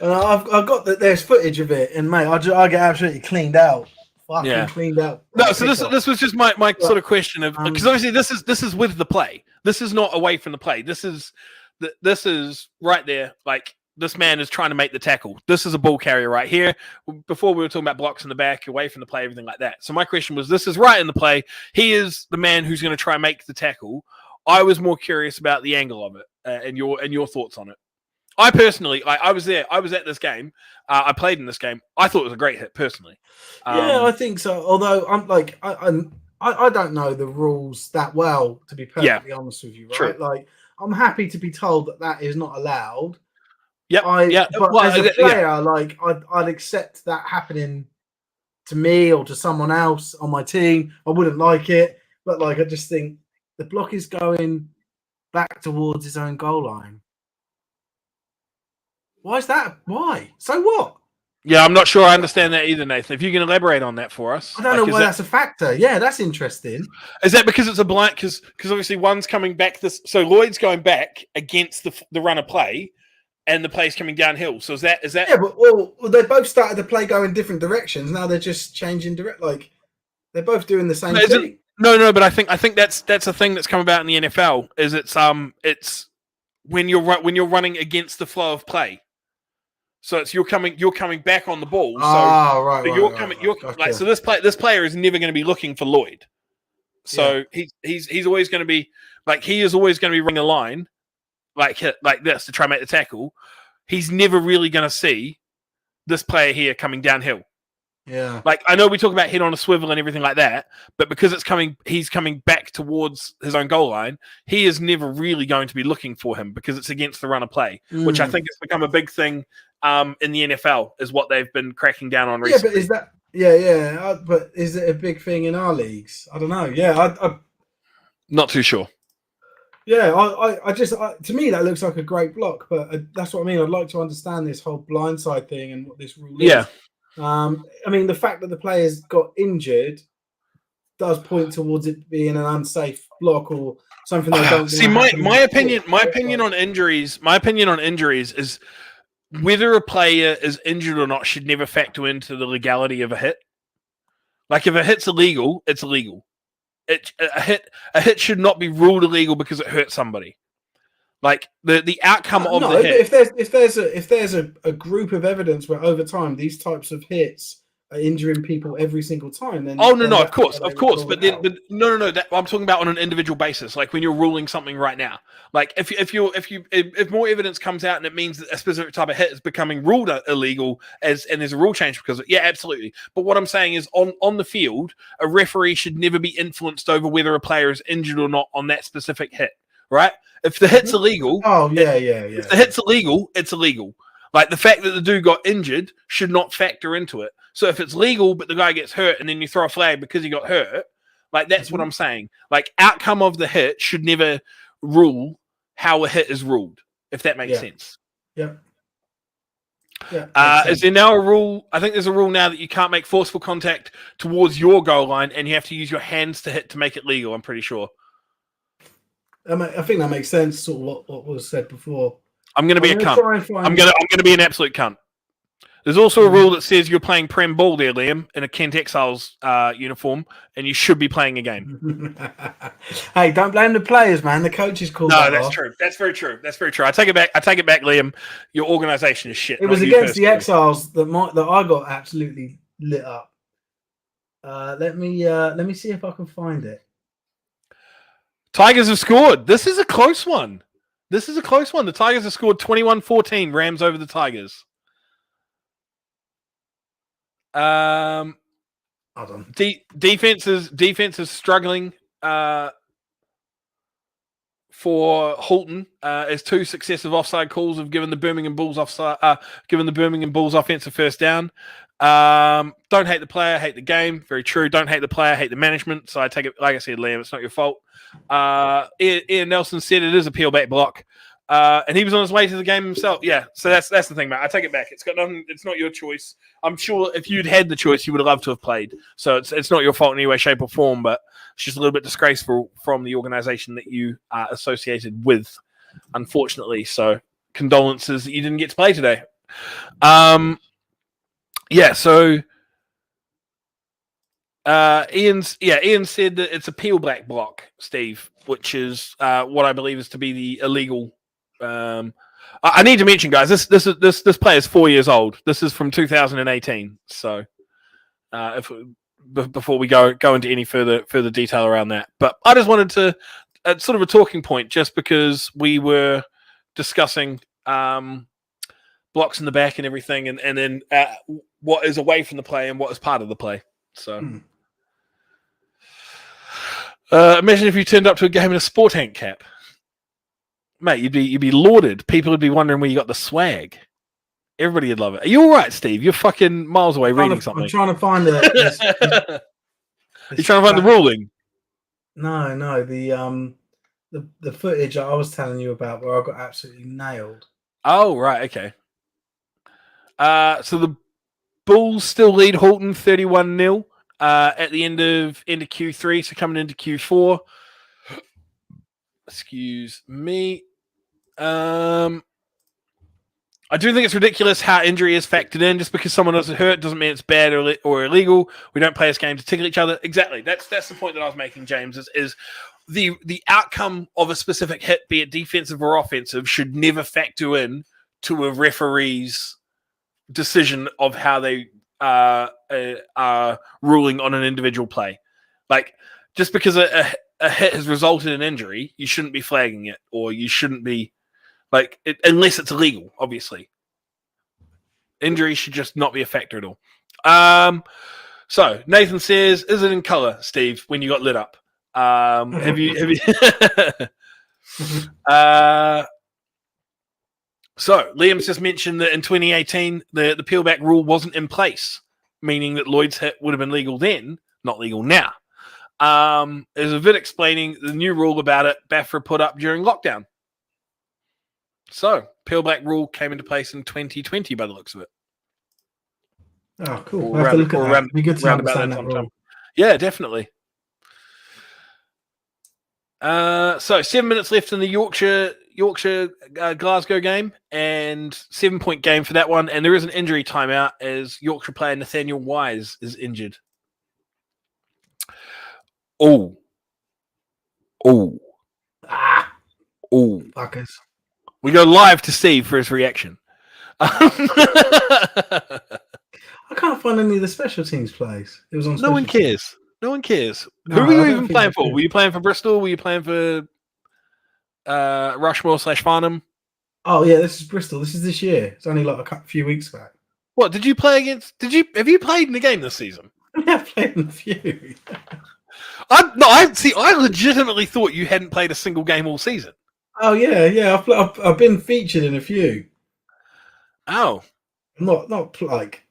got there's footage of it, and mate, I get absolutely cleaned out. Cleaned out. No, so this was just my sort of question of because obviously this is with the play. This is not away from the play. This is right there. Like this man is trying to make the tackle. This is a ball carrier right here. Before we were talking about blocks in the back, away from the play, everything like that. So my question was, this is right in the play. He is the man who's going to try and make the tackle. I was more curious about the angle of it and your thoughts on it. I personally, I was there. I was at this game. I played in this game. I thought it was a great hit, personally. Yeah, I think so. Although I'm like, I don't know the rules that well, to be perfectly honest with you, right? True. Like, I'm happy to be told that is not allowed. Yep. But as a player, like, I'd accept that happening to me or to someone else on my team. I wouldn't like it, but like, I just think the block is going back towards his own goal line. Why is that? Why? So what? Yeah, I'm not sure I understand that either, Nathan. If you can elaborate on that for us. I don't know why that's a factor. Yeah, that's interesting. Is that because it's a blind? Because obviously one's coming back so Lloyd's going back against the run of play, and the play's coming downhill. So is that? Yeah, but well, they both started the play going different directions. Now they're just changing direct. Like they're both doing the same thing. No, but I think that's a thing that's come about in the NFL. Is it's when you're running against the flow of play. So it's you're coming back on the ball. So, right. So you're coming. Like so. This player is never going to be looking for Lloyd. So he's always going to be like he is always going to be running a line like this to try and make the tackle. He's never really going to see this player here coming downhill. Yeah. Like I know we talk about head on a swivel and everything like that, but because he's coming back towards his own goal line, he is never really going to be looking for him because it's against the run of play, which I think has become a big thing in the NFL, is what they've been cracking down on recently. Yeah, but is that? Yeah. But is it a big thing in our leagues? I don't know. Yeah, I'm not too sure. Yeah, I just to me that looks like a great block, but that's what I mean. I'd like to understand this whole blindside thing and what this rule is. Yeah. I mean, the fact that the players got injured does point towards it being an unsafe block or something they don't see. My opinion on injuries is whether a player is injured or not should never factor into the legality of a hit. Like if a hit's illegal, it's illegal. A hit should not be ruled illegal because it hurt somebody. Like the outcome of the hit. If there's a group of evidence where over time these types of hits are injuring people every single time, then of course, but no. I'm talking about on an individual basis. Like when you're ruling something right now. Like if more evidence comes out and it means that a specific type of hit is becoming ruled illegal and there's a rule change because of it, yeah, absolutely. But what I'm saying is on the field, a referee should never be influenced over whether a player is injured or not on that specific hit. Right? If the hit's illegal, if the hit's illegal, it's illegal. Like the fact that the dude got injured should not factor into it. So if it's legal, but the guy gets hurt and then you throw a flag because he got hurt, like that's what I'm saying. Like outcome of the hit should never rule how a hit is ruled, if that makes sense. Yeah. Is there now a rule? I think there's a rule now that you can't make forceful contact towards your goal line and you have to use your hands to hit to make it legal, I'm pretty sure. I think that makes sense, sort of what was said before. I'm going to be a cunt. I'm going to be an absolute cunt. There's also a rule that says you're playing Prem ball there, Liam, in a Kent Exiles uniform, and you should be playing a game. Hey, don't blame the players, man. The coach is called. No, that's true. That's very true. I take it back. Liam. Your organisation is shit. It was against the Exiles that I got absolutely lit up. Let me see if I can find it. Tigers have scored. This is a close one. The Tigers have scored 21-14. Rams over the Tigers. Hold on. Defense is struggling for Holton as two successive offside calls have given the Birmingham Bulls offensive first down. Don't hate the player, hate the game. Very true. Don't hate the player, hate the management. So I take it, like I said, Liam, it's not your fault. Ian Nelson said it is a peel back block. And he was on his way to the game himself. Yeah, so that's the thing, mate. I take it back. It's got nothing. It's not your choice. I'm sure if you'd had the choice, you would have loved to have played. So it's not your fault in any way, shape, or form. But it's just a little bit disgraceful from the organisation that you are associated with, unfortunately. So condolences that you didn't get to play today. Yeah. So Ian said that it's a peel back block, Steve, which is what I believe is to be the illegal. I need to mention, guys, this player is 4 years old. This is from 2018. So, before we go into any further detail around that, but I just wanted to sort of a talking point, just because we were discussing blocks in the back and everything, and then what is away from the play and what is part of the play. So, imagine if you turned up to a game in a sport tank cap. Mate, you'd be lauded. People would be wondering where you got the swag. Everybody would love it. Are you all right, Steve? You're fucking miles away reading something. I'm trying to find You're trying to find the ruling? No. The footage I was telling you about where I got absolutely nailed. Oh, right. Okay. So the Bulls still lead Holton 31-0 at the end of Q3. So coming into Q4. Excuse me. I do think it's ridiculous how injury is factored in. Just because someone doesn't hurt doesn't mean it's bad or illegal. We don't play this game to tickle each other. Exactly. That's the point that I was making, James. Is the outcome of a specific hit, be it defensive or offensive, should never factor in to a referee's decision of how they are ruling on an individual play. Like, just because a hit has resulted in injury, you shouldn't be flagging it, or you shouldn't be unless it's illegal, obviously. Injury should just not be a factor at all. So Nathan says, "Is it in color, Steve, when you got lit up? Have you?" So Liam's just mentioned that in 2018, the peel back rule wasn't in place, meaning that Lloyd's hit would have been legal then, not legal now. There's a vid explaining the new rule about it BAFRA put up during lockdown. So, peel back rule came into place in 2020 by the looks of it. Oh, cool. We'll have to look at that. It'd be good to understand that rule. Yeah, definitely. So 7 minutes left in the Yorkshire Glasgow game, and 7-point game for that one. And there is an injury timeout as Yorkshire player Nathaniel Wise is injured. Oh. Fuckers. We go live to Steve for his reaction. I can't find any of the special teams plays. It was on. No one cares. No one cares. Who were you even playing for? Were you playing for Bristol? Were you playing for Rushmore/Farnham? Oh yeah, this is Bristol. This is this year. It's only like a few weeks back. What did you play against? Have you played in a game this season? Yeah, I've played in a few. I legitimately thought you hadn't played a single game all season. Oh yeah. I've been featured in a few. Oh, not like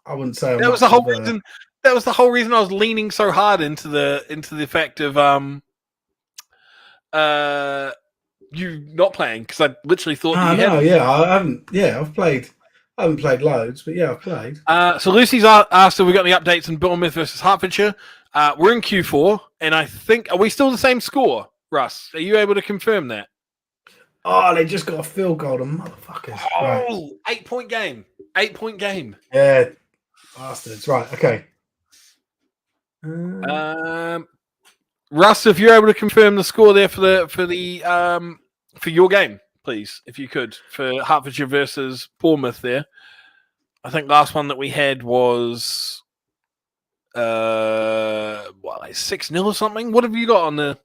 I wouldn't say. That was the whole reason. That was the whole reason I was leaning so hard into the fact of you not playing, because I literally thought that you had. Yeah, I haven't. Yeah, I've played. I haven't played loads, but yeah, I've played. So Lucy's asked if we got any updates on Bournemouth versus Hertfordshire. We're in Q4, and I think, are we still the same score, Russ? Are you able to confirm that? Oh, they just got a field goal, the motherfuckers. Oh, right. 8-point game. 8-point game. Yeah, bastards. Right, okay. Russ, if you're able to confirm the score there for your game, please, if you could, for Hertfordshire versus Portsmouth there. I think last one that we had was 6-0 or something. What have you got on the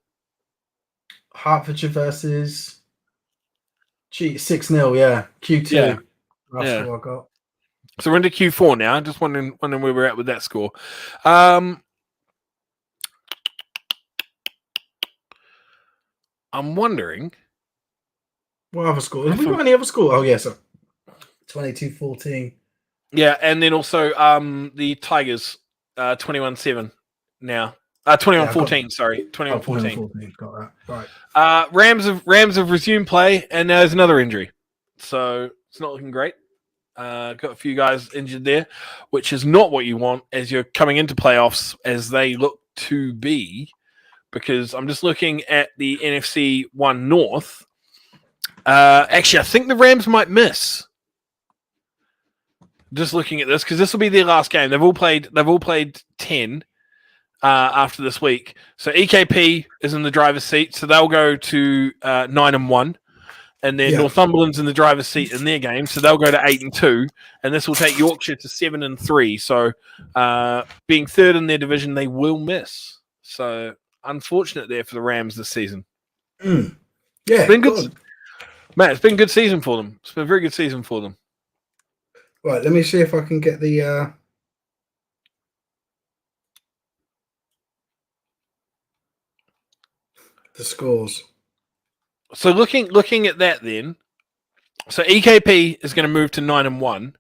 Hertfordshire versus 6-0, yeah. Q2. Yeah. That's what I got. So we're into Q4 now. Just wondering where we're at with that score. I'm wondering. What other score? Have we got any other score? Oh, yes. 22-14. Yeah, and then also the Tigers 21-7 now. 21-14, sorry. 21-14. Got that. Right. Rams have resumed play, and now there's another injury. So it's not looking great. Got a few guys injured there, which is not what you want as you're coming into playoffs, as they look to be. Because I'm just looking at the NFC 1 North. Actually, I think the Rams might miss. Just looking at this, because this will be their last game. They've all played 10 after this week. So EKP is in the driver's seat, so they'll go to 9-1, and then Northumberland's in the driver's seat in their game, so they'll go to 8-2, and this will take Yorkshire to 7-3. So, being third in their division, they will miss. So, unfortunate there for the Rams this season. Yeah, it's been good. Man, it's been a good season for them. It's been a very good season for them. Right, let me see if I can get the scores. So looking at that then, so EKP is going to move to 9-1.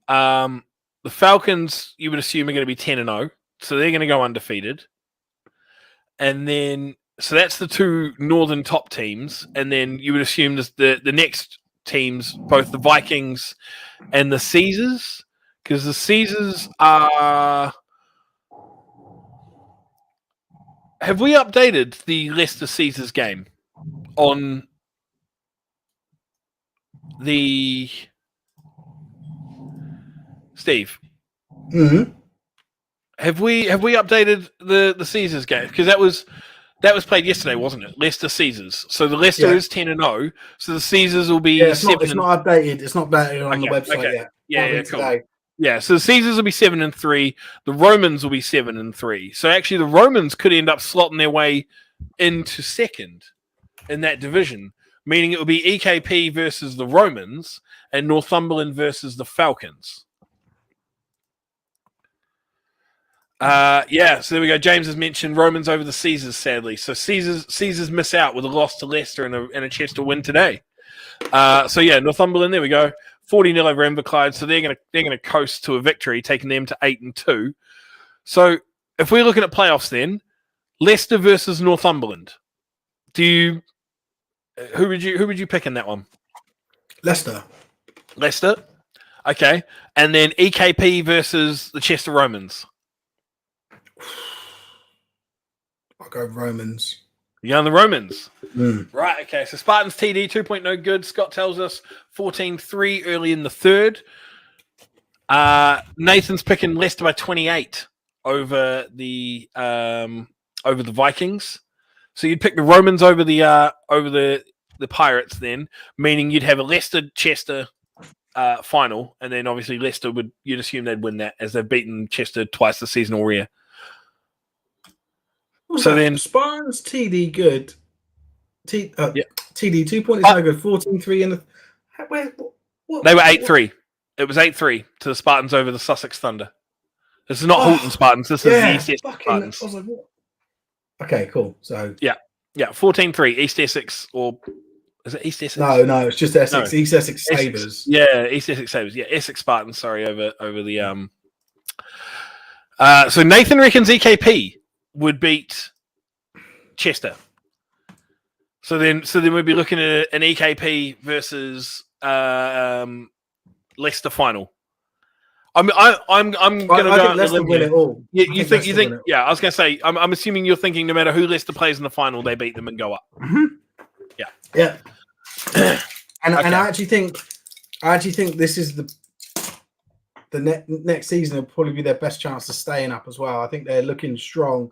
The Falcons, you would assume, are going to be 10-0, so they're going to go undefeated. And then, so that's the two northern top teams, and then you would assume the next teams, both the Vikings and the Caesars, because the Caesars are. Have we updated the Leicester Caesars game on the Steve? Mm-hmm. Have we updated the Caesars game? Because that was played yesterday, wasn't it? Leicester Caesars. So the Leicester is 10-0. So the Caesars will be it's not updated. It's not updated on the website yet. Yeah, cool. Yeah, so the Caesars will be 7-3. The Romans will be 7-3. So actually, the Romans could end up slotting their way into second in that division, meaning it will be EKP versus the Romans and Northumberland versus the Falcons. So there we go. James has mentioned Romans over the Caesars, sadly. So Caesars miss out with a loss to Leicester and a Chester win today. Northumberland, there we go. 40-0 over Inverclyde, so they're gonna coast to a victory, taking them to 8-2. So if we're looking at playoffs, then Leicester versus Northumberland. Who would you pick in that one? Leicester. Okay, and then EKP versus the Chester Romans. I'll go Romans. You're on the Romans. Right, okay. So Spartans TD 2.0 good. Scott tells us 14-3 early in the third. Nathan's picking Leicester by 28 over the Vikings. So you'd pick the Romans over the Pirates then, meaning you'd have a Leicester-Chester final, and then obviously Leicester you'd assume they'd win that as they've beaten Chester twice this season already. So then Spartans TD good. TD 2.0 good. 14-3 in the. They were 8-3. It was 8-3 to the Spartans over the Sussex Thunder. This is not Holton Spartans. This is the East Essex Spartans. I was like, what? Okay, cool. So 14-3 East Essex, or is it East Essex? No, it's just Essex. No. East Essex Sabres. Yeah, East Essex Sabres. Yeah, Essex Spartans. Sorry, over the So Nathan reckons EKP would beat Chester. So then we'd be looking at an EKP versus Leicester final. I'm gonna go Leicester win it all. You think? Yeah, I was gonna say. I'm assuming you're thinking no matter who Leicester plays in the final, they beat them and go up. Mm-hmm. Yeah. And Okay. and I actually think this is the next season will probably be their best chance of staying up as well. I think they're looking strong.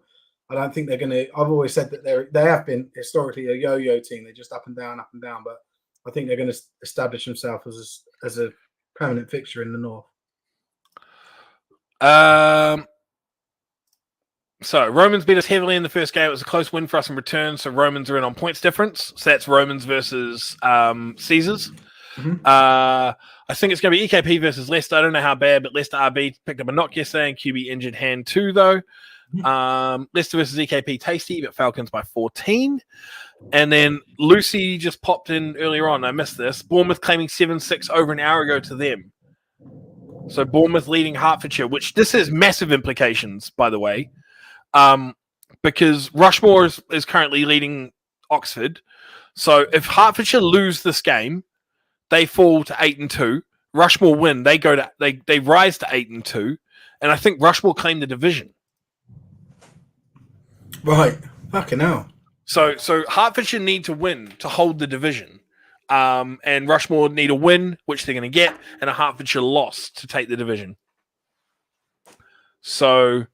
I don't think they're going to. I've always said that they have been historically a yo-yo team. They're just up and down. But I think they're going to establish themselves as a permanent fixture in the north. So Romans beat us heavily in the first game. It was a close win for us in return. So Romans are in on points difference. So that's Romans versus Caesars. Mm-hmm. I think it's going to be EKP versus Leicester. I don't know how bad, but Leicester RB picked up a knock yesterday and QB injured hand too, though. Leicester versus EKP tasty, but Falcons by 14. And then Lucy just popped in earlier on. I missed this. Bournemouth claiming 7-6 over an hour ago to them. So Bournemouth leading Hertfordshire, which this has massive implications, by the way, because Rushmore is currently leading Oxford. So if Hertfordshire lose this game, they fall to 8-2. Rushmore win, they rise to 8-2, and I think Rushmore claim the division. Right, fucking hell. So Hertfordshire need to win to hold the division, and Rushmore need a win, which they're going to get, and a Hertfordshire loss to take the division. So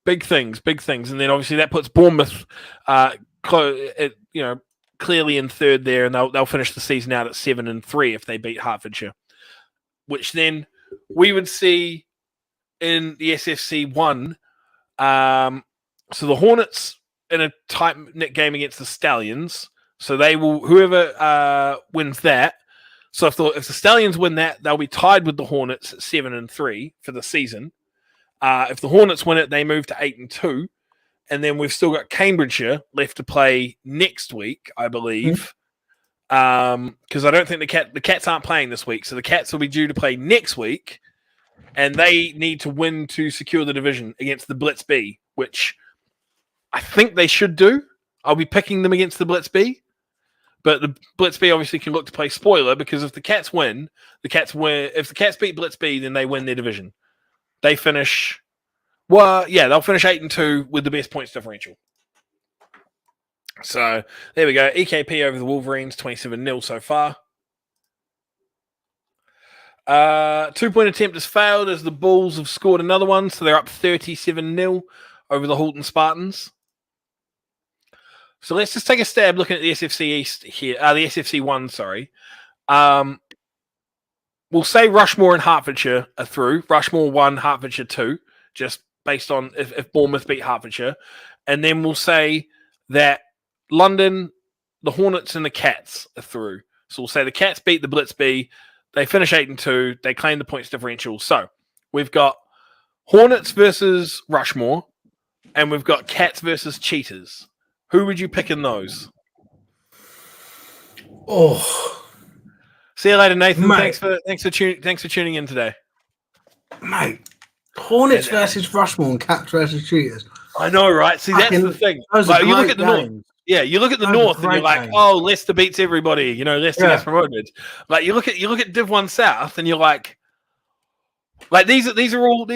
big things, and then obviously that puts Bournemouth, close clearly in third there, and they'll finish the season out at 7-3 if they beat Hertfordshire, which then we would see in the SFC 1. So the Hornets in a tight knit game against the Stallions. So they will, whoever wins that. So if the Stallions win that, they'll be tied with the Hornets at 7-3 for the season. If the Hornets win it, they move to 8-2. And then we've still got Cambridgeshire left to play next week, I believe. Because I don't think the Cats aren't playing this week. So the Cats will be due to play next week. And they need to win to secure the division against the Blitz B, which I think they should do. I'll be picking them against the Blitz B. But the Blitz B obviously can look to play spoiler, because if the Cats win, if the Cats beat Blitz B, then they win their division. They finish, they'll finish 8-2 with the best points differential. So there we go. EKP over the Wolverines, 27-0 so far. 2-point attempt has failed as the Bulls have scored another one, so they're up 37-0 over the Holton Spartans. So let's just take a stab looking at the SFC East here. The SFC 1, sorry. We'll say Rushmore and Hertfordshire are through. Rushmore 1, Hertfordshire 2, just based on if Bournemouth beat Hertfordshire. And then we'll say that London, the Hornets, and the Cats are through. So we'll say the Cats beat the Blitz B. They finish 8-2. They claim the points differential. So we've got Hornets versus Rushmore, and we've got Cats versus Cheetahs. Who would you pick in those? Oh, see you later, Nathan. Mate. Thanks for tuning in today, mate. Hornets versus Rushmore and Cats versus Cheetahs. I know, right? See, that's the thing. Like, you look at the North. Yeah, you look at the North and you're like, oh, Leicester beats everybody. You know, Leicester gets promoted. Like you look at Div 1 South and you're like these are all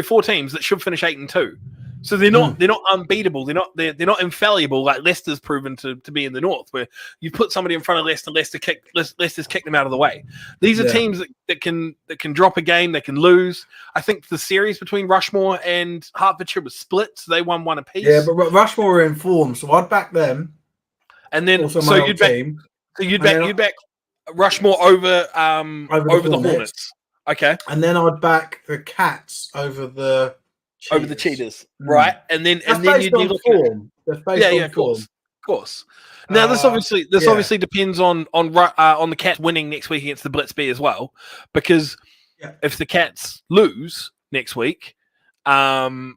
four teams that should finish 8-2. So they're not unbeatable. They're not infallible like Leicester's proven to be in the North, where you put somebody in front of Leicester, Leicester's kicked them out of the way. These are teams that can drop a game, they can lose. I think the series between Rushmore and Hertfordshire was split, so they won one apiece. Yeah, but Rushmore were in form, so I'd back them. And then you'd back Rushmore over the Hornets. Okay. And then I'd back the Cats over the Cheetahs, right? And then you'd be looking at form. Of course. Now this obviously depends on the Cats winning next week against the Blitz B as well, because if the Cats lose next week, and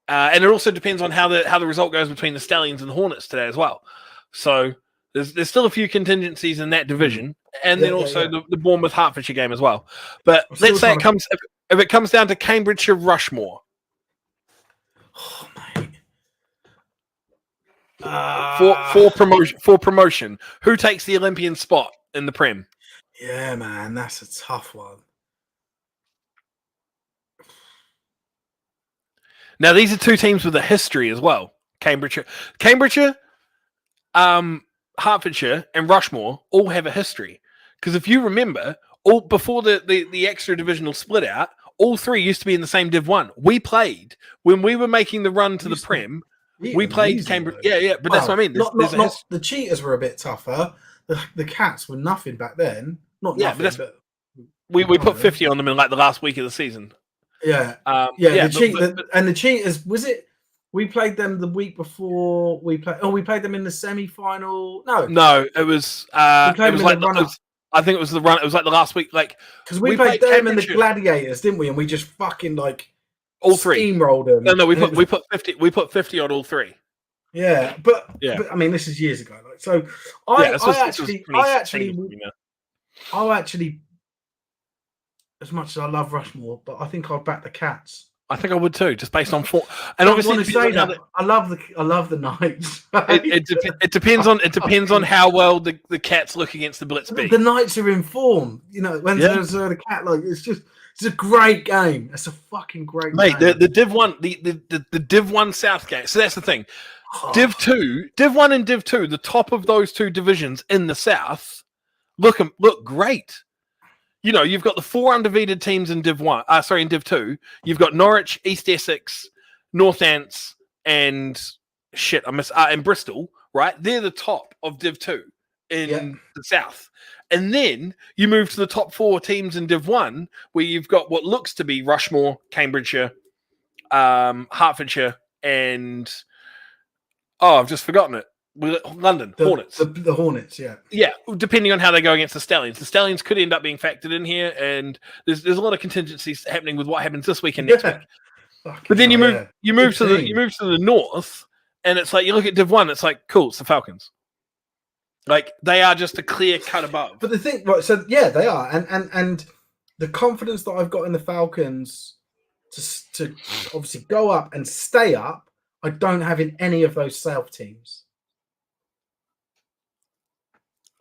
it also depends on how the result goes between the Stallions and the Hornets today as well. So there's still a few contingencies in that division, and then also the Bournemouth Hertfordshire game as well. But let's say if it comes down to Cambridgeshire Rushmore. Oh, mate. For promotion, who takes the Olympian spot in the Prem? Yeah, man, that's a tough one. Now these are two teams with a history as well. Cambridgeshire, Hertfordshire, and Rushmore all have a history. Because if you remember, all before the extra divisional split out, all three used to be in the same Div 1. We played when we were making the run to the Prem. We played Cambridge. Yeah, but that's what I mean. The Cheetahs were a bit tougher. The Cats were nothing back then. But we put 50 on them in like the last week of the season. Yeah, the Cheetahs, was it? We played them the week before we played. Oh, we played them in the semi-final. No, it was. I think it was the run. It was like the last week, like because we played them and the Gladiators, didn't we? And we just fucking all three steamrolled them. No, we put 50. We put 50 on all three. Yeah, but I mean, this is years ago. I actually, as much as I love Rushmore, but I think I'll back the Cats. I think I would too, just based on form. And obviously, I love the Knights. It depends on how well the Cats look against the Blitz B. The Knights are in form. You know, when there's the Cat, it's a great game. It's a fucking great game. The Div 1, the Div 1 South game. So that's the thing. Div 1 and Div 2, the top of those two divisions in the South look great. You know, you've got the four undefeated teams in Div 2. You've got Norwich, East Essex, North Ants, and and Bristol, right? They're the top of Div 2 in the south. And then you move to the top 4 teams in Div 1, where you've got what looks to be Rushmore, Cambridgeshire, Hertfordshire, and I've just forgotten it. London, Hornets. The Hornets, yeah. Yeah, depending on how they go against the Stallions. The Stallions could end up being factored in here, and there's a lot of contingencies happening with what happens this week and next week. But then you move to the north, and it's like you look at Div 1, it's like, cool, it's the Falcons. Like, they are just a clear cut above. But the thing, right, so yeah, they are. And the confidence that I've got in the Falcons to obviously go up and stay up, I don't have in any of those South teams.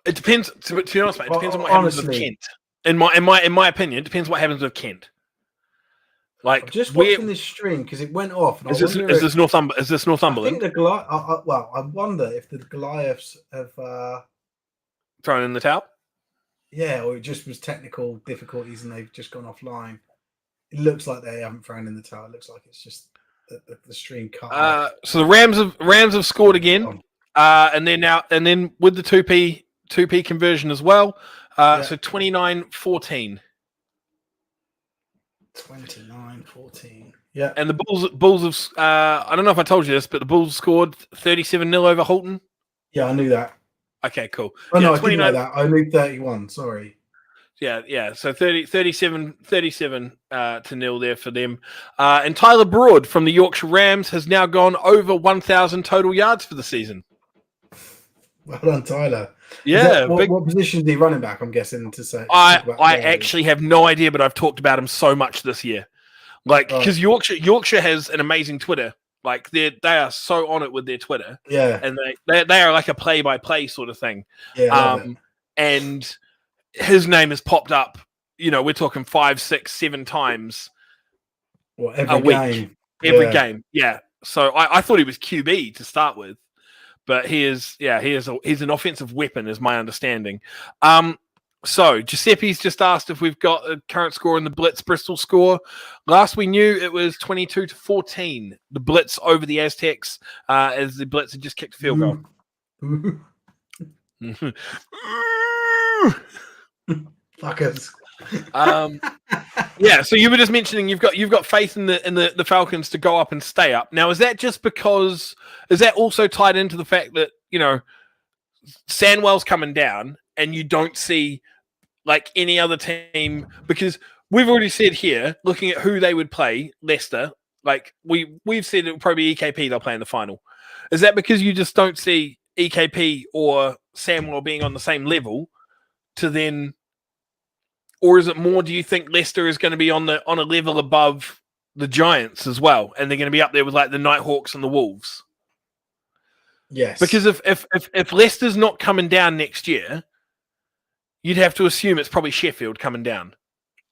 It depends. To be honest, mate, it depends on what happens with Kent. In my opinion, it depends what happens with Kent. Like, I'm just watching this stream because it went off. And is this Northumberland? I think I wonder if the Goliaths have thrown in the towel. Yeah, or it just was technical difficulties and they've just gone offline. It looks like they haven't thrown in the towel. It looks like it's just the stream cut. So the Rams have scored again, and then with the 2p conversion as well. So 29-14. 29-14. Yeah. And the Bulls have I don't know if I told you this, but the Bulls scored 37-0 over Holton. Yeah, I knew that. Okay, cool. Oh, no, I didn't know that. I knew 31. Sorry. Yeah. So 37 to 0 there for them. And Tyler Broad from the Yorkshire Rams has now gone over 1,000 total yards for the season. Well done, Tyler. Yeah. What position is he running back, I'm guessing, to say? I actually have no idea, but I've talked about him so much this year. Like, because Yorkshire has an amazing Twitter. Like, they are so on it with their Twitter. Yeah. And they are like a play-by-play sort of thing. Yeah. And his name has popped up, we're talking 5, 6, 7 times every week. Every game. Yeah. So I thought he was QB to start with. But he's an offensive weapon, is my understanding. So Giuseppe's just asked if we've got a current score in the Blitz Bristol score. Last we knew, it was 22-14. The Blitz over the Aztecs, as the Blitz had just kicked a field goal. Fuckers. Yeah, so you were just mentioning you've got faith in the Falcons to go up and stay up. Now, is that also tied into the fact that, Sandwell's coming down and you don't see like any other team, because we've already said here, looking at who they would play, Leicester, like we've said it would probably be EKP they'll play in the final. Is that because you just don't see EKP or Sandwell being on the same level to then? Or is it more, do you think Leicester is going to be on a level above the Giants as well, and they're going to be up there with like the Nighthawks and the Wolves? Yes. Because if Leicester's not coming down next year, you'd have to assume it's probably Sheffield coming down.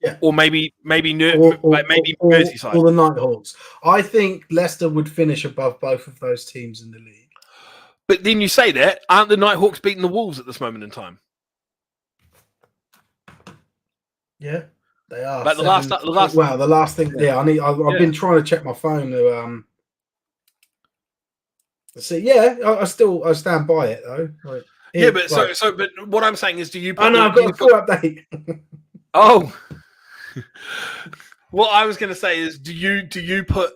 Yeah. Or maybe Merseyside. Or the Nighthawks. I think Leicester would finish above both of those teams in the league. But then you say that, aren't the Nighthawks beating the Wolves at this moment in time? Yeah, they are. Like the last thing. Yeah, I've been trying to check my phone to see. Yeah, I stand by it though. Like, but what I'm saying is, do you? I've got a full update. Oh, what I was going to say is, do you put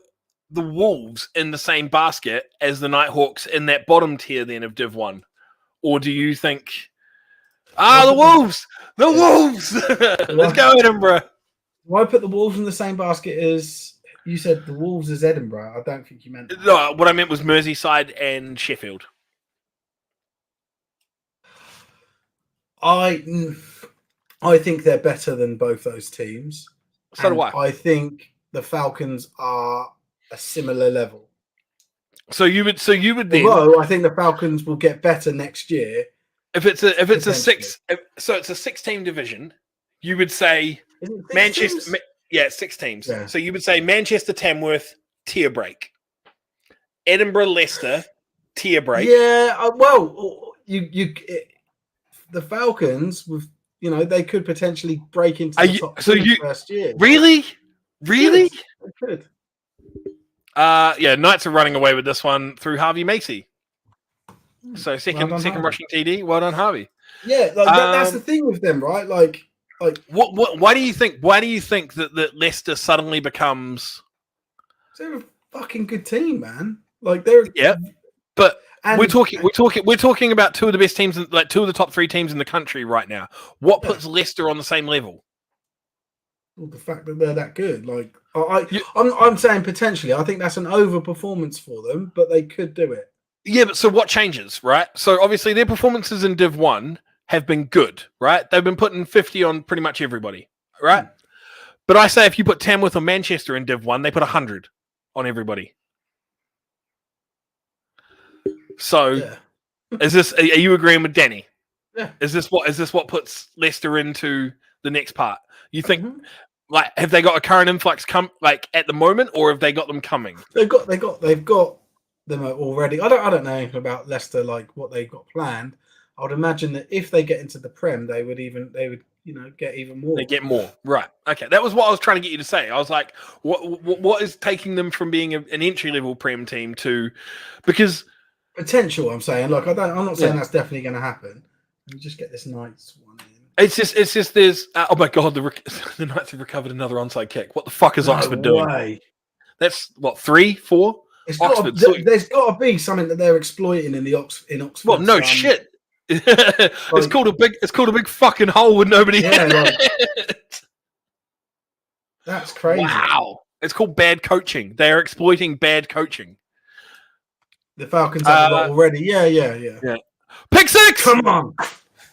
the Wolves in the same basket as the Nighthawks in that bottom tier then of Div 1, or do you think? The Wolves! The Wolves! Let's go, Edinburgh. Why put the Wolves in the same basket as you said? The Wolves is Edinburgh. I don't think you meant that. No, what I meant was Merseyside and Sheffield. I think they're better than both those teams. So do I. I think the Falcons are a similar level. So you would then. Although I think the Falcons will get better next year. If it's a 6-team division, you would say Manchester. Teams? Yeah, 6 teams. Yeah. So you would say Manchester, Tamworth, tier break. Edinburgh, Leicester, tier break. Yeah, the Falcons with they could potentially break into the top 2 first year. Really? They could. Knights are running away with this one through Harvey Macy. So second Harvey. rushing TD. Well done, Harvey. Yeah, that's the thing with them, right? Like what? Why do you think? Why do you think that Leicester suddenly becomes? They're a fucking good team, man. Like they're but we're talking about two of the best teams, like two of the top three teams in the country right now. What puts Leicester on the same level? Well, the fact that they're that good, like I'm saying potentially, I think that's an overperformance for them, but they could do it. Yeah, but so what changes, right? So obviously their performances in Div 1 have been good, right? They've been putting 50 on pretty much everybody, right? But I say if you put Tamworth or Manchester in Div 1, they put 100 on everybody. So are you agreeing with Danny? Yeah. Is this what puts Leicester into the next part? You think like have they got a current influx like at the moment, or have they got them coming? They've got them already. I don't know anything about Leicester, like what they've got planned. I would imagine that if they get into the Prem, they would get even more. They get more, right? Okay, that was what I was trying to get you to say. I was like, what is taking them from being an entry level Prem team to because potential? I'm saying, like, I'm not saying that's definitely going to happen. You just get this Knights one in. It's just there's oh my god, the Knights have recovered another onside kick. What the fuck is Oxford doing? That's what 3, 4. There's got to be something that they're exploiting in Oxford. Well, no shit. It's called a big fucking hole with nobody in it. That's crazy. Wow. It's called bad coaching. They are exploiting bad coaching. The Falcons have a lot already. Yeah. Pick six! Come on.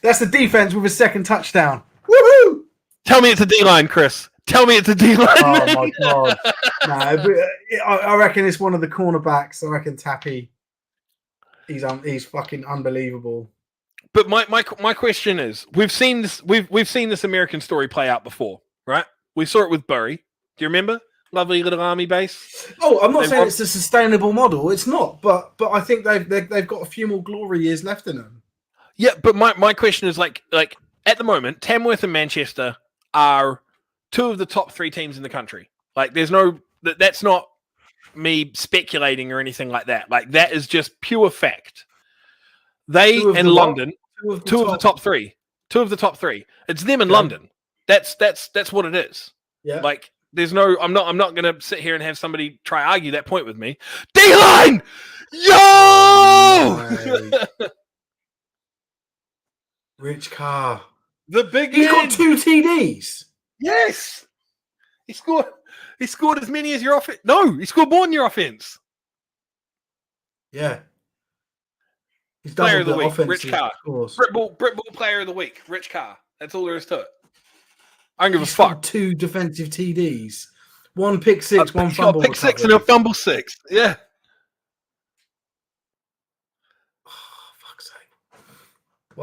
That's the defense with a second touchdown. Woohoo! Tell me it's a D-line, Chris. Tell me it's a D-line. Oh, my God. No, I reckon it's one of the cornerbacks. I reckon Tappy. He's fucking unbelievable. But my question is, we've seen this American story play out before, right? We saw it with Bury. Do you remember? Lovely little army base. Oh, I'm not saying it's a sustainable model. It's not, but I think they've got a few more glory years left in them. Yeah, but my question is like at the moment, Tamworth and Manchester are two of the top 3 teams in the country. Like that's not me speculating or anything like that. Like that is just pure fact. They in London, two of the top three. It's them in London. That's what it is. Yeah. Like there's no. I'm not gonna sit here and have somebody try argue that point with me. D-line, yo. Rich Carr, the big. He's got 2 TDs. Yes, he scored. He scored as many as your offense. No, he scored more than your offense. Yeah. He's player of the week, Rich Carr. Britball player of the week, Rich Carr. That's all there is to it. I don't give a fuck. 2 defensive TDs, 1 pick 6, 1 fumble. Pick 6 and a fumble 6. Yeah. Oh, fuck's sake.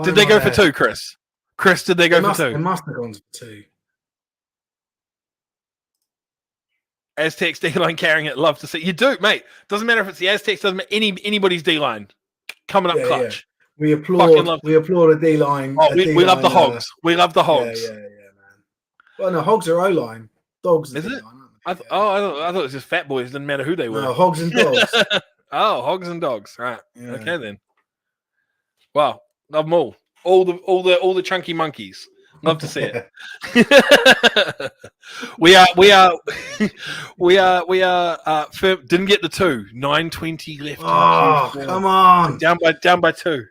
Did they go for 2, Chris? Chris, did they go for 2? They must have gone for 2. Aztecs D-line carrying it. Love to see. You do, mate. Doesn't matter if it's the Aztecs. Doesn't matter anybody's D-line coming up clutch. Yeah. We applaud a D-line. Oh, we love the Hogs. We love the Hogs. Yeah, man. Well, no, Hogs are O-line. Dogs is it? I thought it was just fat boys. Didn't matter who they were. No, Hogs and Dogs. Oh, Hogs and Dogs. Right. Yeah. Okay then. Wow. Love them all. All the chunky monkeys. Love to see it. we are didn't get the 2. 9:20 left. Oh, come on. Down by 2.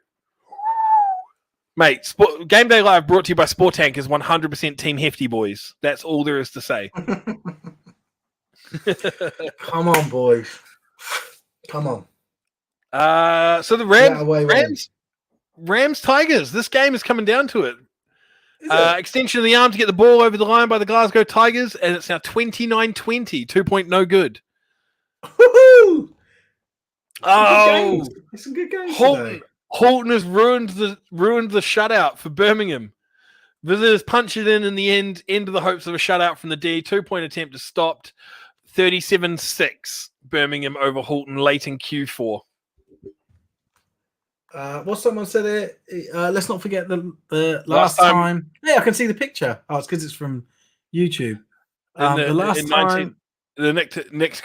Mate, Gameday Live brought to you by Sport Tankers, 100% Team Hefty boys. That's all there is to say. Come on, boys. Come on. So the Rams Tigers. This game is coming down to it. Extension of the arm to get the ball over the line by the Glasgow Tigers, and it's now 29-20. 2 point no good. Woohoo! It's some good games. Holton has ruined the shutout for Birmingham. Visitors punch it in the end of the hopes of a shutout from the D. 2 point attempt is stopped. 37-6 Birmingham over Holton late in Q4. What someone said it. Let's not forget the last time. Yeah, I can see the picture. Oh, it's because it's from YouTube. The last time. The next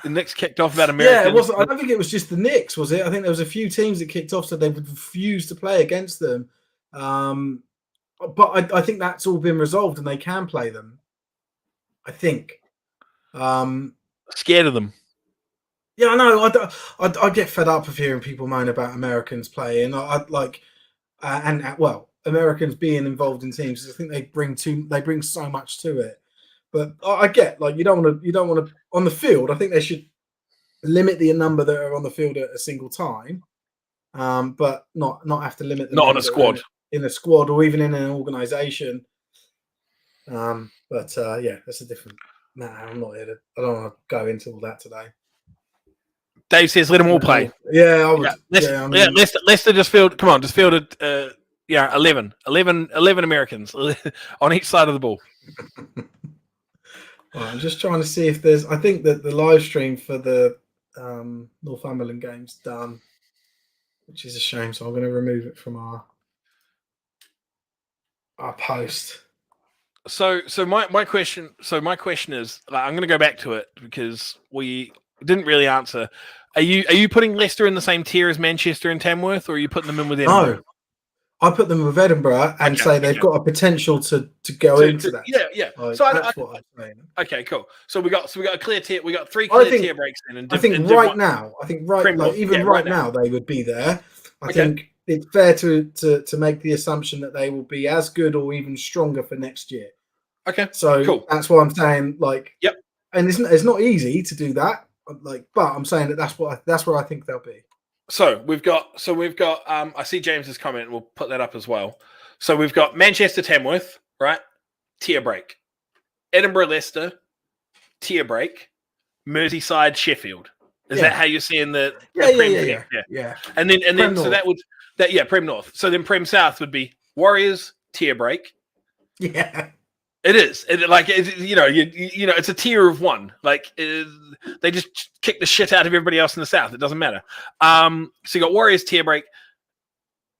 The Knicks kicked off about Americans. Yeah, it wasn't. I don't think it was just the Knicks, was it? I think there was a few teams that kicked off, so they would refuse to play against them. But I think that's all been resolved, and they can play them. I think. Scared of them. Yeah, I know. I get fed up of hearing people moan about Americans playing. Americans being involved in teams. I think they bring so much to it. But I get you don't want to on the field. I think they should limit the number that are on the field at a single time, but not have to limit them. Not on a squad. In a squad or even in an organisation. Yeah, that's a different. No, I'm not here. I don't want to go into all that today. Dave says, "Let them all play." Yeah, I would. Leicester just fielded. Come on, just fielded. 11 Americans on each side of the ball. Right, I'm just trying to see if there's. I think that the live stream for the Northumberland game's done, which is a shame. So I'm going to remove it from our post. So my question is, I'm going to go back to it because we didn't really answer. Are you putting Leicester in the same tier as Manchester and Tamworth, or are you putting them in with Edinburgh? No, I put them with Edinburgh and say they've got a potential to go into that. Yeah. So that's what I'm saying. Okay, cool. So we got a clear tier. We got 3 clear tier breaks in. And I think right now, they would be there. I think it's fair to make the assumption that they will be as good or even stronger for next year. Okay, so cool. That's what I'm saying. Yep. And it's not easy to do that. But I'm saying that's where I think they'll be. So we've got. I see James's comment, and we'll put that up as well. So we've got Manchester, Tamworth, right? Tier break. Edinburgh, Leicester, tier break. Merseyside, Sheffield. Is that how you're seeing the Prem? Yeah. And then North. So Prem North. So then Prem South would be Warriors, tier break. Yeah. It is. It's a tier of one. They just kick the shit out of everybody else in the south. It doesn't matter. So you got Warriors tier break,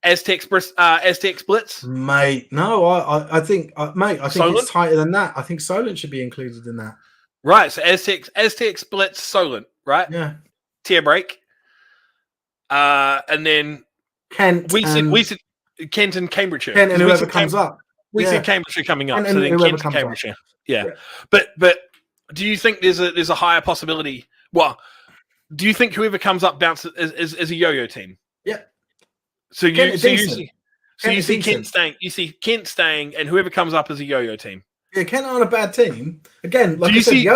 Aztec Blitz. Mate, no, I think it's tighter than that. I think Solent should be included in that. Right. So Aztec Blitz, Solent. Right. Yeah. Tier break. And then Kent. We said Kent and Cambridgeshire. Kent and whoever comes up. We see Cambridgeshire coming up, so then Kent and Cambridgeshire. Yeah. But do you think there's a higher possibility? Well, do you think whoever comes up bounces is a yo-yo team? Yeah. So you see Kent staying. You see Kent staying, and whoever comes up is a yo-yo team. Yeah, Kent aren't a bad team. Again, do you see the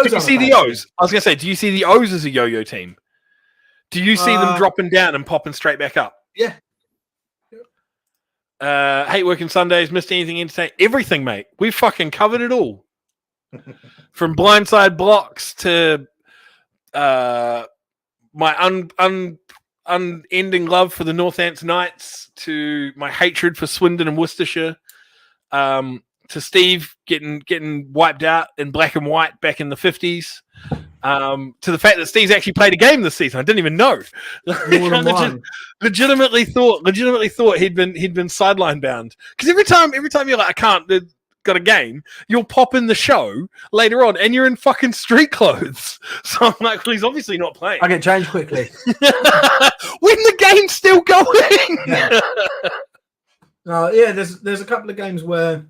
O's? I was going to say, do you see the O's as a yo-yo team? Do you see them dropping down and popping straight back up? Yeah. Hate working Sundays, missed anything entertaining. Everything, mate. We fucking covered it all. From blindside blocks to my unending love for the Northants Knights, to my hatred for Swindon and Worcestershire, to Steve getting wiped out in black and white back in the 50s, to the fact that Steve's actually played a game this season. I didn't even know. Legitimately thought he'd been sideline bound, because every time you're like, I can't, got a game, you'll pop in the show later on and you're in fucking street clothes. So I'm like, well, he's obviously not playing. I get changed quickly when the game's still going. There's a couple of games where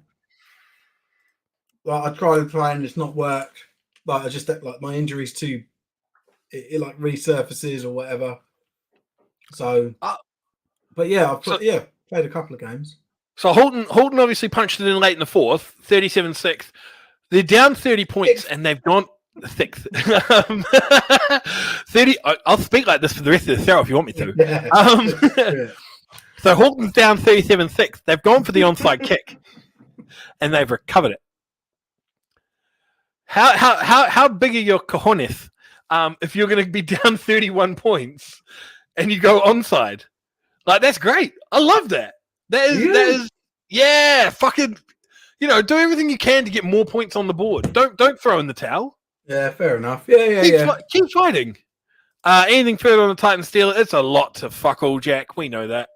I tried to play and it's not worked. I just my injuries too, it resurfaces or whatever. So, but yeah, played a couple of games. So Holton obviously punched it in late in the fourth, 37-6. They're down 30 points and they've gone 6th. 30. I'll speak like this for the rest of the show if you want me to. Yeah. So Holton's down 37-6. They've gone for the onside kick and they've recovered it. How big are your cojones if you're going to be down 31 points and you go onside? That's great. I love that. That is fucking, do everything you can to get more points on the board. Don't throw in the towel. Yeah, fair enough. Yeah. Keep fighting. Anything further on the Titan Steel? It's a lot to fuck all, Jack. We know that.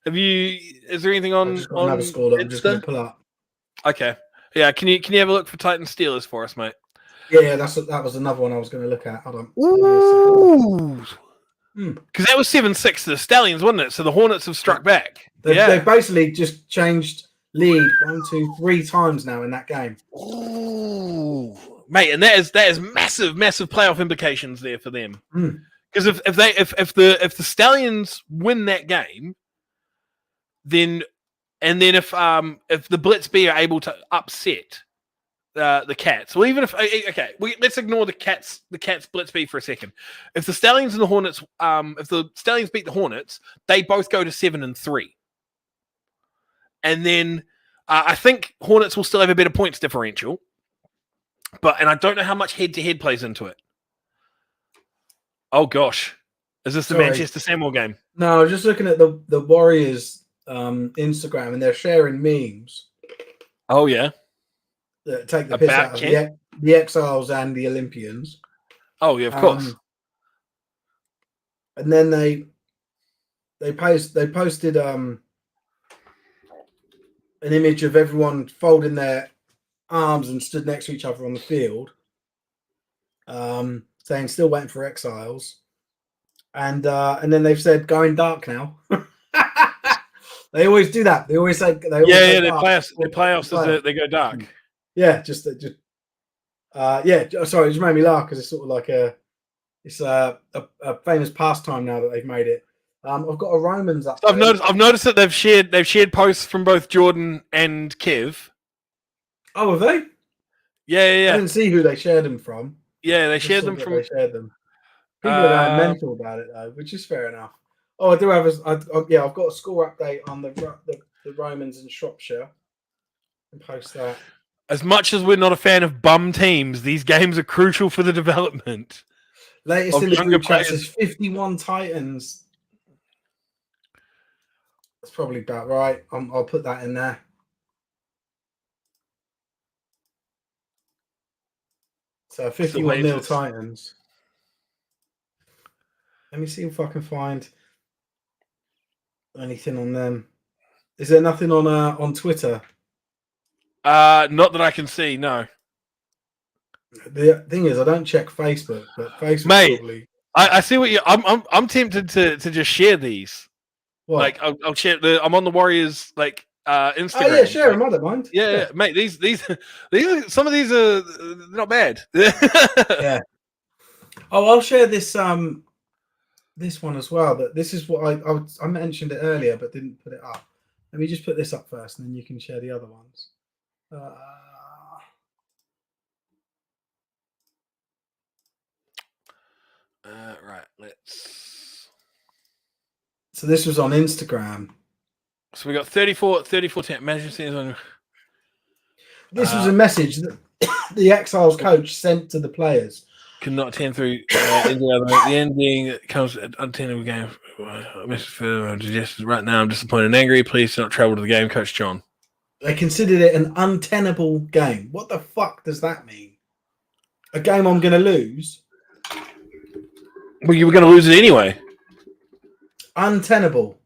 Is there anything on another score that I'm just going to pull up? Okay. Yeah, can you have a look for Titan Steelers for us, mate? Yeah, that was another one I was going to look at. Hold on. Ooh. Because that was 7-6 to the Stallions, wasn't it? So the Hornets have struck back. They've basically just changed lead 1, 2, 3 times now in that game. Ooh, mate, and that is massive playoff implications there for them. Because if the Stallions win that game, then if the Blitz B are able to upset the Cats, well, even if let's ignore the Cats Blitz B for a second. If the Stallions and the Hornets, if the Stallions beat the Hornets, they both go to 7-3, and then I think Hornets will still have a better points differential, and I don't know how much head-to-head plays into it. Oh gosh, is this the Manchester Samuel game? No, I was just looking at the Warriors Instagram, and they're sharing memes. Oh yeah. That take the piss out of the Exiles and the Olympians. Oh yeah, of course. And then they posted an image of everyone folding their arms and stood next to each other on the field, saying still waiting for Exiles, and then they've said going dark now. They always do that. They always say they playoffs they go dark. Yeah, sorry, it just made me laugh because it's sort of like a famous pastime now that they've made it. I've got a Romans up. I've noticed that they've shared posts from both Jordan and Kev. Oh, have they? Yeah. I didn't see who they shared them from. Yeah, they shared them from. They shared them. People are going mental about it though, which is fair enough. Oh, I do have I've got a score update on the Romans and Shropshire. And post that. As much as we're not a fan of bum teams, these games are crucial for the development. Latest in the group chat says 51 Titans. That's probably about right. I'll put that in there. So 51-0 Titans. Let me see if I can find anything on them. Is there nothing on Twitter? Not that I can see. No. The thing is, I don't check Facebook, but Facebook. Mate, probably... I see what you. I'm tempted to just share these. What? Like I'll share I'm on the Warriors Instagram. Oh yeah, share them. I don't mind. Yeah, mate. These some of these are not bad. Yeah. Oh, I'll share this this one as well. But this is what I mentioned it earlier, but didn't put it up. Let me just put this up first, and then you can share the other ones. Right. Let's. So this was on Instagram. So we got 34 Manchester on. This was a message that the Exiles coach sent to the players. Cannot attend through the ending comes at untenable game. Right now, I'm disappointed and angry. Please do not travel to the game, Coach John. They considered it an untenable game. What the fuck does that mean? A game I'm going to lose? Well, you were going to lose it anyway. Untenable.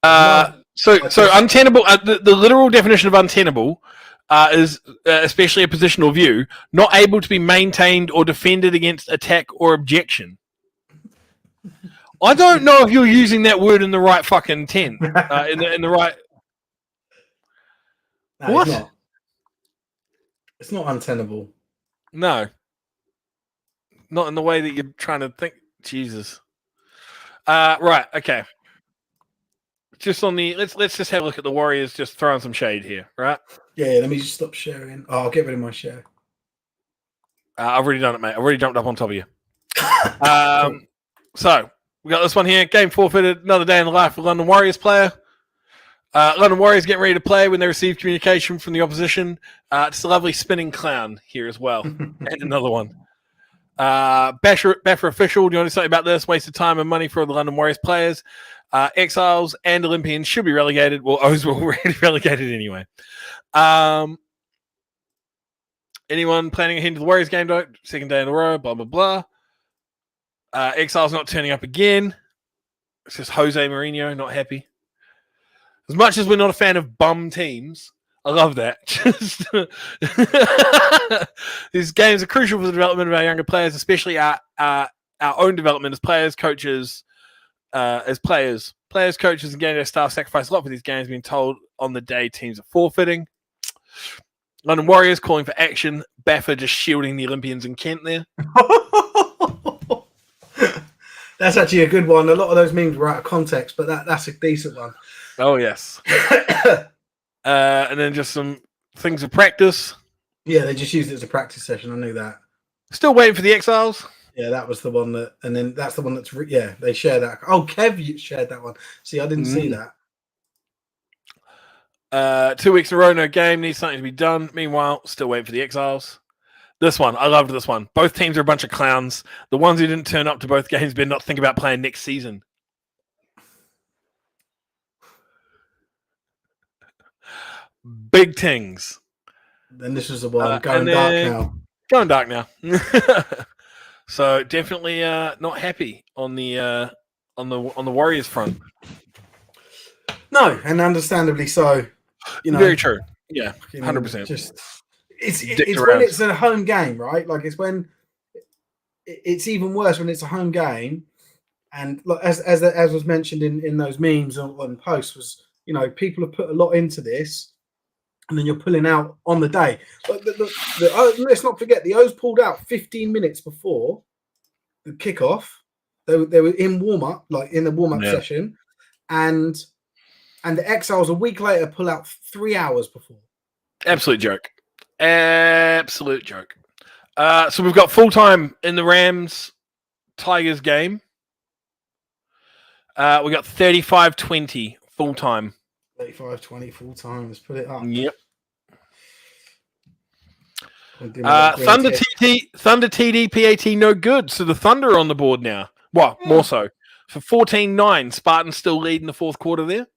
So untenable. The literal definition of untenable is especially a positional view, not able to be maintained or defended against attack or objection. I don't know if you're using that word in the right fucking tense. In the right. No, what? It's not untenable. No. Not in the way that you're trying to think. Jesus. Right. Okay. Just on the let's just have a look at the Warriors. Just throwing some shade here, right? Yeah. Let me just stop sharing. Oh, I'll get rid of my share. I've already done it, mate. I've already jumped up on top of you. So we got this one here. Game forfeited. Another day in the life of a London Warriors player. London Warriors getting ready to play when they receive communication from the opposition. It's a lovely spinning clown here as well. And another one. Basher official. Do you want to say about this? Waste of time and money for the London Warriors players. Exiles and Olympians should be relegated. Well, O's were already relegated anyway. Anyone planning ahead to the Warriors game? Second day in a row. Blah blah blah. Exiles not turning up again. It's just Jose Mourinho not happy. As much as we're not a fan of bum teams, I love that. Just these games are crucial for the development of our younger players, especially our own development as players, coaches, as players. Players, coaches, and Gameday staff sacrifice a lot for these games, being told on the day teams are forfeiting. London Warriors calling for action. Baffer just shielding the Olympians in Kent there. That's actually a good one. A lot of those memes were out of context, but that's a decent one. Oh, yes. And then just some things of practice. Yeah, they just used it as a practice session. I knew that. Still waiting for the Exiles. Yeah, that was the one that, and then that's the one that's, they share that. Oh, Kev shared that one. See, I didn't see that. 2 weeks in a row, no game. Needs something to be done. Meanwhile, still waiting for the Exiles. This one, I loved this one. Both teams are a bunch of clowns. The ones who didn't turn up to both games better not think about playing next season. Big things. Then this was the one going dark now. Going dark now. So definitely not happy on the Warriors front. No, and understandably so. You know, very true. Yeah, 100%. Just it's when it's a home game, right? Like it's when it's even worse when it's a home game, and as was mentioned in those memes on posts was, you know, people have put a lot into this, and then you're pulling out on the day. But let's not forget the O's pulled out 15 minutes before the kickoff. They were in warm up, like in the warm up session, and the Exiles a week later pull out 3 hours before. Absolute joke. So we've got full time in the Rams Tigers game. We got 35-20 full time. 35-20 full time. Let's put it up. Yep. Thunder TD PAT no good. So the Thunder are on the board now. Well, more so. For 14-9, Spartans still lead in the fourth quarter there.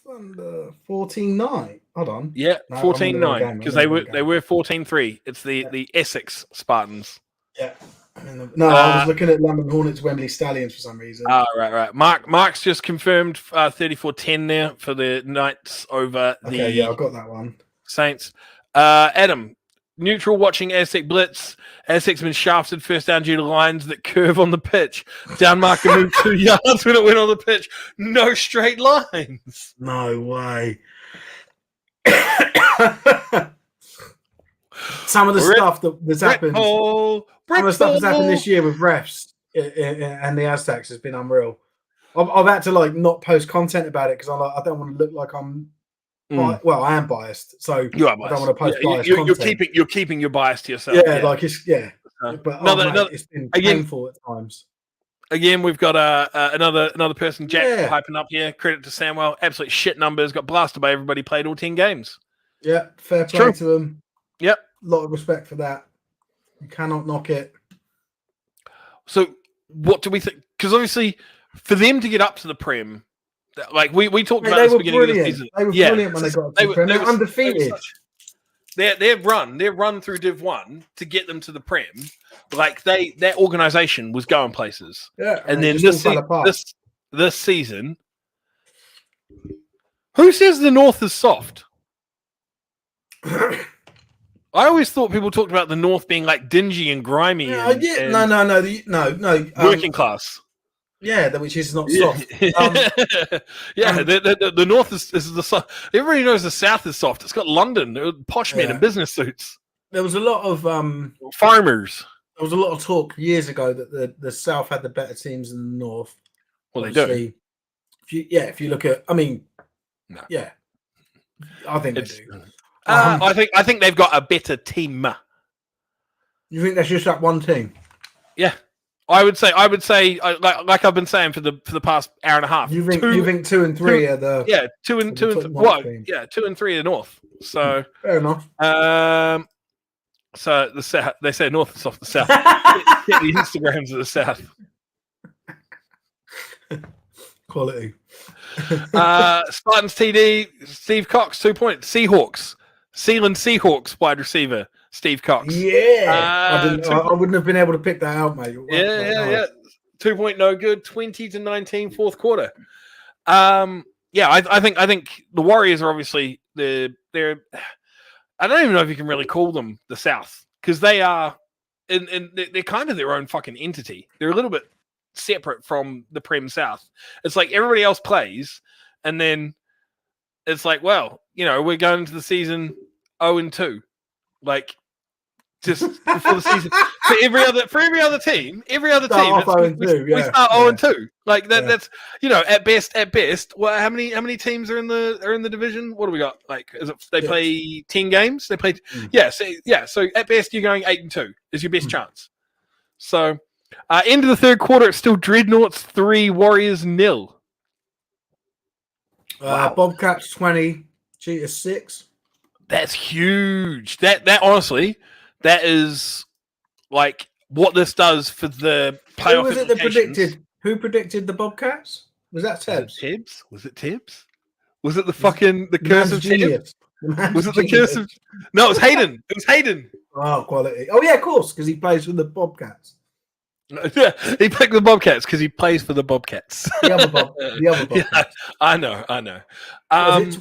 Thunder 14-9. Hold on. Yeah, 14-9 because they were 14-3. It's the Essex Spartans. Yeah. I was looking at London Hornets, Wembley Stallions for some reason. Right. Mark's just confirmed 34-10 there for the Knights over the. Okay, yeah, I've got that one. Saints. Adam, neutral watching Essex blitz. Essex been shafted first down due to lines that curve on the pitch. Down marker moved 2 yards when it went on the pitch. No straight lines. No way. Some of the stuff that's happened. Some of the stuff that's happened this year with refs and the Aztecs has been unreal. I've had to not post content about it because I don't want to look like I'm. Well, I am biased, so you are biased. I don't want to post biased content. You're keeping your bias to yourself. But it's been painful at times. Again, we've got another person, Jack, hyping up here. Credit to Samwell. Absolute shit numbers. Got blasted by everybody. Played all 10 games. Yeah, fair play to them. Yep. A lot of respect for that. You cannot knock it. So, what do we think? Because obviously, for them to get up to the Prem, we talked about this at the beginning of the season. They were brilliant when they got up to the Prem. They were undefeated. Their run through Div 1 to get them to the Prem, their organisation was going places. Yeah, and then this season, who says the North is soft? I always thought people talked about the North being dingy and grimy. No. Working class. Yeah, which is not soft. The North is the soft. Everybody knows the South is soft. It's got London, posh men in business suits. There was a lot of farmers. There was a lot of talk years ago that the South had the better teams than the North. Well, obviously, they do. If you look at, I think they do. I think they've got a better team. You think that's just that one team? Yeah, I would say, like I've been saying for the past hour and a half. You think 2 and 3 are the 2 and 3 are the North. So fair enough. So the South, they say North is off the South. Get the Instagrams of the South. Quality. Spartans TD, Steve Cox, 2 points. Sealand Seahawks wide receiver, Steve Cox. Yeah. I wouldn't have been able to pick that out, mate. Yeah. 2 point no good, 20-19 fourth quarter. yeah, I think the Warriors are obviously they're. I don't even know if you can really call them the South because they are, and they're kind of their own fucking entity. They're a little bit separate from the Prem South. It's like everybody else plays, and then it's like, well, we're going into the season 0-2, like just before the season. For every other team, we start 0-2. Like that. Yeah. That's at best. Well, how many teams are in the division? What do we got? Like, they play 10 games? They play, So at best, you're going 8-2 is your best chance. So, end of the third quarter, it's still Dreadnoughts 3, Warriors 0. Wow. Bobcats 20, Cheetahs 6. That's huge. That honestly, that is like what this does for the playoff. Who was it that predicted? Who predicted the Bobcats? Was that Tibbs? Was it Tibbs? Was it the fucking the curse of Tibbs? Was it the curse of? No, it was Hayden. It was Hayden. Oh, quality. Oh yeah, of course, because he plays for the Bobcats. Yeah, he picked the Bobcats because he plays for the Bobcats. The other Bobcats. Yeah, I know.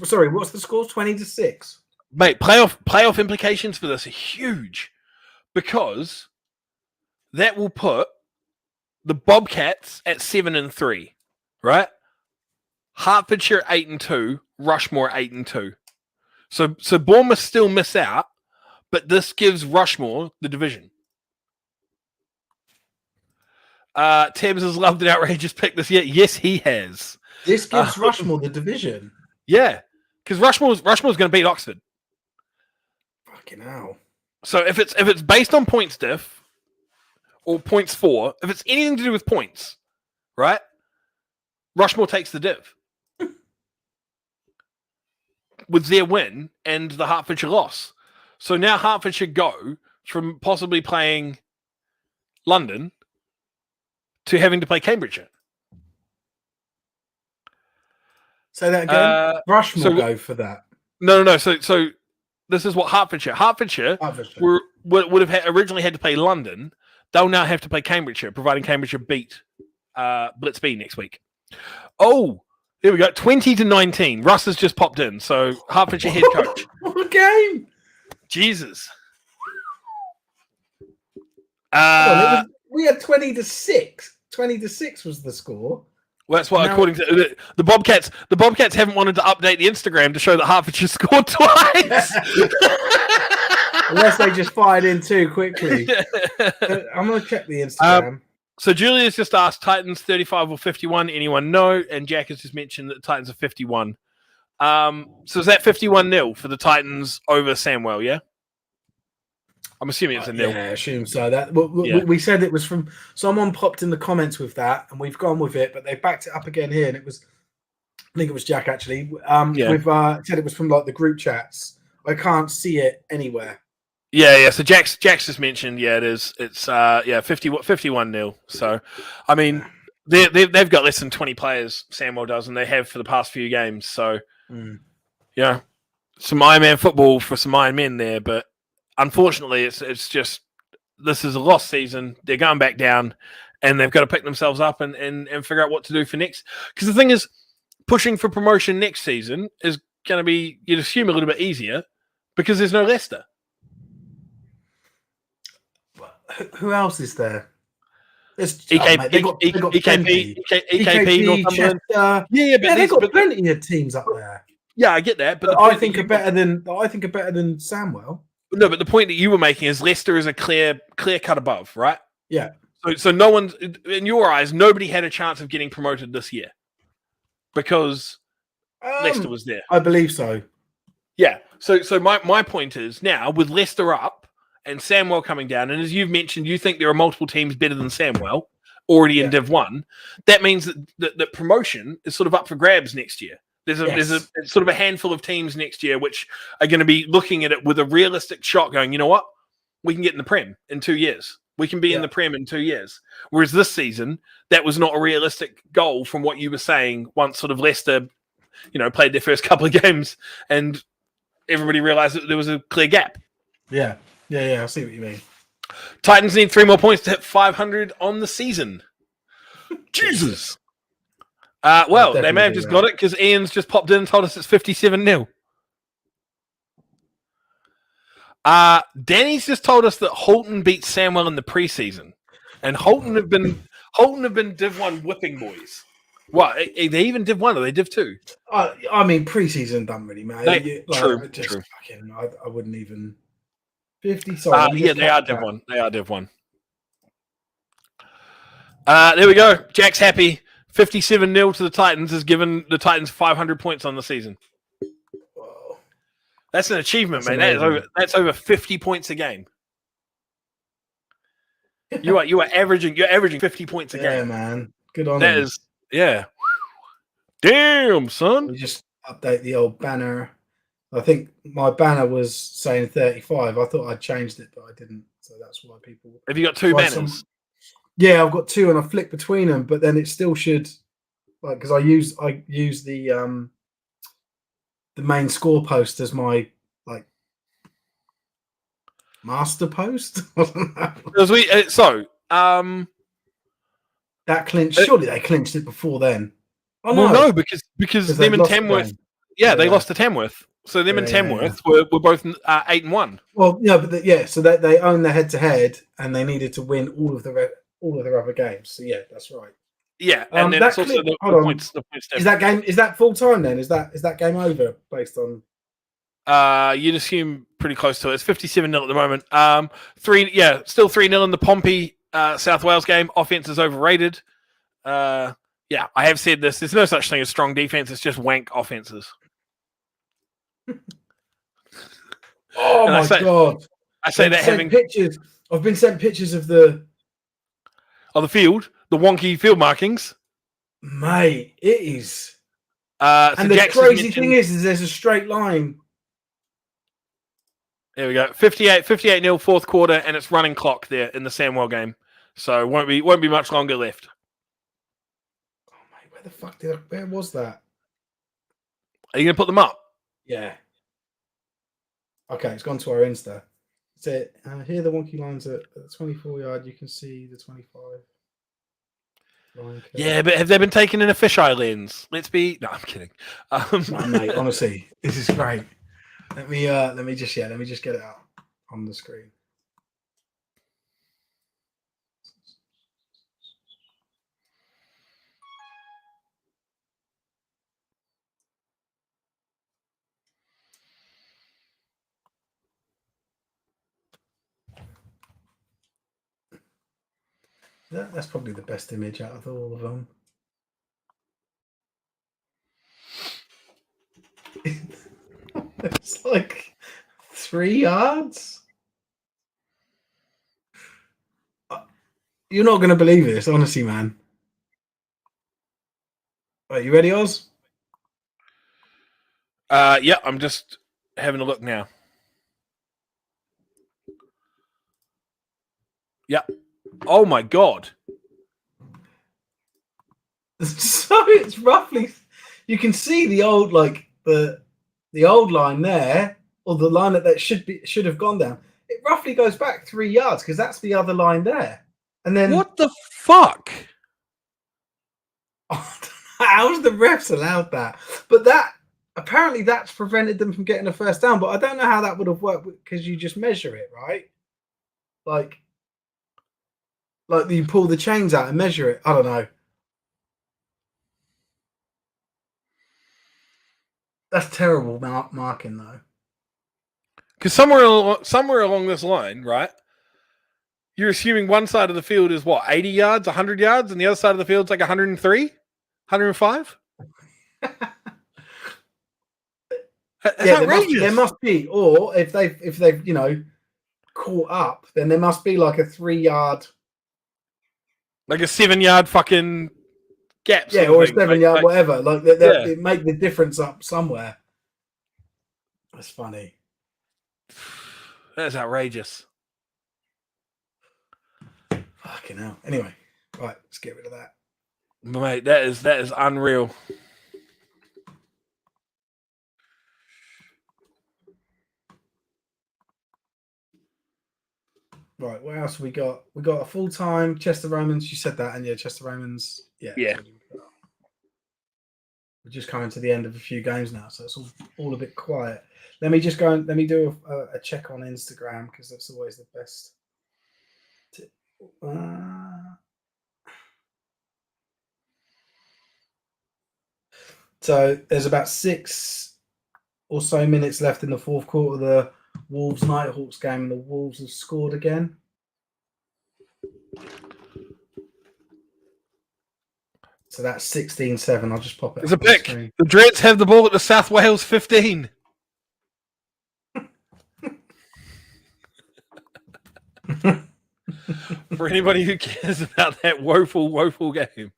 Sorry, what's the score? 20-6. Mate, playoff implications for this are huge because that will put the Bobcats at 7-3, right? Hertfordshire 8-2, Rushmore 8-2. So Bournemouth still miss out, but this gives Rushmore the division. Tabs has loved an outrageous pick this year. Yes, he has. This gives Rushmore the division. Yeah, because Rushmore's going to beat Oxford. Fucking hell. So if it's based on points diff or points for, if it's anything to do with points, right? Rushmore takes the div with their win and the Hertfordshire loss. So now Hertfordshire go from possibly playing London to having to play Cambridgeshire. Say that again. Rushmore go for that. No. So this is what Hertfordshire would have originally had to play London. They'll now have to play Cambridgeshire, providing Cambridgeshire beat Blitz B next week. Oh, here we go. 20-19. Russ has just popped in. So Hertfordshire head coach. What a game! Jesus. We had 20-6. 20-6 was the score. Well, that's what, according to the Bobcats, haven't wanted to update the Instagram to show that Hertfordshire scored twice. Unless they just fired in too quickly. I'm going to check the Instagram. So Julia's just asked, Titans 35 or 51, anyone know? And Jack has just mentioned that the Titans are 51. So is that 51-0 for the Titans over Samwell, yeah? I'm assuming it's a nil. Yeah, I assume so. We said it was from someone popped in the comments with that, and we've gone with it, but they backed it up again here, and I think it was Jack actually. We've said it was from like the group chats. I can't see it anywhere. Yeah. So Jack's just mentioned. Yeah, it is. It's 51-0. So, I mean, they've got less than 20 players. Samwell does, and they have for the past few games. So, yeah, some Iron Man football for some Iron Men there, but. Unfortunately, it's just this is a lost season. They're going back down, and they've got to pick themselves up and figure out what to do for next. Because the thing is, pushing for promotion next season is going to be, you'd assume, a little bit easier because there's no Leicester. Who else is there? EKP, Northumberland. Chester. Yeah, but they've got plenty of teams up there. Yeah, I get that, but I think are better than Samwell. No, but the point that you were making is Leicester is a clear cut above, right? Yeah. So no one's, in your eyes, nobody had a chance of getting promoted this year because Leicester was there. I believe so. Yeah. So my point is now with Leicester up and Samwell coming down, and as you've mentioned, you think there are multiple teams better than Samwell already in Div 1. That means that promotion is sort of up for grabs next year. There's a sort of a handful of teams next year which are going to be looking at it with a realistic shot going, you know what? We can get in the Prem in 2 years. We can be in the Prem in 2 years. Whereas this season, that was not a realistic goal from what you were saying once sort of Leicester, played their first couple of games and everybody realised that there was a clear gap. Yeah. I see what you mean. Titans need 3 more points to hit 500 on the season. Jesus. Well, they may have just got it because Ian's just popped in and told us it's 57-0. Danny's just told us that Holton beat Samwell in the preseason, and Holton have been Div 1 whipping boys. What? They even Div 1 or they Div 2? I mean, preseason doesn't really matter. True. I wouldn't even 50. Sorry, yeah, they are Div 1. They are Div 1. There we go. Jack's happy. 57-0 to the Titans has given the Titans 500 points on the season. Whoa. That's an achievement, mate. That's over 50 points a game. You are averaging 50 points a game. Yeah, man. Good on that him. Is damn, son. We just update the old banner. I think my banner was saying 35. I thought I'd changed it, but I didn't. So that's why people. Have you got two banners? Yeah, I've got two, and I flick between them, but then it still should, like, because I use the main score post as my master post. Because that clinched. Surely they clinched it before then. Oh no, because them and Tamworth. They lost to Tamworth. So them and Tamworth were both 8-1. Well, yeah, but so they own the head-to-head, and they needed to win all of their other games. So yeah, that's right. Yeah, and then it's also the points. Is that full time then? Is that game over based on? You'd assume pretty close to it. It's 57-0 at the moment. Still 3-0 in the Pompey South Wales game. Offense is overrated. I have said this. There's no such thing as strong defense. It's just wank offenses. Oh my god! I say that having pictures. I've been sent pictures of the field, the wonky field markings. Mate, it is. And the crazy thing is there's a straight line. There we go. 58-0 fourth quarter, and it's running clock there in the Samwell game. So won't be much longer left. Oh mate, where was that? Are you gonna put them up? Yeah. Okay, it's gone to our Insta. So here the wonky lines at the 24-yard. You can see the 25. Yeah, but have they been taken in a fisheye lens? No, I'm kidding. No, mate, honestly, this is great. Let me just get it out on the screen. That's probably the best image out of all of them. It's like 3 yards. You're not going to believe this, honestly, man. Are you ready, Oz? Yeah, I'm just having a look now. Yeah. Oh my god. So it's roughly, you can see the old the old line there, or the line that should have gone down. It roughly goes back 3 yards because that's the other line there. And then what the fuck? How's the refs allowed that? But apparently that's prevented them from getting a first down. But I don't know how that would have worked because you just measure it, right? Like you pull the chains out and measure it. I don't know. That's terrible marking, though. Because somewhere along this line, right? You're assuming one side of the field is what, 80 yards, 100 yards, and the other side of the field is like 103, 105. There must be. Or if they've caught up, then there must be like a 3 yard, like a 7 yard fucking gap. Yeah, or a 7 yard, whatever. Like they make the difference up somewhere. That's funny. That's outrageous. Fucking hell. Anyway, right, let's get rid of that. Mate, that is unreal. Right, what else have we got? We got a full-time Chester Romans. You said that, and Chester Romans. Yeah. just coming to the end of a few games now, so it's all a bit quiet. Let me just go and let me do a check on Instagram, because that's always the best. So there's about 6 or so minutes left in the fourth quarter of the Wolves Nighthawks game, and the Wolves have scored again. So that's 16-7. I'll just pop it. There's a pick. The Dreads have the ball at the South Wales 15. For anybody who cares about that woeful game.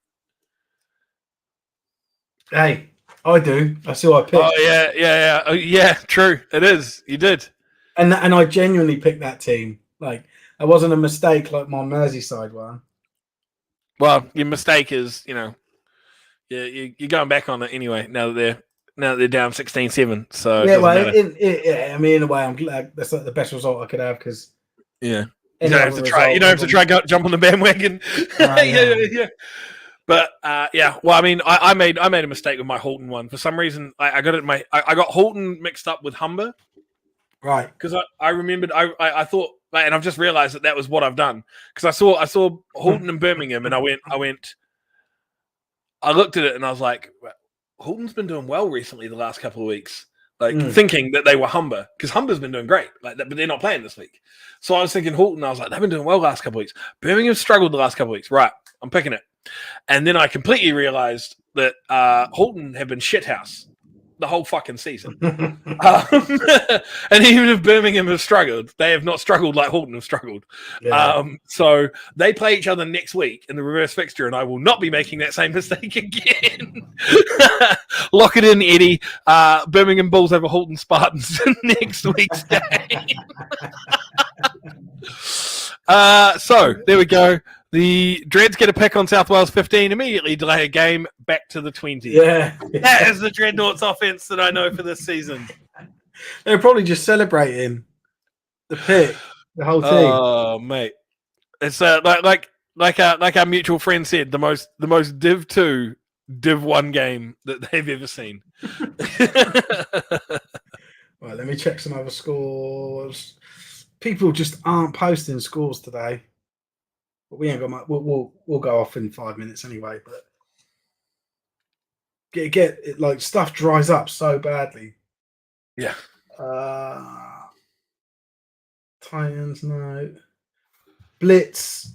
Hey, I do. I saw I picked. Oh yeah. Oh, yeah, true. It is. You did. And I genuinely picked that team. Like, it wasn't a mistake like my Merseyside one. Well, your mistake is, you're going back on it anyway. Now that they're down 16-7. So yeah, well, I mean, in a way, I'm glad that's like the best result I could have, because you don't have to try. You don't have to try jump on the bandwagon. Yeah. But well, I mean, I made a mistake with my Holton one. For some reason, I got it. I got Holton mixed up with Humber. Right. Because I remembered, I thought, and I've just realized that was what I've done. Because I saw Holton and Birmingham, and I looked at it and I was like, Holton's been doing well recently the last couple of weeks. Thinking that they were Humber, because Humber's been doing great, but they're not playing this week. So I was thinking Holton, I was like, they've been doing well the last couple of weeks. Birmingham's struggled the last couple of weeks. Right, I'm picking it. And then I completely realized that Holton have been shithouse the whole fucking season. And even if Birmingham have struggled, they have not struggled like Holton have struggled. Yeah. So they play each other next week in the reverse fixture, and I will not be making that same mistake again. Lock it in, Eddie. Birmingham Bulls over Holton Spartans next week's game. So there we go. The Dreads get a pick on South Wales 15, immediately delay a game back to the 20. Yeah. That is the Dreadnoughts offense that I know for this season. They're probably just celebrating the pick, the whole team. Oh, mate. It's like our mutual friend said, the most Div 2, Div 1 game that they've ever seen. Right, let me check some other scores. People just aren't posting scores today. But we ain't got much. We'll go off in 5 minutes anyway. But get it, like, stuff dries up so badly. Yeah. Titans, no. Blitz.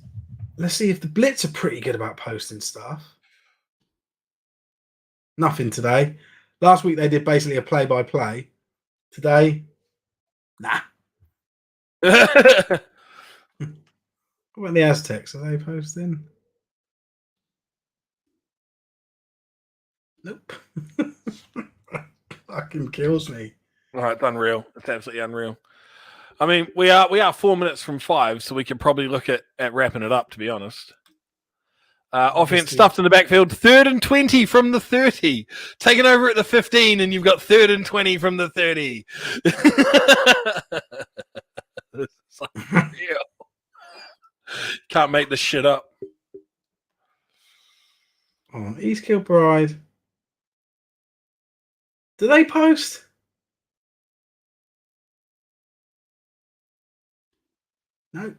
Let's see if the Blitz are pretty good about posting stuff. Nothing today. Last week they did basically a play-by-play. Today, nah. What about the Aztecs? Are they posting? Nope. Fucking kills me. All right, it's unreal. It's absolutely unreal. I mean, we are 4 minutes from 5, so we could probably look at wrapping it up, to be honest. Offense stuffed in the backfield, 3rd and 20 from the 30. Taken over at the 15, and you've got 3rd and 20 from the 30. It's unreal. Can't make this shit up. Oh, East Kilbride. Do they post? No.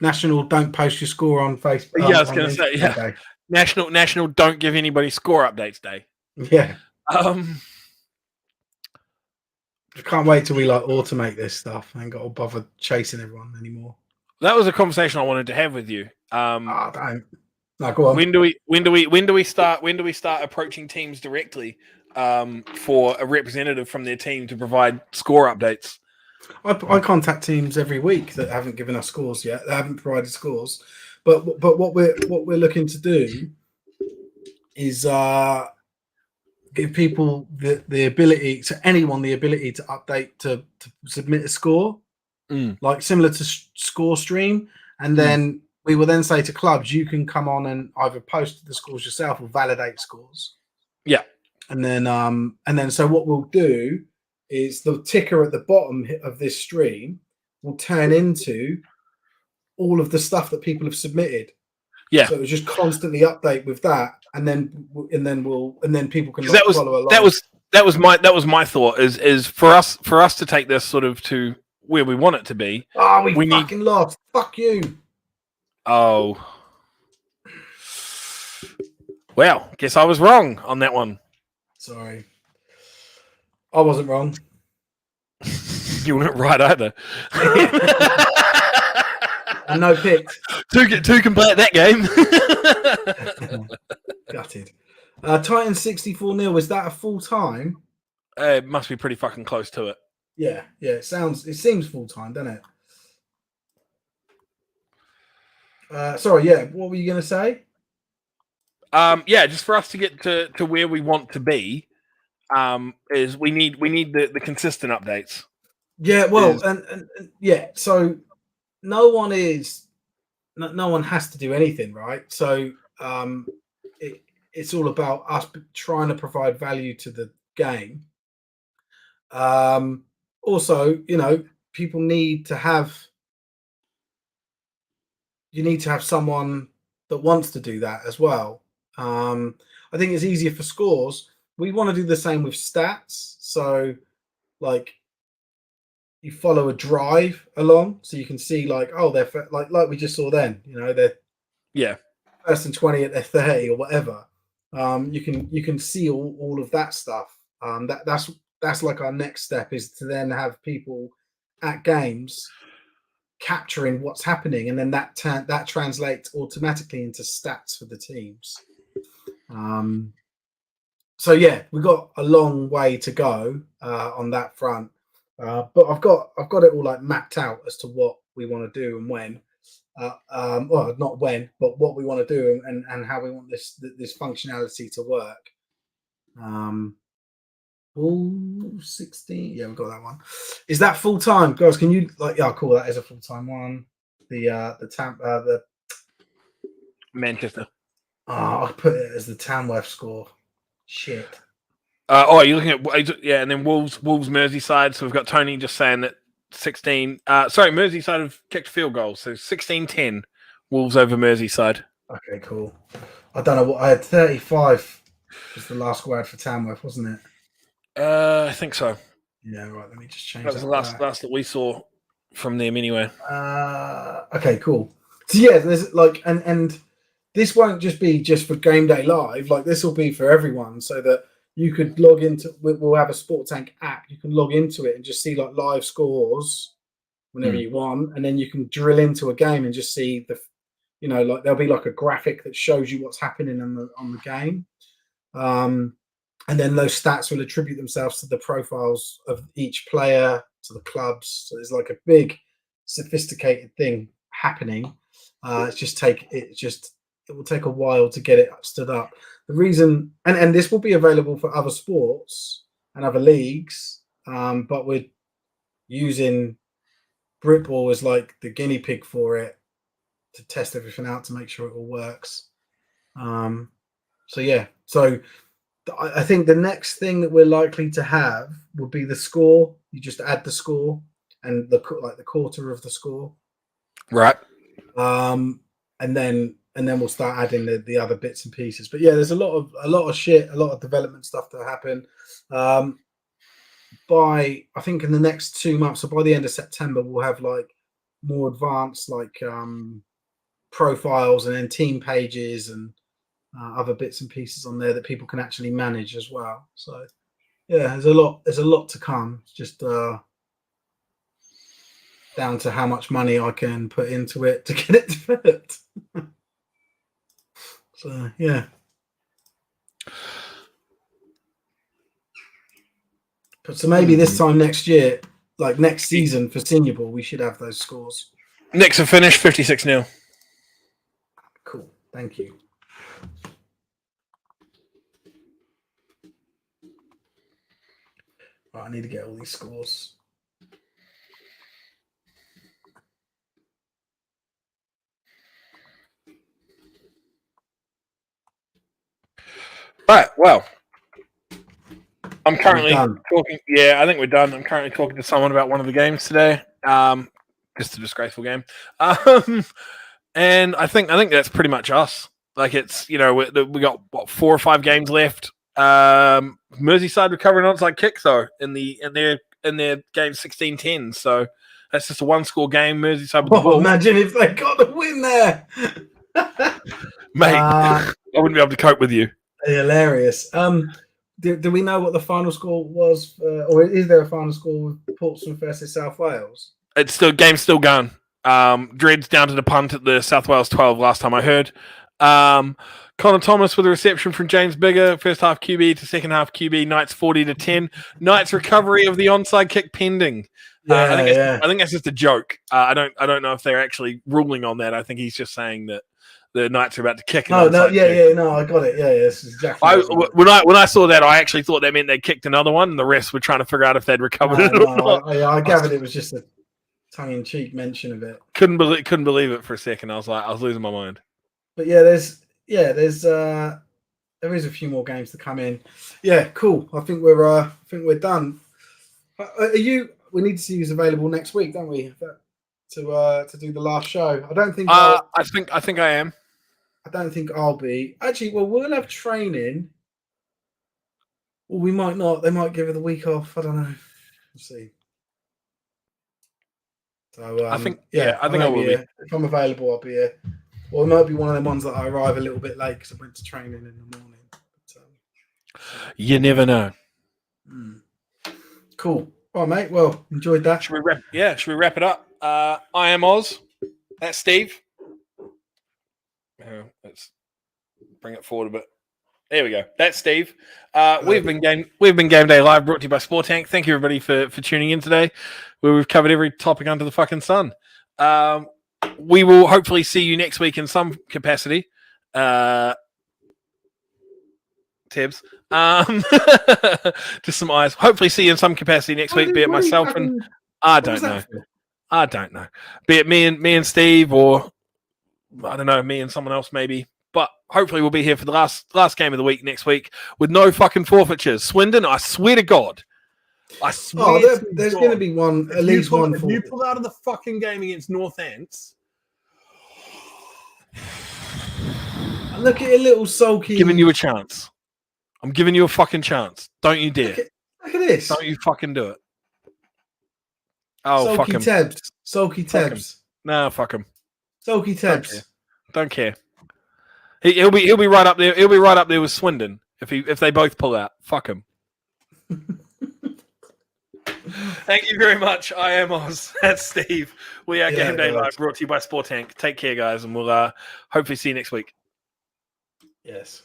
National, don't post your score on Facebook. Yeah, I was going to say, yeah. Day. National, don't give anybody score updates day. Yeah. I can't wait till we automate this stuff. I ain't got to bother chasing everyone anymore. That was a conversation I wanted to have with you. Don't. No, go on. When do we start approaching teams directly for a representative from their team to provide score updates? I contact teams every week that haven't given us scores yet. They haven't provided scores, but what we're looking to do is give people the ability to anyone the ability to update to submit a score, like similar to Score Stream, and then we will then say to clubs, you can come on and either post the scores yourself or validate scores. Yeah, and then so what we'll do is the ticker at the bottom of this stream will turn into all of the stuff that people have submitted. Yeah. So it was just constantly update with that, and then people can follow along. That was my thought is for us to take this sort of to where we want it to be. Oh, we fucking lost. Fuck you. Oh. Well, guess I was wrong on that one. Sorry. I wasn't wrong. You weren't right either. And no picked. Two can play at that game. Gutted. Titan 64-0, is that a full time? It must be pretty fucking close to it. Yeah. It seems full time, doesn't it? Sorry, yeah. What were you gonna say? Just for us to get to where we want to be, is we need the consistent updates. Yeah, well, and yeah. So no one has to do anything, right? So it's all about us trying to provide value to the game. Also, people need to have. You need to have someone that wants to do that as well. I think it's easier for scores. We want to do the same with stats. So, like, you follow a drive along, so you can see, like, oh, they're like we just saw then. They're first and 20 at their 30 or whatever. You can see all of that stuff. That's like our next step, is to then have people at games capturing what's happening, and then that translates automatically into stats for the teams. So yeah, we've got a long way to go on that front, but I've got it all like mapped out as to what we want to do and when. Well, not when, but what we want to do and how we want this functionality to work. 16. Yeah, we've got that one. Is that full time, guys? Can you cool? That is a full time one. The Manchester. Oh, I put it as the Tamworth score. Shit. You're looking at and then Wolves Merseyside. So we've got Tony just saying that 16. Merseyside have kicked field goals, so 16-10. Wolves over Merseyside. Okay, cool. I don't know what I had. 35 was the last word for Tamworth, wasn't it? I think so. Yeah, right. Let me just change. That was the last that we saw from them anyway. Okay, cool. So yeah, there's and this won't just be for Game Day Live. Like, this will be for everyone, so that you could log into. We'll have a Sport Tank app. You can log into it and just see like live scores whenever you want, and then you can drill into a game and just see there'll be like a graphic that shows you what's happening on the game. And then those stats will attribute themselves to the profiles of each player, to the clubs. So there's like a big, sophisticated thing happening. It will take a while to get it stood up. The reason, and this will be available for other sports and other leagues, but we're using Britball as like the guinea pig for it, to test everything out to make sure it all works. So I think the next thing that we're likely to have would be the score. You just add the score and the quarter of the score, right? And then we'll start adding the other bits and pieces. But yeah, there's a lot of shit, a lot of development stuff to happen. I think in the next 2 months, so by the end of September, we'll have like more advanced profiles and then team pages and other bits and pieces on there that people can actually manage as well. So yeah, there's a lot to come. It's just down to how much money I can put into it to get it developed. So yeah. But so maybe this time next year, like next season for Senior Ball, we should have those scores. Next to finish 56-0. Cool. Thank you. Right, I need to get all these scores. Right. Well, I'm currently talking. Yeah, I think we're done. I'm currently talking to someone about one of the games today. Just a disgraceful game. And I think that's pretty much us. Like it's we got what 4 or 5 games left. Merseyside recovering onside kick though in their game 16-10. So that's just a 1-score game. Merseyside with the ball. Imagine if they got the win there, mate. I wouldn't be able to cope with you. Hilarious. Do we know what the final score was, or is there a final score with Portsmouth versus South Wales? It's still going. Dread's down to the punt at the South Wales 12 last time I heard. Connor Thomas with a reception from James Bigger, first half QB to second half QB, Knights 40-10. Knights recovery of the onside kick pending. I think that's just a joke. I don't know if they're actually ruling on that. I think he's just saying that the Knights are about to kick. No, I got it. Yeah, this is exactly. When I saw that, I actually thought that meant they kicked another one, and the refs were trying to figure out if they'd recovered it or not. I gathered it was just a tongue-in-cheek mention of it. Couldn't believe it for a second. I was losing my mind. But there is a few more games to come in. Yeah, cool. I think we're done. We need to see who's available next week, don't we? To do the last show. I don't think. I think I am. I don't think I'll be. Actually, well, we'll have training. Or we might not. They might give it the week off. I don't know. We'll see. So I think I will be. If I'm available, I'll be here. Or it might be one of them ones that I arrive a little bit late because I went to training in the morning. But, you never know. Cool. All right, mate. Well, enjoyed that. Should we wrap it up? I am Oz. That's Steve. Let's bring it forward a bit. There we go. That's Steve. We've been Gameday Live, brought to you by Sport Tank. Thank you everybody for tuning in today, where we've covered every topic under the fucking sun. We will hopefully see you next week in some capacity. Tibbs. Just some eyes. Hopefully see you in some capacity next week, be it myself and I don't know. Be it me and Steve, or I don't know, me and someone else maybe. But hopefully we'll be here for the last game of the week next week with no fucking forfeitures. Swindon, I swear to God. There's going to be one, at least one. If you pull out of the fucking game against North Ants. Look at your little sulky. Giving you a chance. I'm giving you a fucking chance. Don't you dare. Look at this. Don't you fucking do it. Oh, fuck him. Sulky Tebs. No, fuck him. Sulky Tebs. Don't care. He'll be right up there. He'll be right up there with Swindon if they both pull out. Fuck him. Thank you very much. I am Oz. That's Steve. We are Gameday Live, brought to you by Sport Tank. Take care, guys, and we'll hopefully see you next week. Yes.